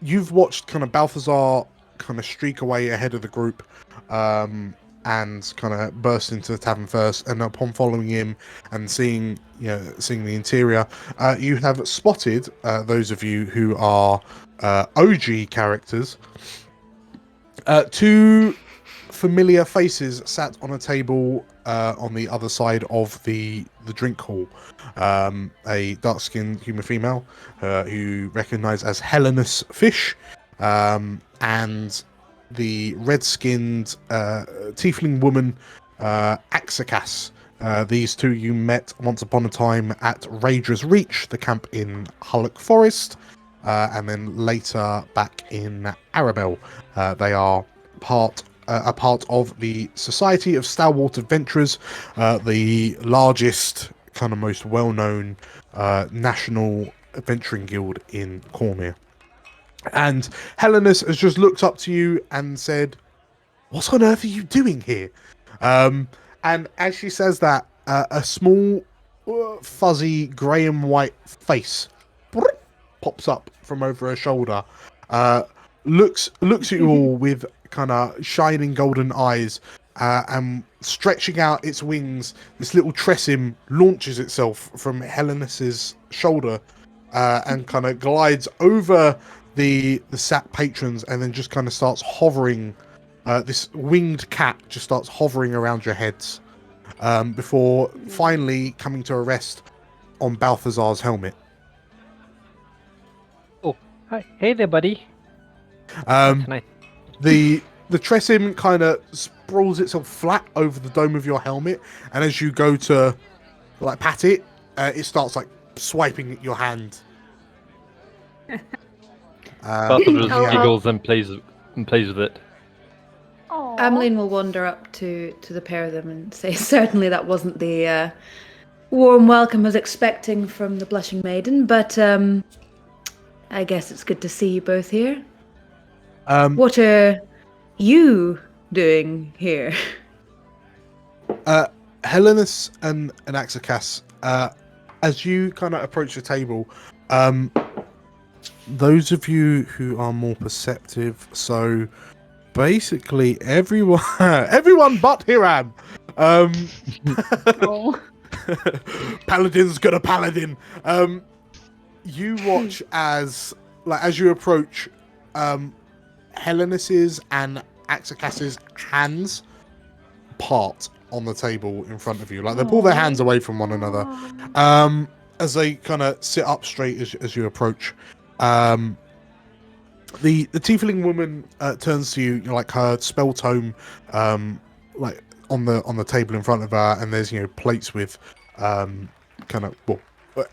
You've watched kind of Balthazar kind of streak away ahead of the group, and kind of burst into the tavern first, and upon following him and seeing the interior, you have spotted those of you who are OG characters. Two familiar faces sat on a table on the other side of the drink hall. A dark-skinned human female who you recognize as Helenus Fish, and the red-skinned tiefling woman, Xakas. These two you met once upon a time at Rager's Reach, the camp in Hullock Forest, and then later back in Arabelle. They are a part of the Society of Stalwart Adventurers, the largest, kind of most well-known national adventuring guild in Cormyr. And Helenus has just looked up to you and said, "What on earth are you doing here?" And as she says that, a small, fuzzy grey and white face pops up from over her shoulder, looks at you all with kind of shining golden eyes, and stretching out its wings, this little tressym launches itself from Helenus's shoulder, and kind of glides over the sat patrons, and then just kind of starts hovering. This winged cat just starts hovering around your heads, before finally coming to a rest on Balthazar's helmet. Oh, hi. Hey there, buddy. Nice. The tressym kind of sprawls itself flat over the dome of your helmet, and as you go to pat it, it starts swiping at your hand. Balthazar just giggles and plays with it. Ameline will wander up to the pair of them and say, "Certainly that wasn't the warm welcome I was expecting from the Blushing Maiden, but I guess it's good to see you both here. What are you doing here?" Helenus and Xakas, as you kind of approach the table, those of you who are more perceptive, so basically everyone, everyone but Hiram. Oh. Paladin's got a paladin. You watch as you approach, Helenis's and Axakas's hands part on the table in front of you. Like they pull their hands away from one another. As they kind of sit up straight as you approach. The tiefling woman turns to you, like her spell tome, like on the table in front of her, and there's plates with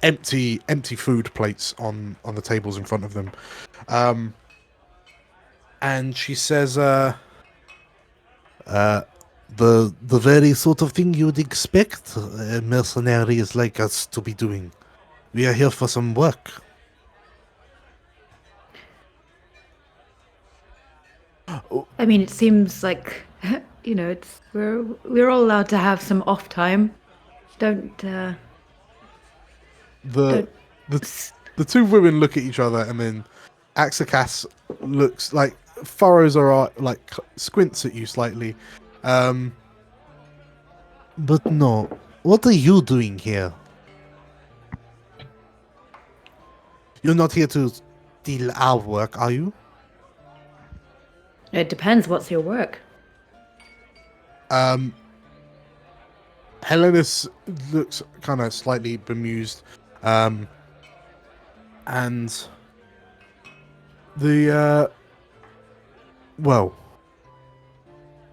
empty food plates on the tables in front of them, and she says, the very sort of thing you would expect mercenaries like us to be doing. We are here for some work. I mean, it seems like we're all allowed to have some off time. The two women look at each other, and then Axakas looks like furrows her like squints at you slightly. But no, what are you doing here? You're not here to steal our work, are you? It depends. What's your work? Helenis looks kind of slightly bemused, and the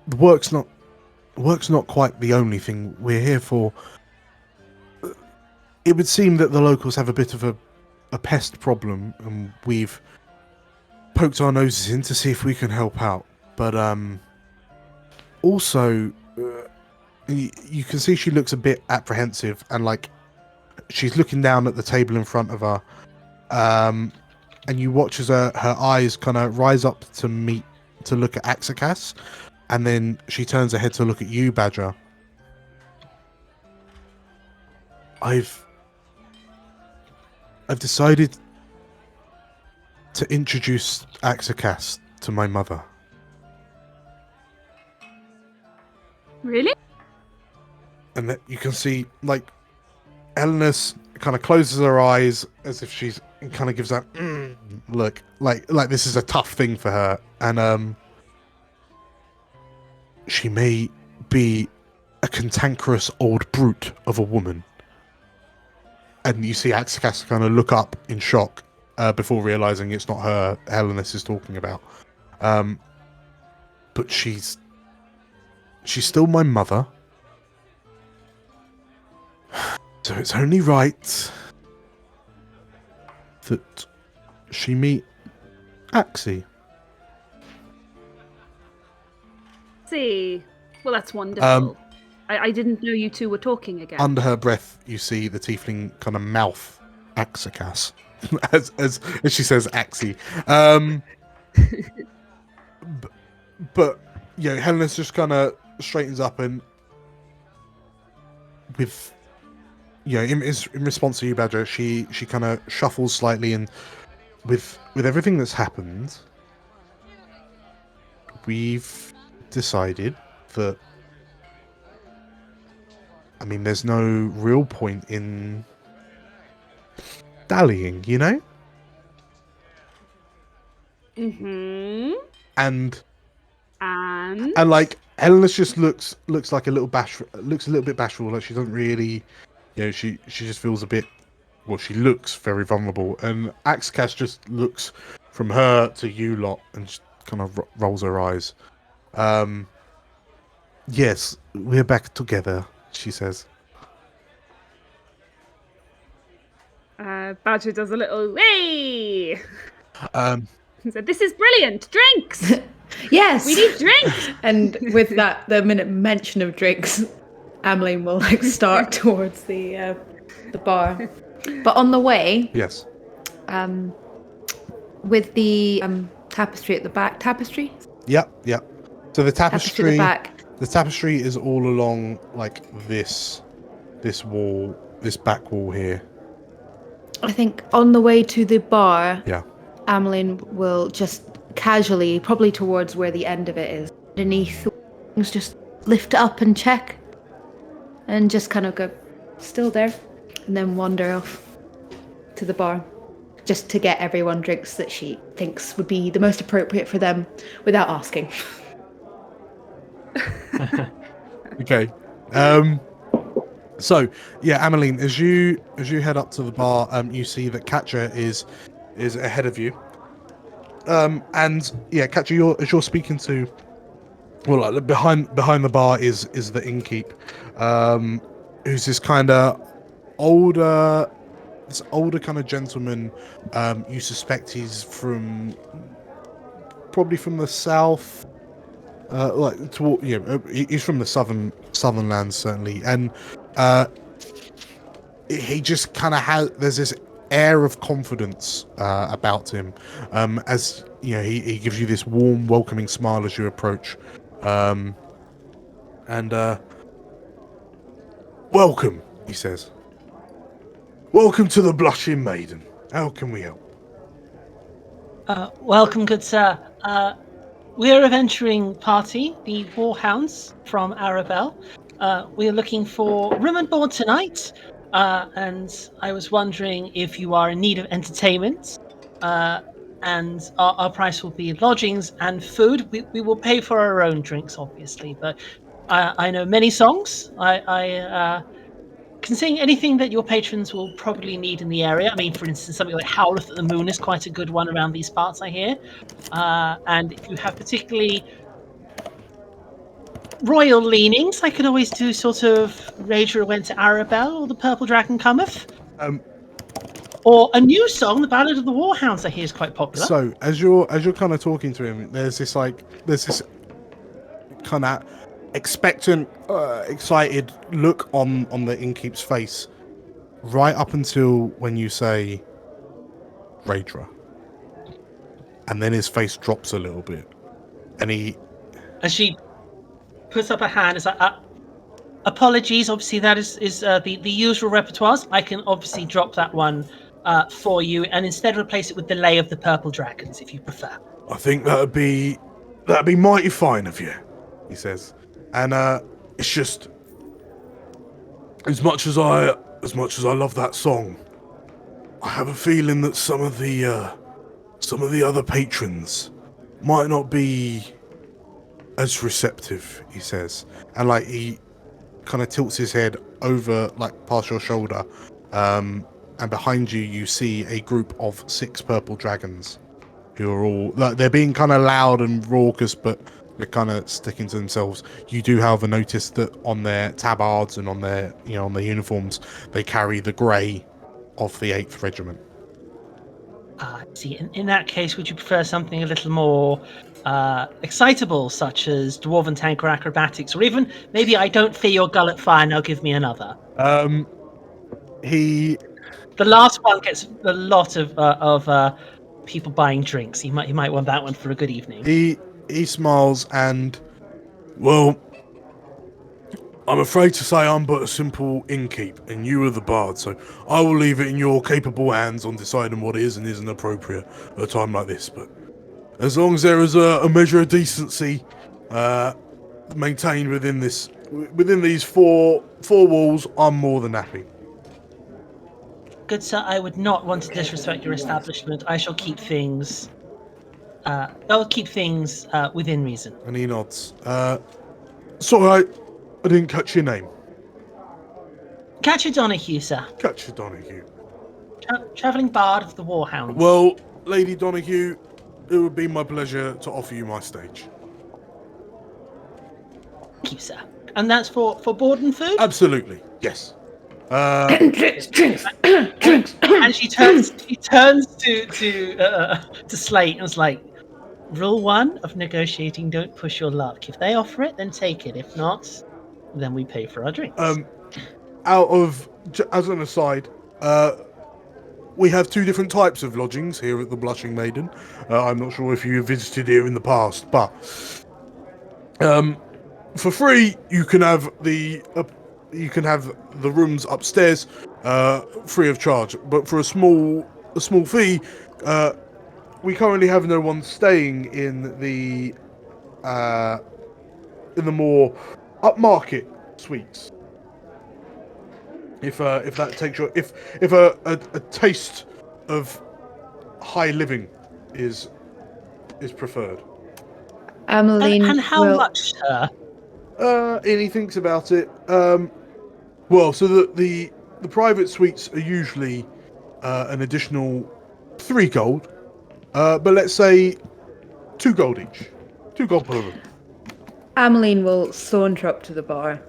work's not quite the only thing we're here for. It would seem that the locals have a bit of a pest problem, and we've poked our noses in to see if we can help out. But also, you can see she looks a bit apprehensive, and like she's looking down at the table in front of her, and you watch as her eyes kind of rise up to look at Axakas, and then she turns her head to look at you, Badger. I've decided to introduce Axakas to my mother. Really? And that you can see, like, Elenis kind of closes her eyes as if she's kind of gives that look, like this is a tough thing for her, and she may be a cantankerous old brute of a woman. And you see Axakas kind of look up in shock before realizing it's not her Helenis is talking about. But she's still my mother. So it's only right that she meet Axie. See. Well, that's wonderful. I didn't know you two were talking again. Under her breath, you see the tiefling kind of mouth Axakas as she says Axie. But Helenis just kind of straightens up, and with in response to you, Badger, she kind of shuffles slightly, and with everything that's happened, we've decided that, I mean, there's no real point in dallying, Mm-hmm. And And like Helenis just looks like a little bit bashful, like she doesn't really, she just feels a bit, well, she looks very vulnerable, and Axakas just looks from her to you lot and just kind of rolls her eyes. Yes, we're back together, she says. Badger does a little hey. He said, "This is brilliant. Drinks. Yes, We need drinks." And with that, the minute mention of drinks, Ameline will start towards the bar. But on the way, Yes. with the tapestry at the back, tapestry. Yep. So the Tapestry at the back. the tapestry is all along like this wall this back wall here. I think on the way to the bar, Yeah. Ameline will just casually, probably towards where the end of it is, underneath the wings, just lift it up and check. And just kind of go, still there. And then wander off to the bar. Just to get everyone drinks that she thinks would be the most appropriate for them without asking. Okay. So yeah, Ameline, as you head up to the bar, you see that Katja is ahead of you. And yeah, Katja, as you're speaking to, well, like, behind the bar is the innkeep, who's this kind of older kind of gentleman. You suspect he's probably from the south. He's from the southern lands certainly, and he just kind of there's this air of confidence about him, as you know, he gives you this warm, welcoming smile as you approach, and welcome, he says. Welcome to the Blushing Maiden. How can we help? Welcome, good sir. We are a venturing party, the Warhounds from Arabelle. We are looking for room and board tonight, and I was wondering if you are in need of entertainment. And our price will be lodgings and food. We will pay for our own drinks, obviously, but I know many songs. I can sing anything that your patrons will probably need in the area. I mean, for instance, something like Howleth at the Moon is quite a good one around these parts, I hear. And if you have particularly royal leanings, I could always do sort of Rager Went to Arabelle or The Purple Dragon Cometh. Or a new song, The Ballad of the Warhounds, I hear is quite popular. So as you're kind of talking to him, there's this kind of expectant, excited look on the innkeep's face, right up until when you say Raedra, and then his face drops a little bit, and as she puts up her hand, it's like, apologies. Obviously, that is the usual repertoires. I can obviously drop that one for you, and instead replace it with the Lay of the Purple Dragons, if you prefer. I think that'd be mighty fine of you, he says. And it's just as much as I love that song, I have a feeling that some of the other patrons might not be as receptive, he says. And like he kind of tilts his head over like past your shoulder, and behind you see a group of 6 purple dragons who are all like, they're being kind of loud and raucous, but they're kind of sticking to themselves. You do, however, notice that on their tabards and on their uniforms, they carry the grey of the 8th Regiment. See, in that case, would you prefer something a little more excitable, such as Dwarven Tanker Acrobatics, or even maybe I Don't Fear Your Gullet Fire, now give me another? The last one gets a lot of people buying drinks. You might want that one for a good evening. He smiles and, well, I'm afraid to say I'm but a simple innkeep, and you are the bard, so I will leave it in your capable hands on deciding what is and isn't appropriate at a time like this. But as long as there is a measure of decency maintained within these four walls, I'm more than happy. Good sir, I would not want to disrespect your establishment. I shall keep things. I'll keep things within reason. And he nods. Sorry, I didn't catch your name. Katja Donahue, sir. Katja Donahue. Travelling bard of the Warhounds. Well, Lady Donahue, it would be my pleasure to offer you my stage. Thank you, sir. And that's for board and food? Absolutely, yes. Drinks. And she turns to Slate and is like, rule 1 of negotiating: don't push your luck. If they offer it, then take it. If not, then we pay for our drinks. As an aside, we have 2 different types of lodgings here at the Blushing Maiden. I'm not sure if you have visited here in the past, but for free you can have the rooms upstairs, free of charge. But for a small fee, we currently have no one staying in the more upmarket suites. If that takes your if a taste of high living is preferred. Ameline And how will. much, sir? And he thinks about it. Well, so the private suites are usually an additional 3 gold. But let's say 2 gold each. 2 gold per room. Ameline will saunter up to the bar.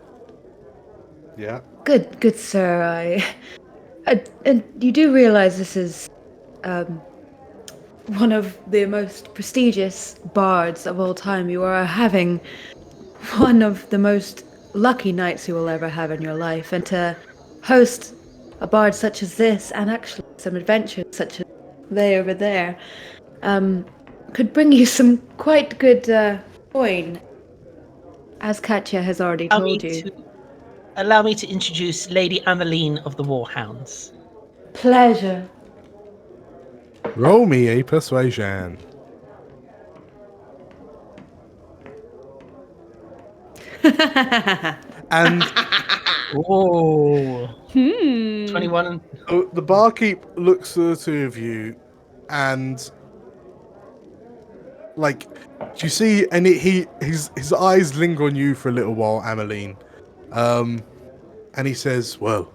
Yeah. Good sir. And you do realize this is one of the most prestigious bards of all time. You are having one of the most lucky nights you will ever have in your life, and to host a bard such as this, and actually some adventures such as they over there, could bring you some quite good coin, as Katya has already told you. Allow me to introduce Lady Ameline of the Warhounds. Pleasure. Roll me a persuasion. And Oh. 21. the barkeep looks at the 2 of you, and like, do you see? And his eyes linger on you for a little while, Ameline. And he says, "Well,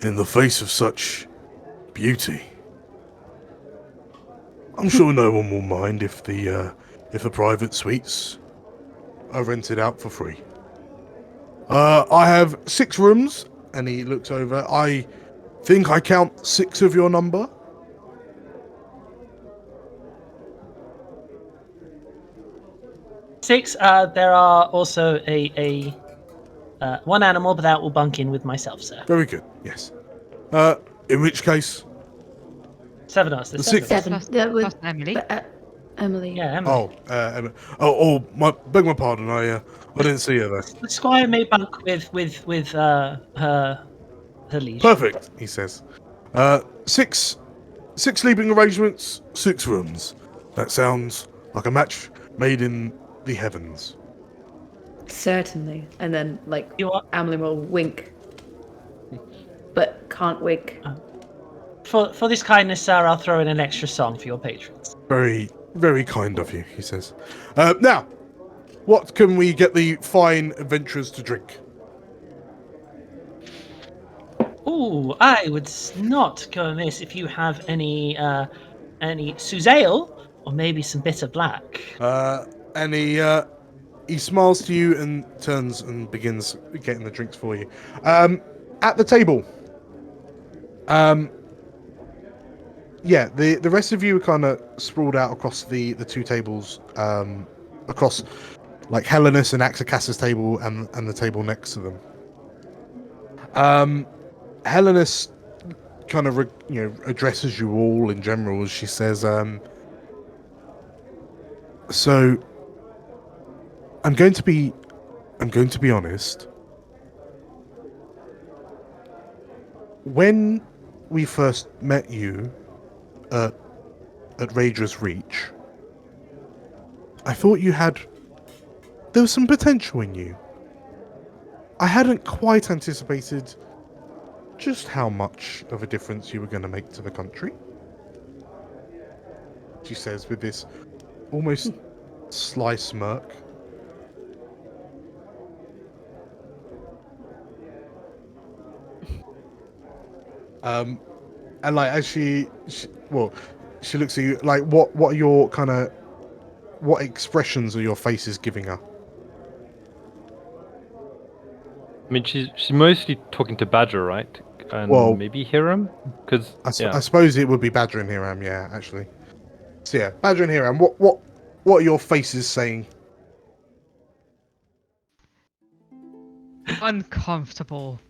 in the face of such beauty, I'm sure no one will mind if the private suites are rented out for free. I have 6 rooms," and he looks over. "I think I count 6 of your number." Six. There are also a one animal, but that will bunk in with myself, sir. Very good. Yes. In which case, 7 us. The six- 7. Plus- That was plus Emily. Emily. Yeah, Emily. Emma. Beg my pardon. I didn't see her there. The squire may bunk with her liege. Perfect, he says. 6 sleeping arrangements, 6 rooms. That sounds like a match made in the heavens. Certainly. And then, like, You are Ameline will wink, but can't wink. for this kindness, sir. I'll throw in an extra song for your patrons. Very, very kind of you, he says. Now, what can we get the fine adventurers to drink? Ooh, I would not go amiss if you have any Suzale or maybe some bitter black. And he smiles to you and turns and begins getting the drinks for you. At the table. Yeah, the rest of you are kind of sprawled out across the 2 tables, across like Helenus and Axicas's table and the table next to them. Helenus kind of addresses you all in general as she says, "So I'm going to be honest. When we first met you at Rager's Reach, I thought there was some potential in you. I hadn't quite anticipated just how much of a difference you were going to make to the country," she says with this almost sly smirk. And like as she looks at you, like what are your what expressions are your faces giving her? I mean, she's mostly talking to Badger, right? And Well, maybe Hiram? Because I suppose it would be Badger and Hiram, yeah, actually. So yeah, Badger and Hiram, what are your faces saying? Uncomfortable.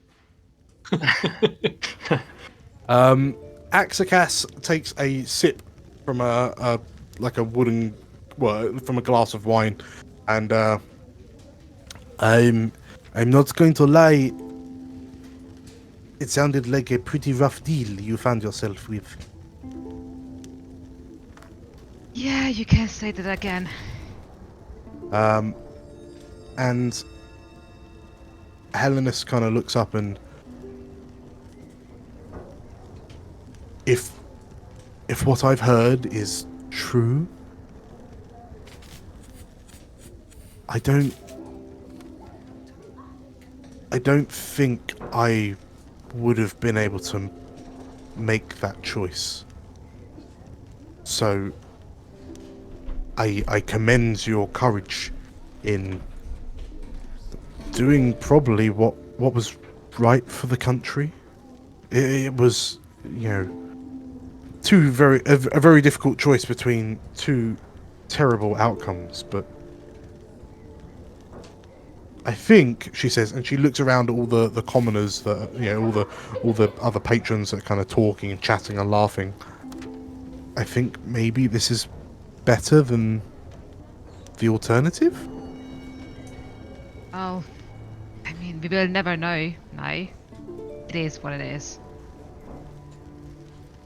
Axicas takes a sip from a wooden, from a glass of wine, and I'm not going to lie. It sounded like a pretty rough deal you found yourself with. Yeah, you can't say that again. And Hellenus kind of looks up and if what I've heard is true, I don't think I would have been able to make that choice. So I commend your courage in doing probably what was right for the country. It was, you know, a very difficult choice between two terrible outcomes, but I think, she says, and she looks around at all the commoners that, you know, all the other patrons that are kind of talking and chatting and laughing. I think maybe this is better than the alternative? Oh, I mean, we will never know. No, it is what it is.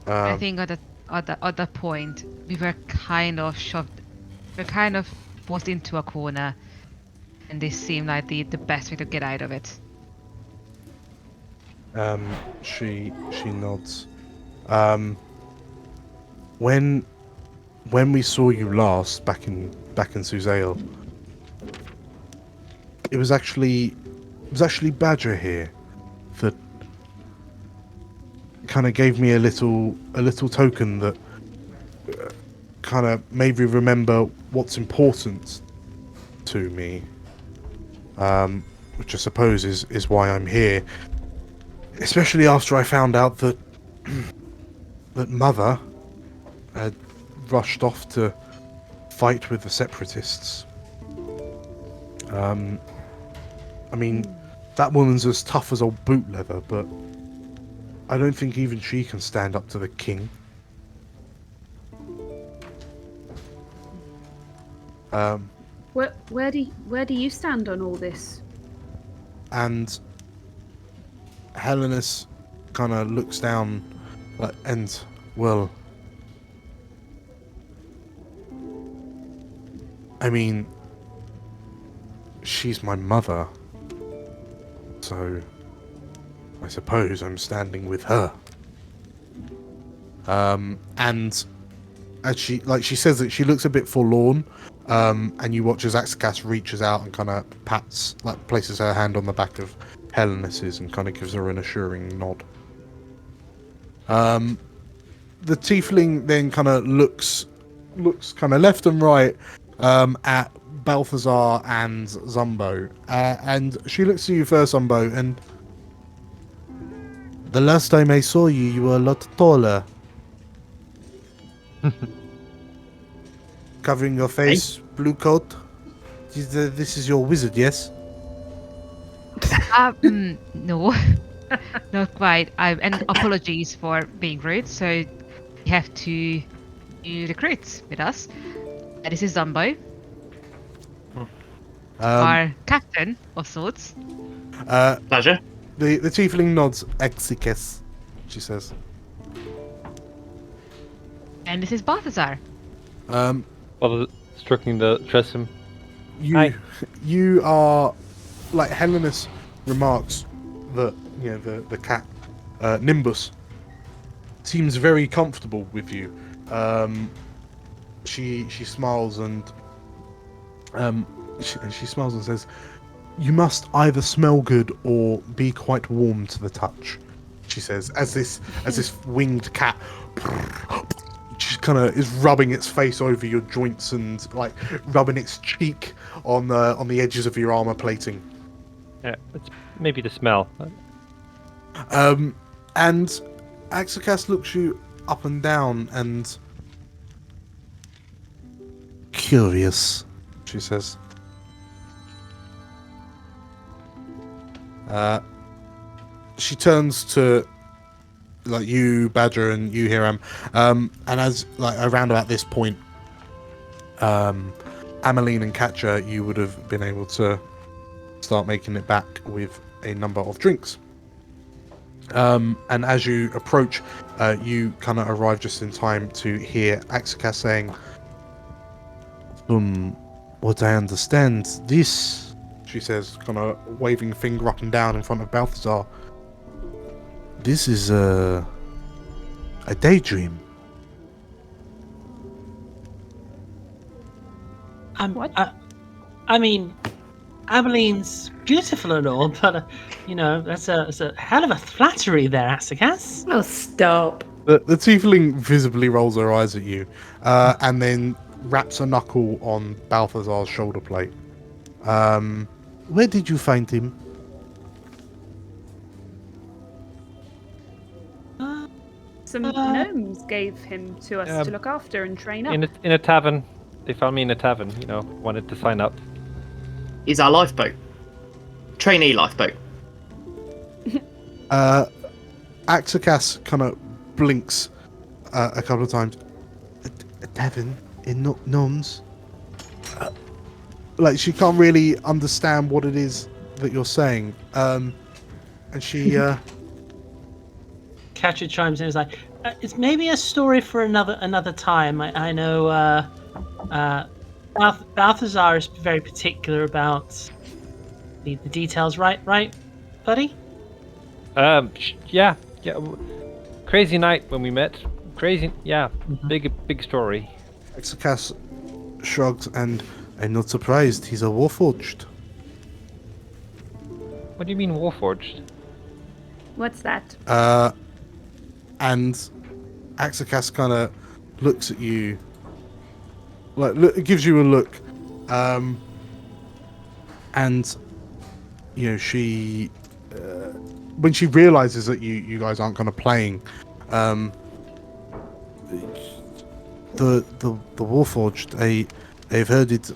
I think at the point we were kind of shoved, we were kind of forced into a corner, and this seemed like the best way to get out of it. She nods. When we saw you last back in Suzale, it was actually Badger here that kind of gave me a little token that kind of made me remember what's important to me, which I suppose is why I'm here, especially after I found out that that Mother had rushed off to fight with the separatists. I mean, that woman's as tough as old boot leather, but I don't think even she can stand up to the king. Where do you stand on all this? And Hellenus kind of looks down, and well, I mean, she's my mother, so I suppose I'm standing with her. And as she says that, she looks a bit forlorn, and you watch as Axicas reaches out and kind of places her hand on the back of Hellenus's and kind of gives her an assuring nod. The tiefling then kind of looks kind of left and right at Balthazar and Zumbo, and she looks to you first, Zumbo, and the last time I saw you, you were a lot taller. Covering your face, blue coat. This is your wizard, yes? No, not quite. And apologies for being rude. So you have to recruit with us. This is Zumbo, our captain of sorts. Pleasure. The tiefling nods. Exicus, she says. And this is Balthazar. Well, stroking the Tressum. You are, like, Hellenus remarks that, you know, the cat Nimbus seems very comfortable with you. She smiles and she smiles and says, "You must either smell good or be quite warm to the touch," she says, as this winged cat just kind of is rubbing its face over your joints and like rubbing its cheek on the edges of your armor plating. Yeah, it's maybe the smell. And Axicas looks you up and down and curious, she says. She turns to like you, Badger, and you, Hiram, and as like around about this point, Ameline and Catcher, you would have been able to start making it back with a number of drinks. And as you approach, you kind of arrive just in time to hear Axika saying, "From what I understand, this," she says, kind of waving a finger up and down in front of Balthazar, "this is a daydream." What? I mean, Abeline's beautiful and all, but that's a hell of a flattery there, Asakas. Oh, stop. The tiefling visibly rolls her eyes at you, and then wraps a knuckle on Balthazar's shoulder plate. Where did you find him? Some gnomes gave him to us to look after and train up. In a tavern. They found me in a tavern. Wanted to sign up. He's our lifeboat. Trainee lifeboat. Axakas kind of blinks a couple of times. A tavern in Noms? Like, she can't really understand what it is that you're saying. And she... Catcher chimes in and is like, it's maybe a story for another time. I know Balthazar is very particular about the details, right, buddy? Yeah. Crazy night when we met. Crazy, yeah. Big story. Axakas shrugs, and I'm not surprised. He's a Warforged. What do you mean Warforged? What's that? And Axakas kind of looks at you, like gives you a look, and she, when she realizes that you guys aren't kind of playing, the Warforged, I've heard it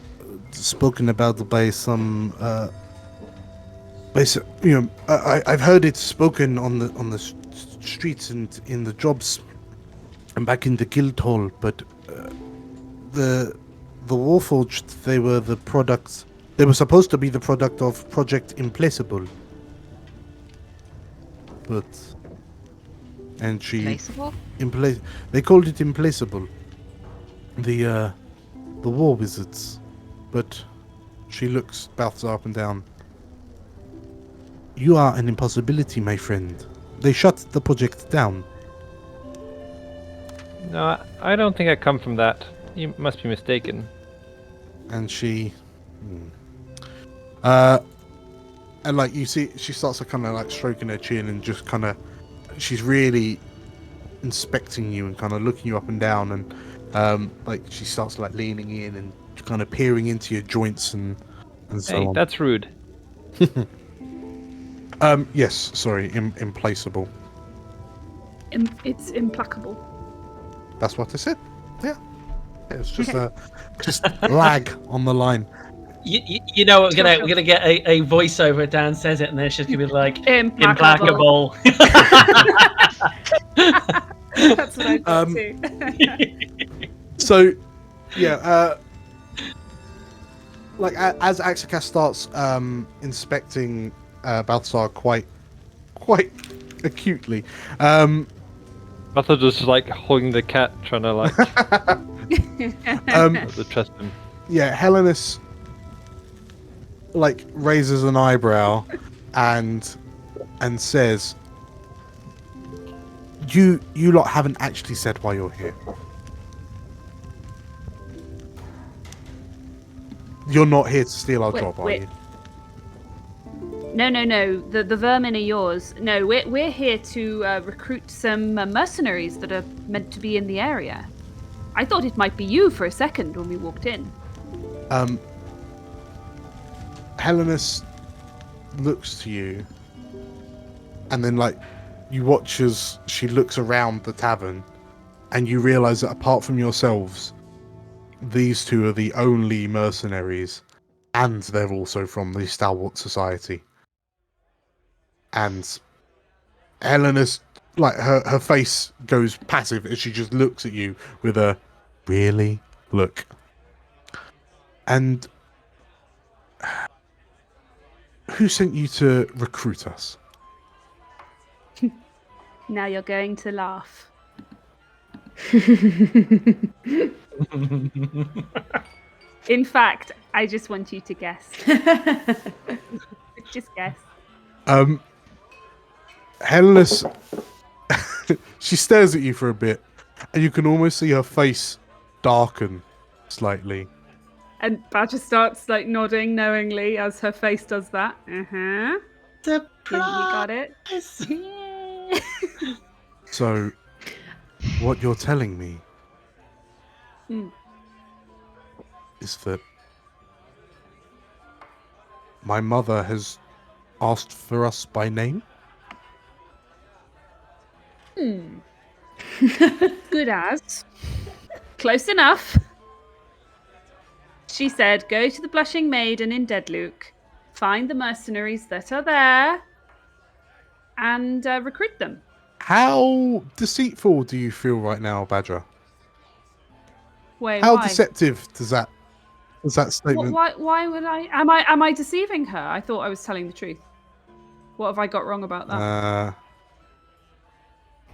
spoken about by some. I've heard it spoken on the streets and in the jobs and back in the guild hall, but the Warforged, they were the products. They were supposed to be the product of Project Implacable, but Placeable? They called it Implacable. The war wizards, but she looks Balthazar up and down. You are an impossibility, my friend. They shut the project down. No, I don't think I come from that. You must be mistaken. And she... and like, you see, she starts to kind of like stroking her chin and just kind of... She's really inspecting you and kind of looking you up and down, and like she starts like leaning in and kind of peering into your joints and so on. That's rude. Yes, sorry, implaceable. It's implacable. That's what I said. Yeah. It's just just lag on the line. You know, we're gonna get a voiceover. Dan says it, and then it's just gonna be like Implacable. That's what I thought too. So, yeah, like as Axakas starts inspecting Balthazar quite acutely, Balthazar just like holding the cat, trying to like to trust him. Yeah, Hellenis like raises an eyebrow and says, You lot haven't actually said why you're here. You're not here to steal our job, are you? No. The vermin are yours. No, we're here to recruit some mercenaries that are meant to be in the area. I thought it might be you for a second when we walked in. Hellenis looks to you, and then like you watch as she looks around the tavern, and you realise that apart from yourselves, these two are the only mercenaries, and they're also from the Stalwart Society. And Hellenis, like her face goes passive as she just looks at you with a really look. And who sent you to recruit us? Now you're going to laugh. In fact, I just want you to guess. Just guess. Hellas, she stares at you for a bit, and you can almost see her face darken slightly. And Badger starts like nodding knowingly as her face does that. Uh-huh. You got it. So, what you're telling me is that my mother has asked for us by name? Good as. Close enough. She said, go to the Blushing Maiden in Deadluke, find the mercenaries that are there, and recruit them. How deceitful do you feel right now, Badger? Wait, How why? deceptive does that statement? Why would I? Am I deceiving her? I thought I was telling the truth. What have I got wrong about that?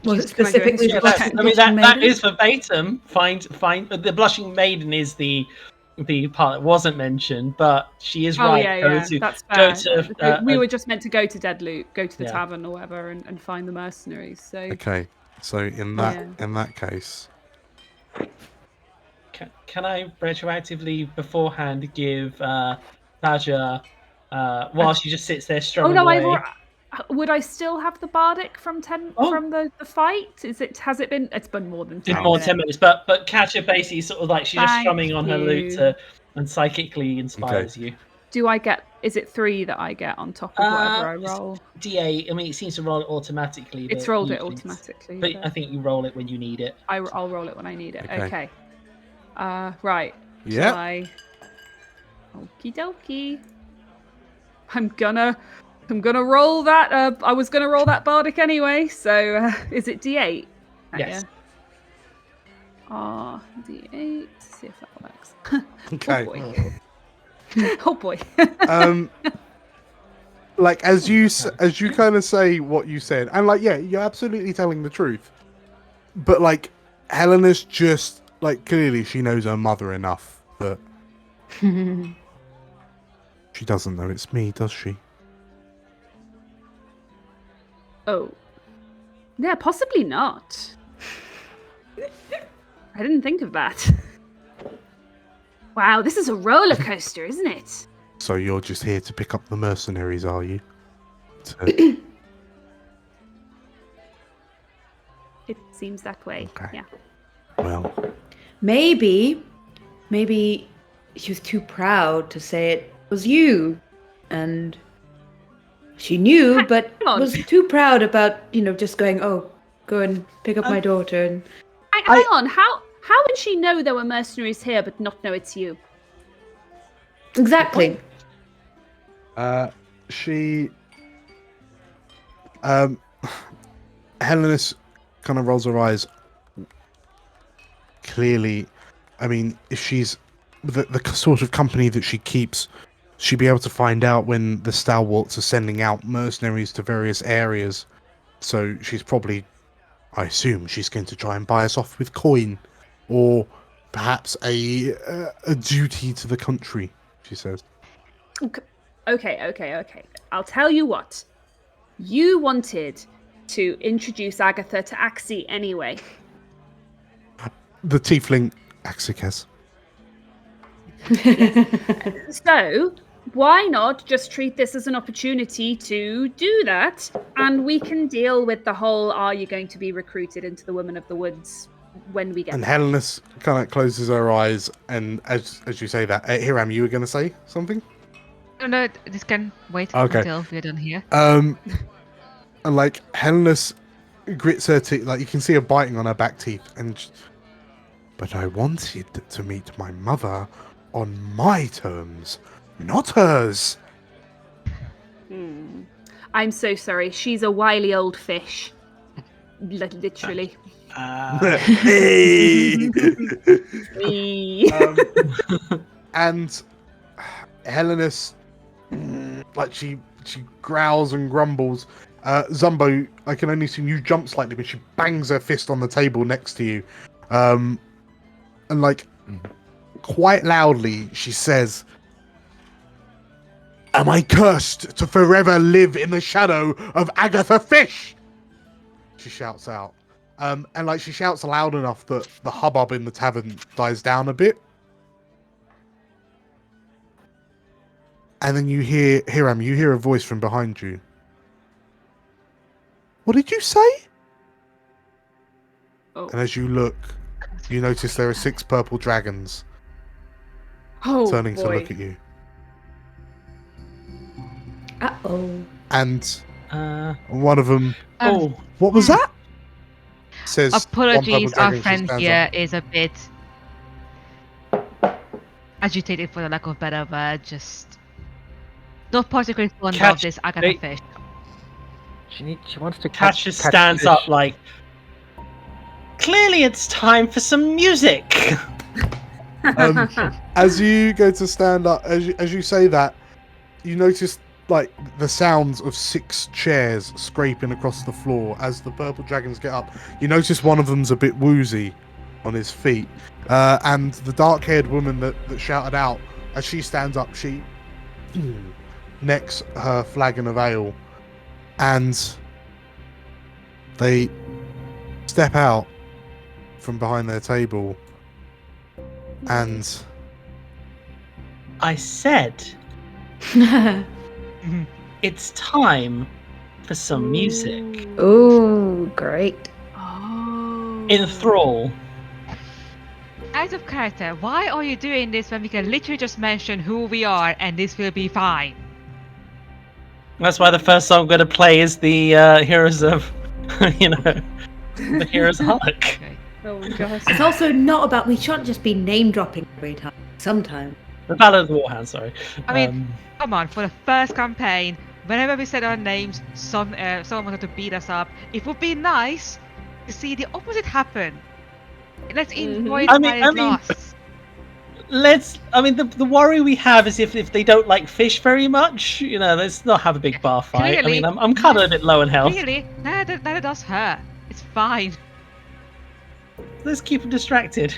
Was it Can I go into specifically your the letter? Blushing I mean, that Maiden? is verbatim. Find the Blushing Maiden is the part that wasn't mentioned, but she is right. Yeah. That's go fair. to, We were just meant to go to Deadluke, go to the Yeah. tavern or whatever, and find the mercenaries. So Okay, so in that case, Can I retroactively beforehand give Badger while she just sits there struggling away? Would I still have the bardic from from the fight? Has it been? It's been more than 10 Did more than 10 minutes. minutes, but Catcher basically sort of like she's just Thank strumming on her lute you. and psychically inspires you. Do I get? Is it 3 that I get on top of whatever I roll? D8. I mean, it seems to roll it automatically. It's but rolled it usually automatically. But I think you roll it when you need it. I'll roll it when I need it. Okay. Okay. Right. yeah. Okie dokie. I'm gonna roll that. I was gonna roll that bardic anyway. So is it D8? Yes. D8. See if that works. Okay. Oh boy. Oh boy. Like as you kind of say what you said, and like you're absolutely telling the truth. But like Helena's just like clearly she knows her mother enough that she doesn't know it's me, does she? Oh. Yeah, possibly not. I didn't think of that. Wow, this is a roller coaster, isn't it? So you're just here to pick up the mercenaries, are you? It seems that way. Okay. Yeah. Well, Maybe she was too proud to say it was you, and she knew, but hang on. was too proud about just going. Oh, go and pick up my daughter. And Hang on. How would she know there were mercenaries here, but not know it's you? exactly. she Helenis kind of rolls her eyes. Clearly, I mean, if she's the sort of company that she keeps, she'd be able to find out when the stalwarts are sending out mercenaries to various areas. So she's probably, I assume, she's going to try and buy us off with coin, or perhaps a duty to the country. She says. Okay. I'll tell you what. You wanted to introduce Agatha to Axie anyway. The tiefling Axicas. So, why not just treat this as an opportunity to do that, and we can deal with the whole are you going to be recruited into the Women of the Woods when we get And there. Helenis kind of closes her eyes, and as you say that, Hiram, you were going to say something? No, this can wait Okay. until we're done here. And like Helenis grits her teeth, like you can see her biting on her back teeth, but I wanted to meet my mother on my terms, not hers. I'm so sorry. She's a wily old fish. Literally. Hey! And Helenis, like she growls and grumbles, Zumbo, I can only see you jump slightly, but she bangs her fist on the table next to you. And like, quite loudly, she says, "Am I cursed to forever live in the shadow of Agatha Fish?" She shouts out. And like, she shouts loud enough that the hubbub in the tavern dies down a bit. And then you hear, Hiram, you hear a voice from behind you. "What did you say?" Oh. And as you look, you notice there are 6 purple dragons Oh, turning to boy. look at you. Uh-oh. And Uh, one of them, oh, "What was that?" says one Apologies, purple our dragon. She friend stands here up. is a bit agitated, for the lack of a better word. Just not particularly fond Catch- of this Agatha they- Fish. She wants to Catch just catch stands fish. up like, clearly it's time for some music. As you go to stand up, as you say that, you notice like the sounds of 6 chairs scraping across the floor as the purple dragons get up. You notice one of them's a bit woozy on his feet, and the dark-haired woman that shouted out, as she stands up, she necks her flagon of ale, and they step out from behind their table, and I said, it's time for some music. Ooh, great. Oh. Enthrall. Out of character, why are you doing this when we can literally just mention who we are and this will be fine? That's why the first song I'm going to play is the Heroes of, the Heroes of Hark. Okay. Oh gosh. It's also not about, we shan't just be name dropping every time. Sometime. The Ballad of the Warhounds, sorry. I mean, come on, for the first campaign, whenever we said our names, someone wanted to beat us up. It would be nice to see the opposite happen. Let's enjoy it I while mean- it I mean- lasts. The worry we have is if they don't like fish very much, let's not have a big bar fight. Clearly. I mean, I'm kind of a bit low in health. Really? Neither does her. It's fine. Let's keep them distracted.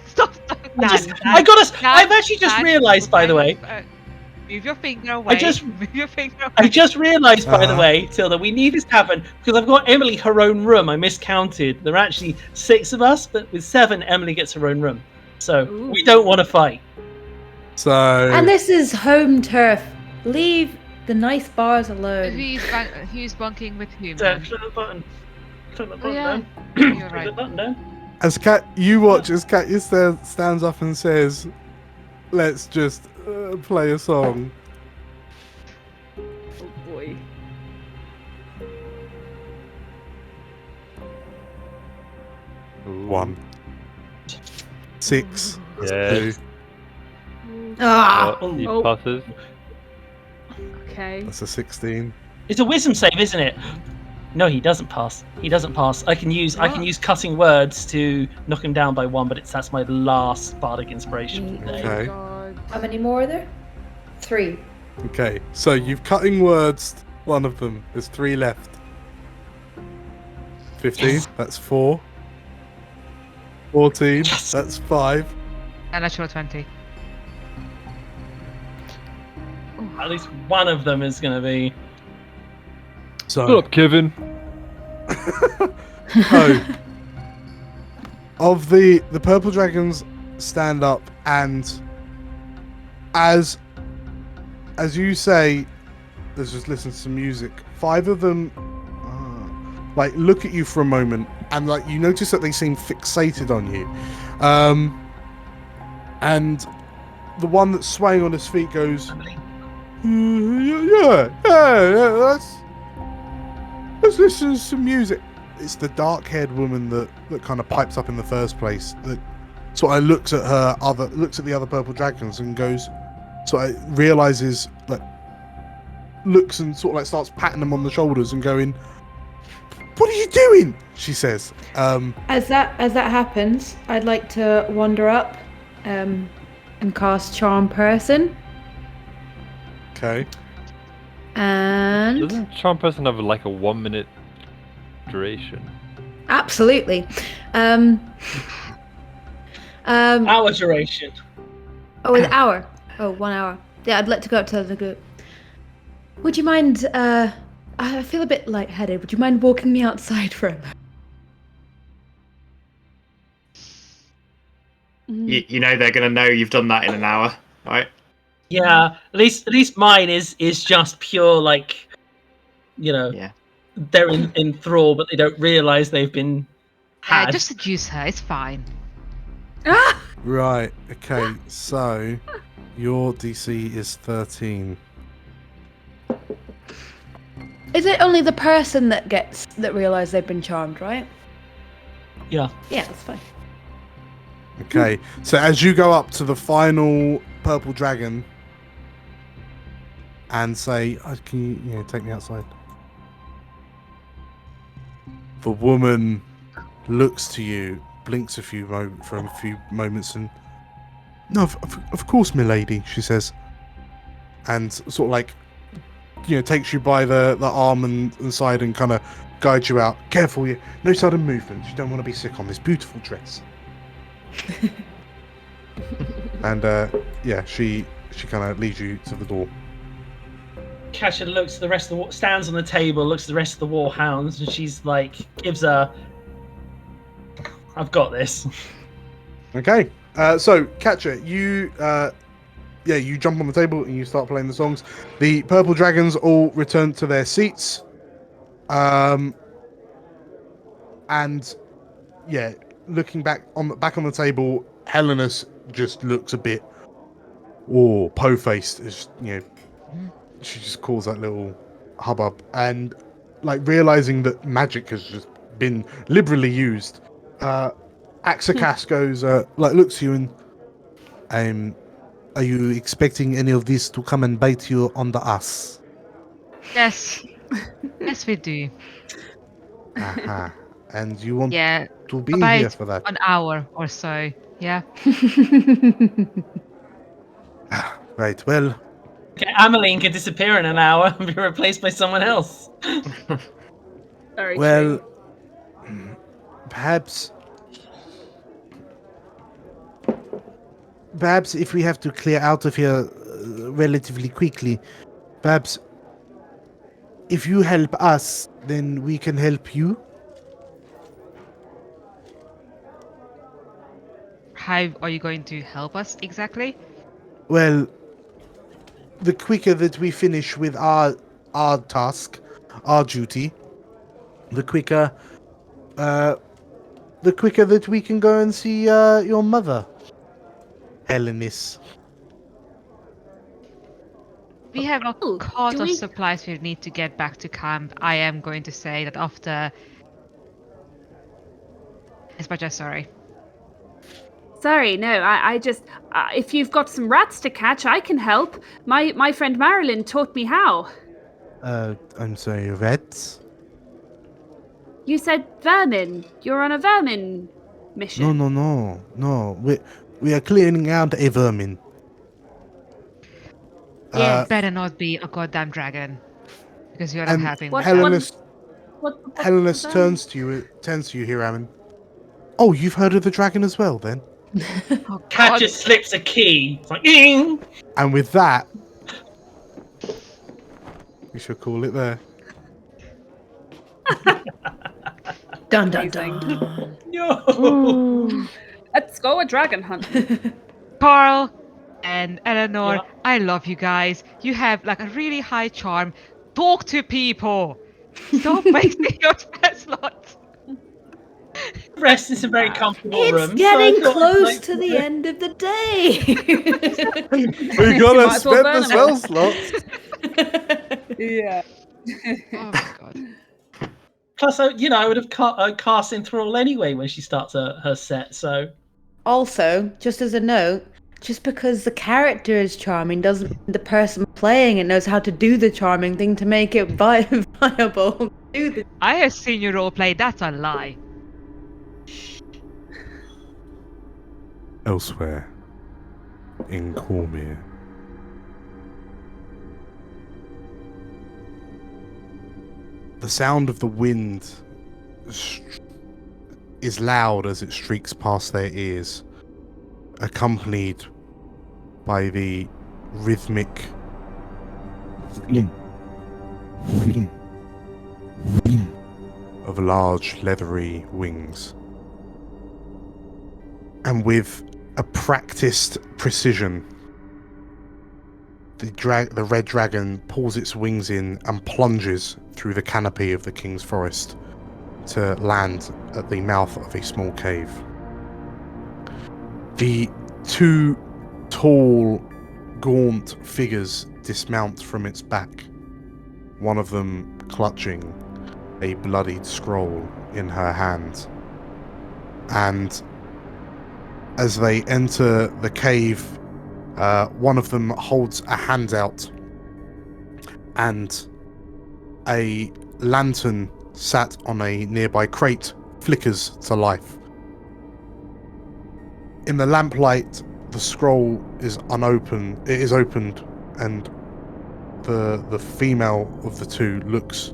Stop. I've actually just realised, by the way. Move your finger away. Move your finger away. I just realised, by the Uh-huh. way, Tilda, we need this to happen because I've got Emily her own room. I miscounted. There are actually 6 of us, but with 7, Emily gets her own room. So we don't want to fight. so And this is home turf. Leave the nice bars alone. Who's bunking with whom? So, click the button. Click the button yeah. down. You're Click right. the button down. as you watch as Katya stands up and says, "Let's just play a song." Oh boy. One. 6. Yes. 2. Ah! He Oh. passes. Okay. That's a 16. It's a wisdom save, isn't it? No, he doesn't pass. He doesn't pass. I can use cutting words to knock him down by 1, but that's my last bardic inspiration for the day. Okay. God. How many more are there? 3. Okay, so you've cutting words one of them. There's 3 left. 15. Yes. That's 4. 14. Yes. That's 5. A natural 20. At least one of them is going to be. So, Shut up, Kevin. of the purple dragons stand up, and as you say, let's just listen to some music. 5 of them like look at you for a moment, and like you notice that they seem fixated on you, and the one that's swaying on his feet goes, yeah, let's listen to some music. It's the dark-haired woman that kind of pipes up in the first place. That sort of looks at the other purple dragons and goes, sort of realizes, like, looks and sort of like starts patting them on the shoulders and going, "What are you doing?" She says. As that happens, I'd like to wander up and cast Charm Person. Okay. And Doesn't charm person have like a 1 minute duration? absolutely. Hour duration. Oh, an hour. Oh, 1 hour. Yeah, I'd like to go up to the group. Would you mind, I feel a bit lightheaded. Would you mind walking me outside for a moment? You know they're going to know you've done that in an hour, right? Yeah, at least mine is just pure like, Yeah. they're in thrall, but they don't realise they've been had. Just seduce her. It's fine. Right. Okay. So your DC is 13. Is it only the person that realise they've been charmed, right? Yeah. Yeah, that's fine. Okay. So as you go up to the final purple dragon and say, oh, "Can you take me outside?" The woman looks to you, blinks for a few moments, and no, of course, milady, she says, and sort of like, takes you by the arm and side and kind of guides you out. Careful, no sudden movements. You don't want to be sick on this beautiful dress. And she kind of leads you to the door. Kasha looks at the rest of the stands on the table, looks at the rest of the Warhounds, and she's like, gives her, "I've got this." Okay. So, Catcher, you jump on the table and you start playing the songs. The purple dragons all return to their seats. And looking back on the table, Helenus just looks a bit po-faced. She just calls that little hubbub, and like realizing that magic has just been liberally used. Axakas goes looks to you and are you expecting any of this to come and bite you on the ass? Yes. Yes, we do. Aha. And you want Yeah. to be About here for that? an hour or so. Yeah. Right, well, Okay, Ameline can disappear in an hour and be replaced by someone else. Very well, true. perhaps if we have to clear out of here relatively quickly, perhaps if you help us, then we can help you. How are you going to help us exactly? Well, the quicker that we finish with our task, our duty, the quicker that we can go and see your mother, Helenis. We have a Oh, cart do of we- supplies we need to get back to camp. I am going to say that after. Yes, but just sorry. Sorry, no, I just... if you've got some rats to catch, I can help. My friend Marilyn taught me how. I'm sorry, rats? You said vermin. You're on a vermin mission. No. We are clearing out a vermin. Yeah, better not be a goddamn dragon. Because you're not And helping What- me. Helenus turns to you, Hiraman. Oh, you've heard of the dragon as well, then? Oh, Cat God. just slips a key. It's like, "Ing!" And with that, we shall call it there. Dun dun Amazing. dun. No. Let's go a dragon hunt. Carl and Eleanor, Yeah. I love you guys. You have like a really high charm. Talk to people. Stop wasting your spare slots. Rest is a very comfortable It's room. getting so I thought, close like, to the end of the day. We gotta Might as well spend burn the them. spell slots. Yeah. Oh my god. Plus, I would have cast Enthrall anyway when she starts her set. So Also, just as a note, just because the character is charming doesn't mean the person playing it knows how to do the charming thing to make it viable. I have seen you roleplay. That's a lie. Elsewhere, in Cormyr. the sound of the wind is loud as it streaks past their ears, accompanied by the rhythmic of large leathery wings. And with a practiced precision, the red dragon pulls its wings in and plunges through the canopy of the king's forest to land at the mouth of a small cave. The two tall, gaunt figures dismount from its back, one of them clutching a bloodied scroll in her hand. And as they enter the cave, one of them holds a hand out, and a lantern sat on a nearby crate flickers to life. In the lamplight, the scroll is unopened. It is opened, and the female of the two looks,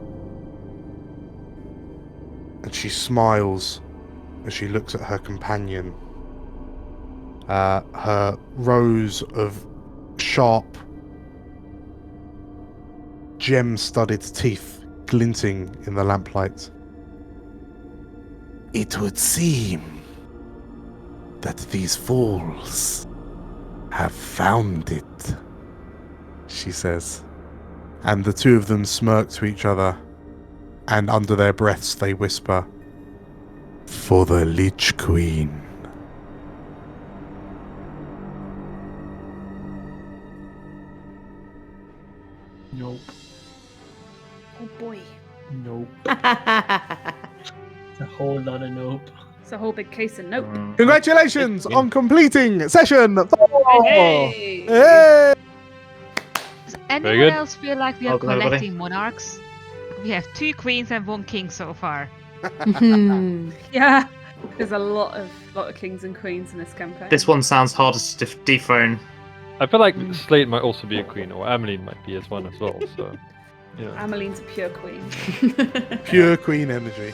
and she smiles as she looks at her companion. Her rows of sharp, gem-studded teeth glinting in the lamplight. It would seem that these fools have found it, she says. And the two of them smirk to each other, and under their breaths they whisper, "For the Lich Queen." Nope. Oh boy. Nope. It's a whole lot of nope. It's a whole big case of nope. Congratulations on completing session 4! Hey! Hey! Does Very anyone good. else feel like we are Welcome, everybody. collecting monarchs? We have 2 queens and 1 king so far. Yeah. There's a lot of kings and queens in this campaign. This one sounds hardest to dethrone. I feel like Slate might also be a queen, or Ameline might be as one as well. So, yeah. Ameline's a pure queen. Pure queen energy.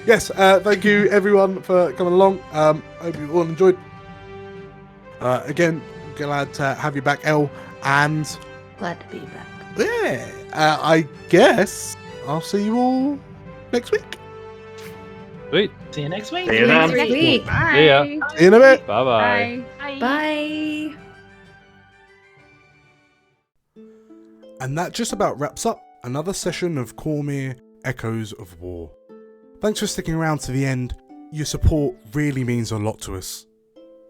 Yes, thank you everyone for coming along. Hope you all enjoyed. Again, glad to have you back, Elle. And Glad to be back. yeah, I guess I'll see you all next week. Sweet. See you next week. See you then. Next week. Bye. See ya. See you in a bit. Bye-bye. Bye. Bye. And that just about wraps up another session of Cormyr Echoes of War. Thanks for sticking around to the end. Your support really means a lot to us.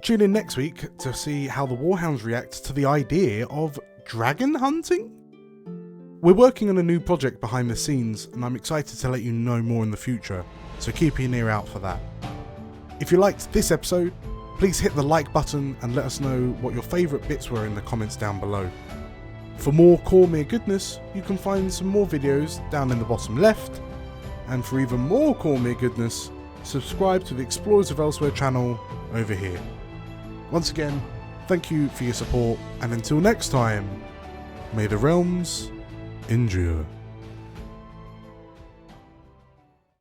Tune in next week to see how the Warhounds react to the idea of dragon hunting. We're working on a new project behind the scenes, and I'm excited to let you know more in the future, so keep your ear out for that. If you liked this episode, please hit the like button and let us know what your favourite bits were in the comments down below. For more Cormyr goodness, you can find some more videos down in the bottom left, and for even more Cormyr goodness, subscribe to the Explorers of Elsewhere channel over here. Once again, thank you for your support, and until next time, may the realms endure.